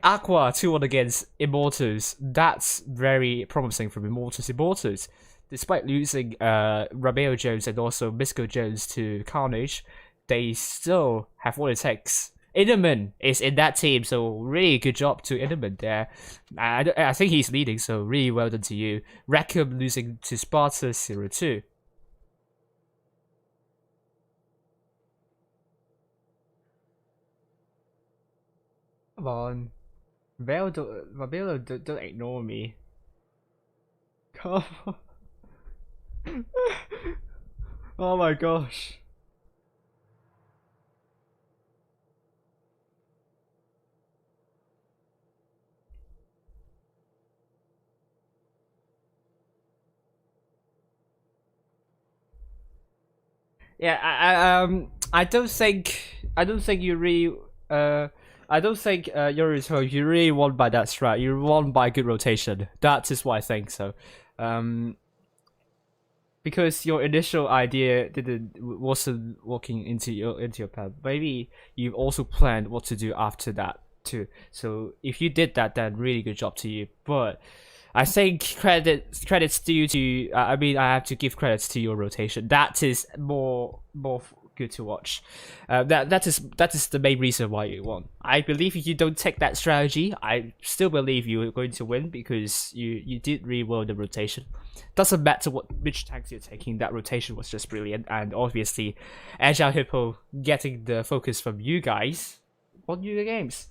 Aqua 2-1 against Immortals. That's very promising from Immortals. Despite losing Romeo Jones and also Misco Jones to Carnage, they still have what it takes. Innerman is in that team, so really good job to Innerman there. I think he's leading, so really well done to you. Rackham losing to Sparta 0-2. Come on. Veil, don't ignore me. Come on. Oh my gosh. Yeah, I don't think you really I don't think Yorito, you really won by that strat. You won by good rotation. That is what I think. So, because your initial idea wasn't working into your plan. Maybe you also planned what to do after that too. So if you did that, then really good job to you. But I think credits due to. I mean, I have to give credits to your rotation. That is more good to watch. That is the main reason why you won. I believe if you don't take that strategy, I still believe you are going to win because you did really well in the rotation. Doesn't matter which tanks you're taking, that rotation was just brilliant, and obviously Agile Hippo getting the focus from you guys won you the games.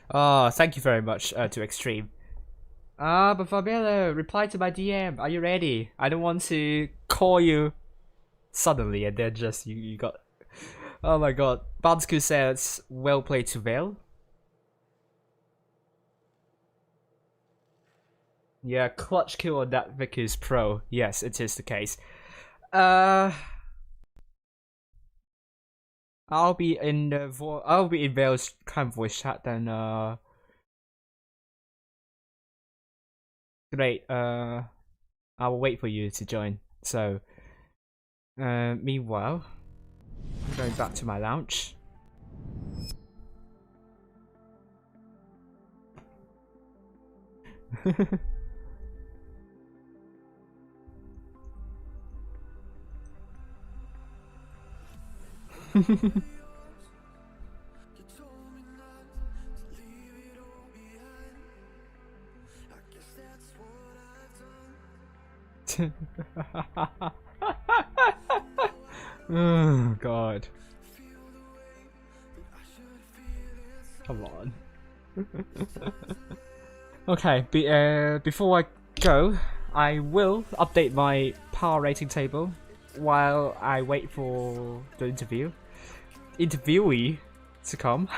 Oh, thank you very much to Extreme. But Fabiola, reply to my DM. Are you ready? I don't want to call you suddenly and then just you got. Oh my god. Bansku says, well played to Veil. Yeah, clutch kill on that Vickers Pro. Yes, it is the case. I'll be in Vale's kind of voice chat then. Great. I will wait for you to join. So, meanwhile, I'm going back to my lounge. Oh god. Come on. Okay, before I go, I will update my power rating table while I wait for the interviewee to come.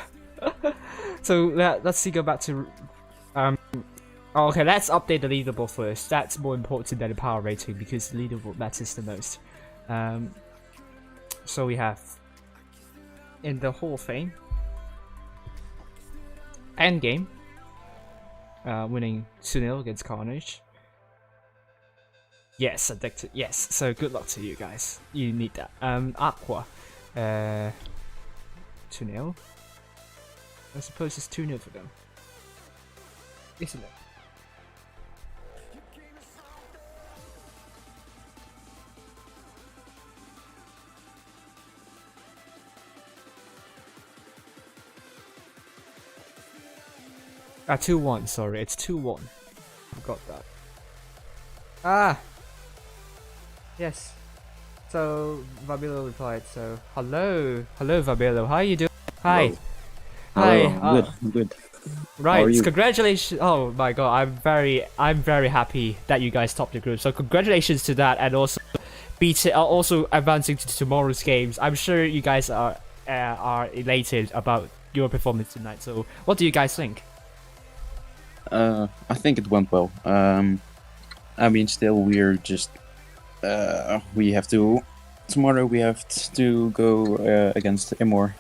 So let's see, go back to okay, let's update the leaderboard first. That's more important than the power rating because the leaderboard matters the most. So we have in the Hall of Fame, Endgame, winning 2-0 against Carnage. Yes, Addicted. Yes, so good luck to you guys. You need that. Aqua, 2-0. I suppose it's 2-0 for them, isn't it? Ah, 2-1, sorry, it's 2-1. I got that. Ah! Yes. So, Vabilo replied, so, hello. Hello, Vabilo, how are you doing? Hi. Hi. Hello. Good. Right, How are you? congratulations. Oh my god, I'm very happy that you guys topped the group. So congratulations to that, and also also advancing to tomorrow's games. I'm sure you guys are elated about your performance tonight. So what do you guys think? I think it went well. I mean, still we're just we have to tomorrow. We have to go against Immor,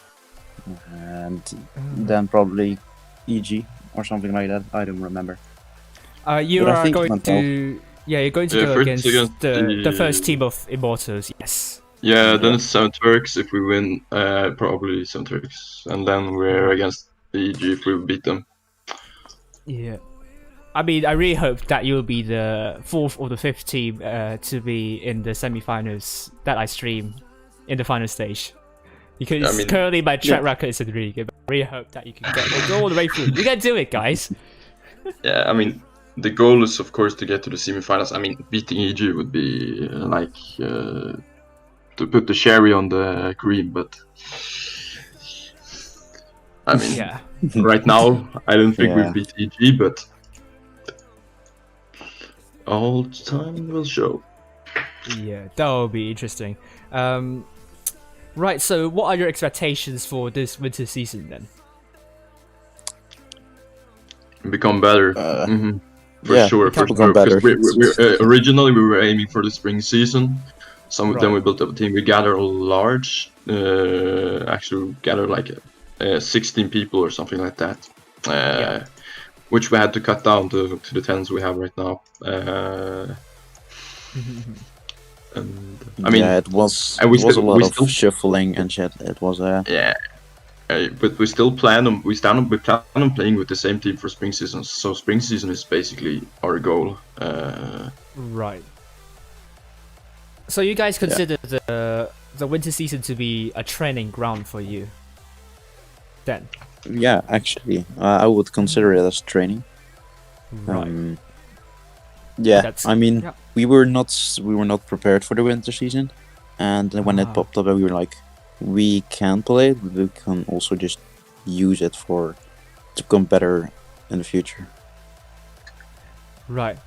and then probably EG or something like that. I don't remember. You But I are think it going went to you're going to Yeah, go first against against the first team of Immortals. Yes. Yeah, then it's 7 Turks if we win, probably 7 Turks. And then we're against EG if we beat them. Yeah. I mean, I really hope that you'll be the 4th or the 5th team to be in the semi-finals that I stream in the final stage. Because I mean, currently my track record isn't really good, but I really hope that you can go all the way through. You can do it, guys! Yeah, I mean, the goal is of course to get to the semifinals. I mean, beating EG would be like to put the cherry on the cream, but I mean, Yeah. right now I don't think Yeah. we beat EG, but all time will show. Yeah, that will be interesting. Right, so what are your expectations for this winter season then? Become better. For yeah, sure. become For sure. better. Because originally we were aiming for the spring season. Then we built up a team. We gathered a large. Actually, we gathered like 16 people or something like that. Which we had to cut down to the 10s we have right now. And I mean, yeah, it was. and we It was a still- lot we of still- shuffling and shit. It was yeah. But we still plan on we plan on playing with the same team for spring season. So spring season is basically our goal. Right. So you guys consider the winter season to be a training ground for you? Then. yeah. Actually, I would consider it as training. Right. Yeah, That's- I mean, yeah. we were not prepared for the winter season, and when it popped up, we were like, we can play it, but we can also just use it to become better in the future. Right.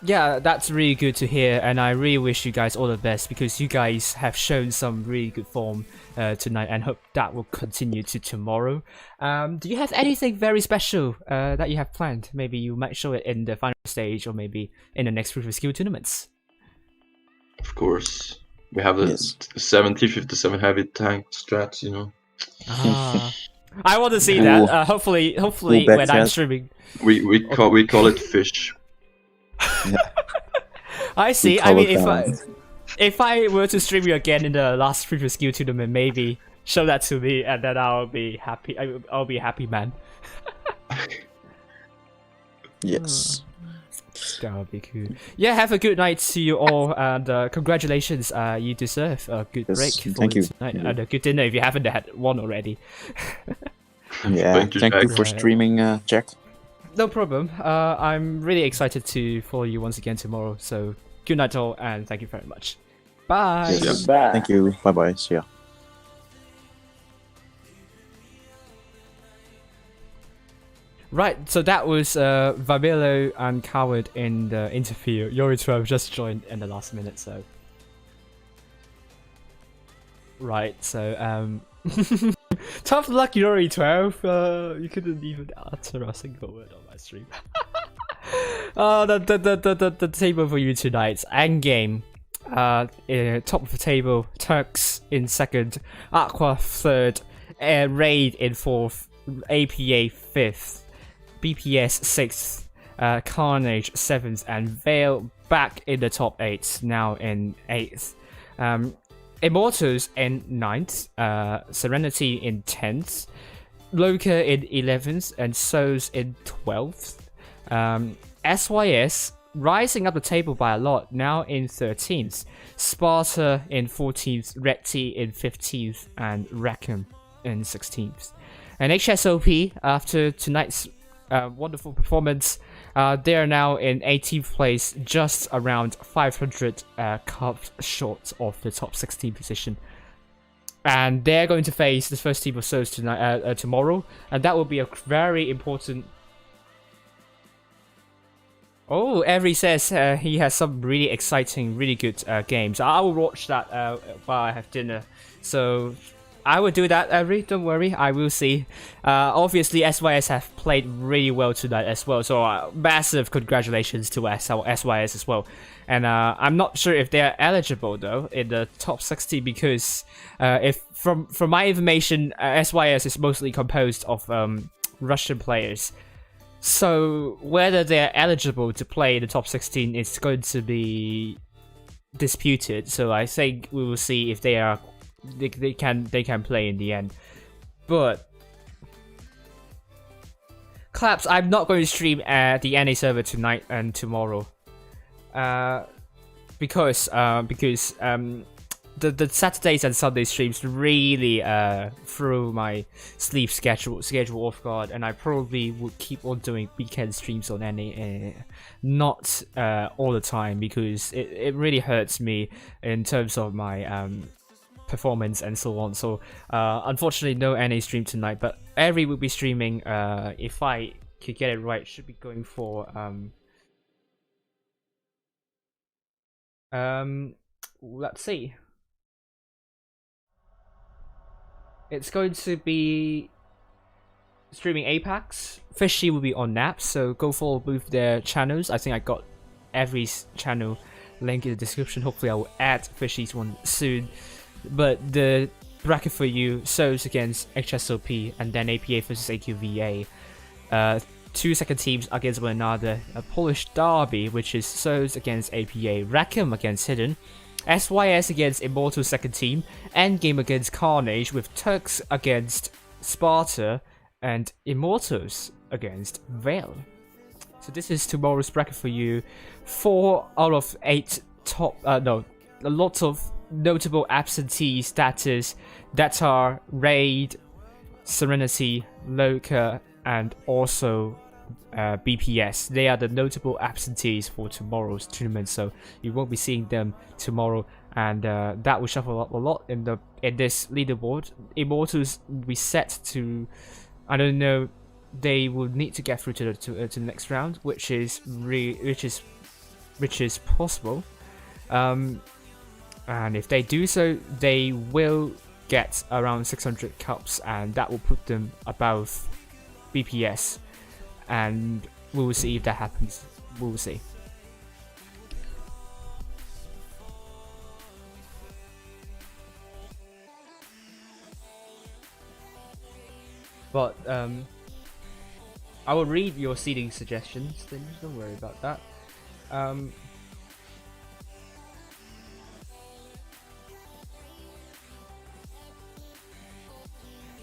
Yeah, that's really good to hear, and I really wish you guys all the best because you guys have shown some really good form tonight, and hope that will continue to tomorrow. Do you have anything very special that you have planned? Maybe you might show it in the final stage, or maybe in the next Proof of Skill tournaments. Of course, we have the Yes. 7057 heavy tank strats. You know, I want to see Cool. that. Hopefully, Cool when I'm backchat. streaming. we call it fish. I see. We I call mean, it if I were to stream you again in the last Proof of Skill tournament, maybe show that to me, and then I'll be happy. I'll be a happy man. Yes. That would be cool. Yeah, have a good night to you all, and congratulations. You deserve a good Yes, break for thank you. tonight, and a good dinner if you haven't had one already. Yeah. Thank you, Thank you Jack. for Right. streaming, Jack. No problem. I'm really excited to follow you once again tomorrow. So good night all, and thank you very much. Bye. Yes. Thank you. Bye bye. See ya. Right, so that was Vabilo and Coward in the interview. Yori12 just joined in the last minute, so. Right, so tough luck, Yori12. You couldn't even utter a single word on my stream. Oh, the table for you tonight. Endgame. Top of the table, Turks in second, Aqua third, Raid in fourth, APA fifth, BPS sixth, Carnage seventh, and Veil back in the top 8, now in 8th. Immortals in 9th, Serenity in 10th, LOCA in 11th, and Souls in 12th. SYS rising up the table by a lot, now in 13th. Sparta in 14th, Red T in 15th, and Rackham in 16th. And HSOP, after tonight's wonderful performance, they are now in 18th place, just around 500 cups short of the top 16 position. And they're going to face the first team of Souls tonight, tomorrow, and that will be a very important. Oh, Every says he has some really exciting, really good games. I will watch that while I have dinner. So I will do that, Every. Don't worry, I will see. Obviously, SYS have played really well tonight as well. So massive congratulations to SYS as well. And I'm not sure if they are eligible though in the top 60 because if from my information, SYS is mostly composed of Russian players. So whether they're eligible to play in the top 16 is going to be disputed. So I think we will see if they can play in the end. But Claps, I'm not going to stream at the NA server tonight and tomorrow. Because the Saturdays and Sunday streams really threw my sleep schedule off guard, and I probably would keep on doing weekend streams on NA, not all the time, because it really hurts me in terms of my performance and so on. So unfortunately no NA stream tonight, but Every will be streaming. If I could get it right, should be going for let's see. It's going to be streaming Apex. Fishy will be on Naps, so go follow both their channels. I think I got Every's channel link in the description. Hopefully I will add Fishy's one soon. But the bracket for you, Souls against HSOP, and then APA versus AQVA. 2 second teams against one another. A Polish derby, which is Souls against APA, Rackham against Hidden, SYS against Immortal second team, Endgame against Carnage, with Turks against Sparta, and Immortals against Veil. So this is tomorrow's bracket for you. 4 out of 8 top, a lot of notable absentee status that are Raid, Serenity, LOCA, and also BPS. They are the notable absentees for tomorrow's tournament, so you won't be seeing them tomorrow, and that will shuffle up a lot in this leaderboard. Immortals will be set to, I don't know, they will need to get through to the next round, which is possible. And if they do so, they will get around 600 cups, and that will put them above BPS. And we will see if that happens. We will see. But I will read your seeding suggestions, then don't worry about that.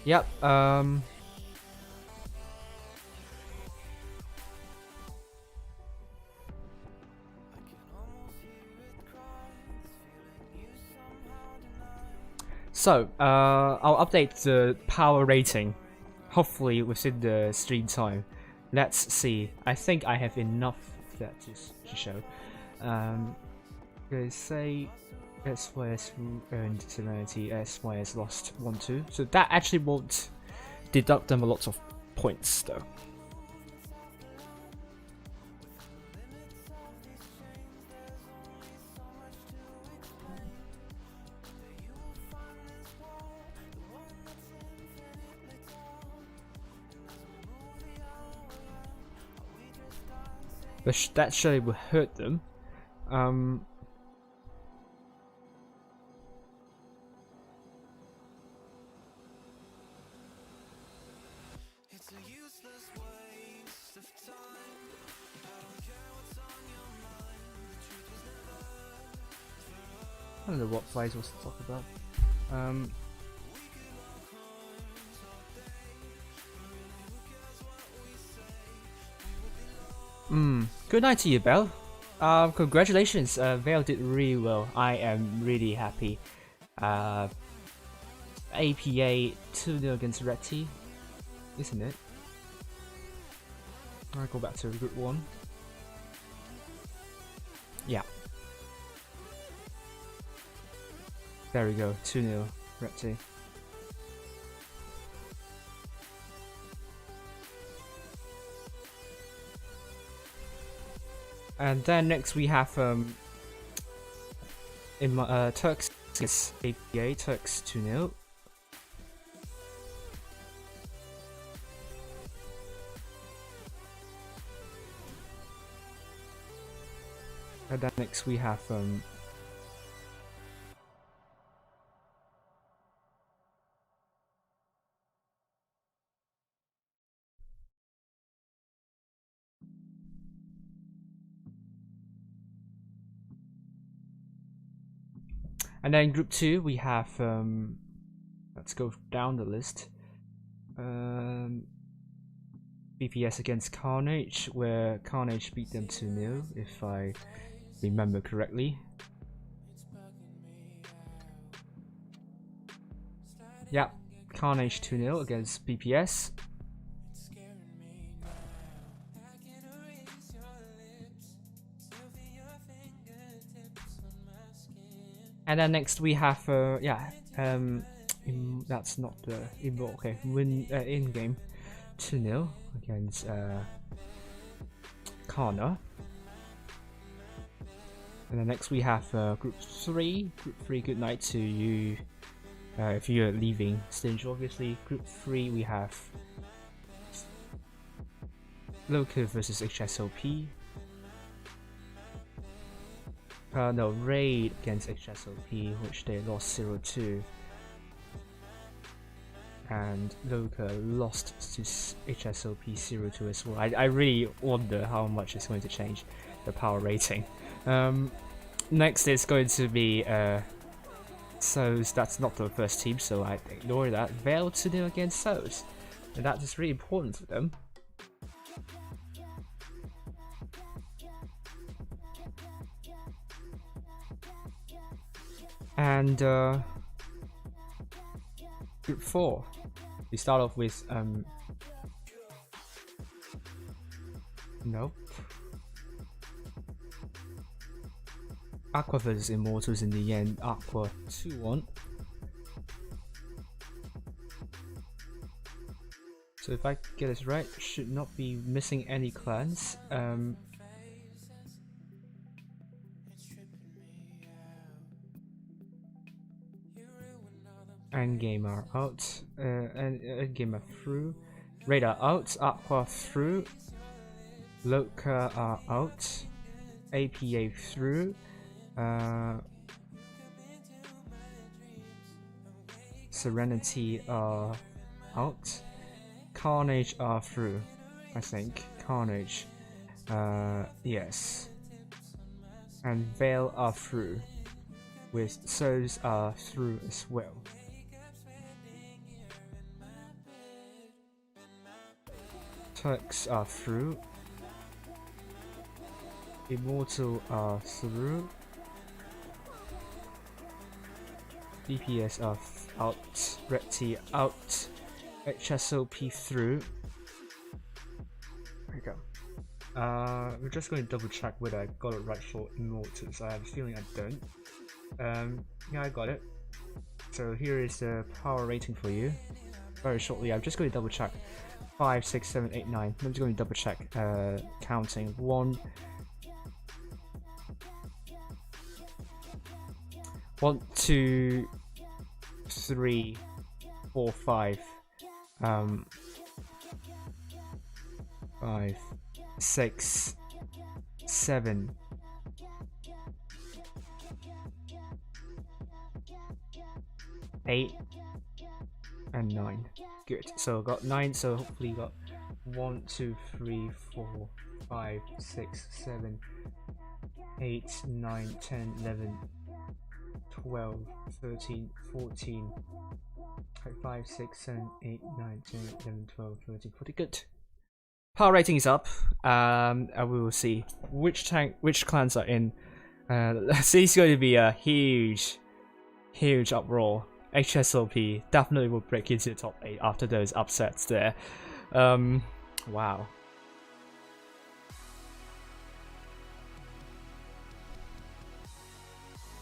Yep, so, I'll update the power rating, hopefully within the stream time. Let's see. I think I have enough of that to show. They say SYS earned Serenity, SYS lost 1-2. So that actually won't deduct them a lot of points though. But that surely will hurt them. I don't know what Flies was to talk about. Good night to you, Belle. Congratulations, Vale did really well. I am really happy. APA 2-0 against Reti, isn't it? I'll go back to Group 1. Yeah. There we go, 2-0, Reti. And then next we have in my Turks APA Turks 2-0. And then next we have and then Group 2 we have let's go down the list. BPS against Carnage, where Carnage beat them 2-0 if I remember correctly. Yeah, Carnage 2-0 against BPS. And then next we have that's not the okay, win in game 2-0 against CARNA. And then next we have Group 3. Group 3, good night to you if you're leaving stage, obviously. Group 3 we have LOCA versus HSOP. No, Raid against HSOP, which they lost 0-2. And LOCA lost to HSOP 0-2 as well. I really wonder how much it's going to change the power rating. Next is going to be SOS. That's not the first team, so I ignore that. Vale 2-0 against SOS, and that is really important for them. And Group 4, we start off with nope, Aqua versus Immortals. In the end, Aqua 2-1. So if I get this right, should not be missing any clans. Endgame are out, and Endgame are through. Raid are out, Aqua through, LOCA are out, APA through, Serenity are out, Carnage are through, I think. Carnage, yes, and Vale are through, with SOS are through as well. Turks are through, Immortal are through, DPS are out, Reti out, HSOP through. There we go. We're just going to double check whether I got it right for Immortals. I have a feeling I don't. Yeah, I got it. So here is the power rating for you. Very shortly, I'm just going to double check. 5, 6, 7, 8, 9. I'm just going to double check. Counting 1, 2, 3, 4, 5. 5, 6, 7. 8 and 9. Good. So got 9. So hopefully you got 1, 2, 3, 4, 5, 6, 7, 8, 9, 10, 11, 12, 13, 14, 5, 6, 7, 8, 9, 10, 11, 12, 13, 14. Good. Power rating is up. We will see which clans are in. It's going to be a huge uproar. HSLP definitely will break into the top 8 after those upsets there. Wow.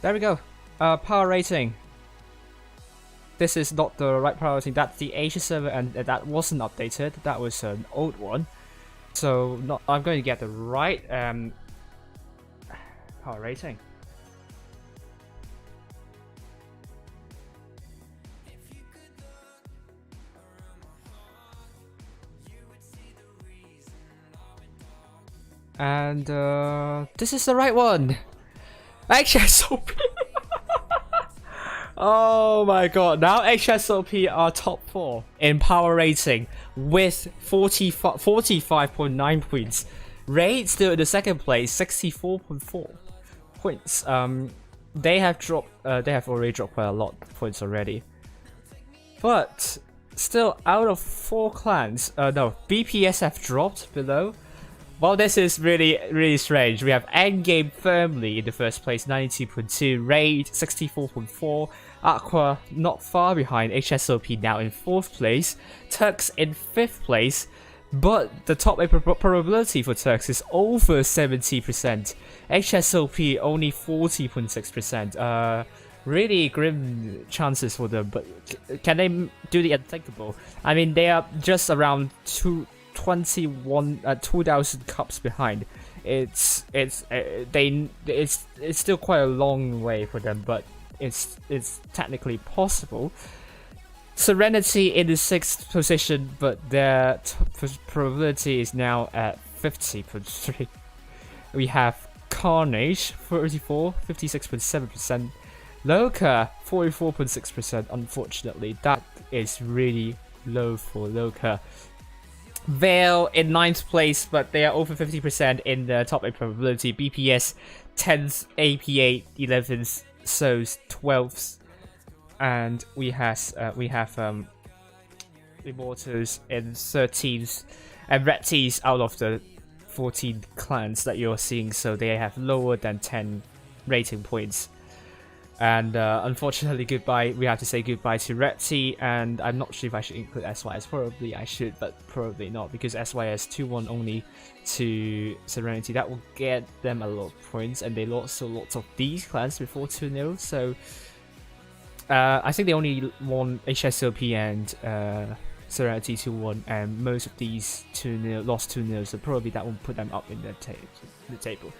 There we go. Power rating. This is not the right power rating. That's the Asia server, and that wasn't updated. That was an old one. So I'm going to get the right power rating. And this is the right one. HSOP. Oh my god, now HSOP are top 4 in power rating with 45.9 points. Raid still in the second place, 64.4 points. They have already dropped quite a lot of points already. But still, out of 4 clans, no, BPS have dropped below. Well, this is really strange. We have Endgame firmly in the first place, 92.2, Raid 64.4, Aqua not far behind, HSOP now in 4th place, Turks in 5th place, but the top 8 probability for Turks is over 70%, HSOP only 40.6%. Really grim chances for them, but can they do the unthinkable? I mean, they are just around 2,000 cups behind. It's still quite a long way for them, but it's technically possible. Serenity in the 6th position, but their probability is now at 50.3. We have Carnage 34, 56.7%. LOCA 44.6%. Unfortunately, that is really low for LOCA. VE1L in 9th place, but they are over 50% in the top 8 probability. BPS 10th, AP8 11th, SOS 12th, and we have Immortals in 13th, and Red Tees out of the 14 clans that you're seeing, so they have lower than 10 rating points. And unfortunately, we have to say goodbye to Red Tea, and I'm not sure if I should include SYS. Probably I should, but probably not, because SYS 2-1 only to Serenity. That will get them a lot of points, and they lost lots of these clans before 2-0. So I think they only won HSOP and Serenity 2-1, and most of these 2-0 lost 2-0. So probably that will put them up in the table.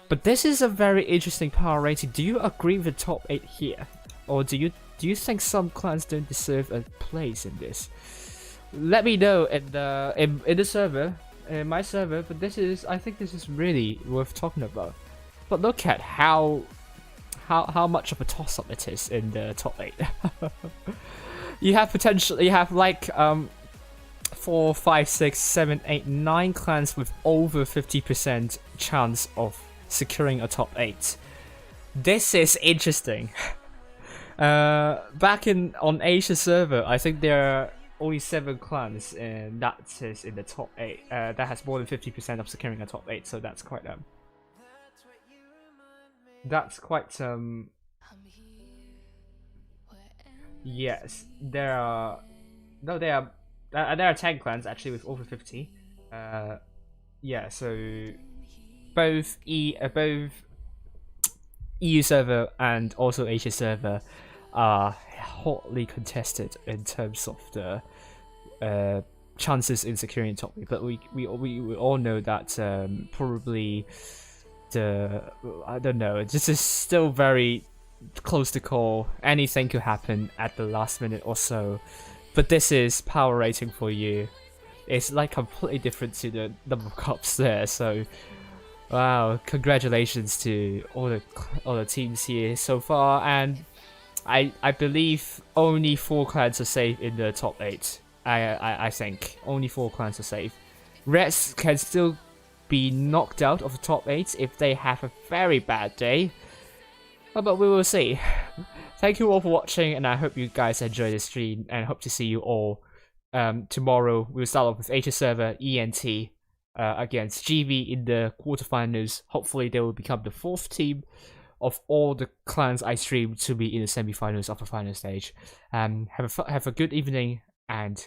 But this is a very interesting power rating. Do you agree with the top 8 here, or do you think some clans don't deserve a place in this? Let me know in the server, in my server. But I think this is really worth talking about. But look at how much of a toss-up it is in the top 8. You have like 4, 5, 6, 7, 8, 9 clans with over 50% chance of securing a top 8. This is interesting. Back on Asia server, I think there are only 7 clans, and that is in the top 8. That has more than 50% of securing a top 8. So that's quite yes, there are 10 clans actually with over 50. Yeah, so both EU server and also Asia server are hotly contested in terms of the chances in securing top 8. But we all know that probably I don't know, this is still very close to call. Anything could happen at the last minute or so. But this is power rating for you. It's like completely different to the number of cups there. So wow, congratulations to all the teams here so far, and I believe only 4 clans are safe in the top 8. I think only 4 clans are safe. Reds can still be knocked out of the top 8 if they have a very bad day, but we will see. thank you all for watching, and I hope you guys enjoy the stream, and hope to see you all tomorrow. We'll start off with Asia server ENT against GB in the quarterfinals. Hopefully they will become the 4th team of all the clans I stream to be in the semi-finals of the final stage. Have a good evening and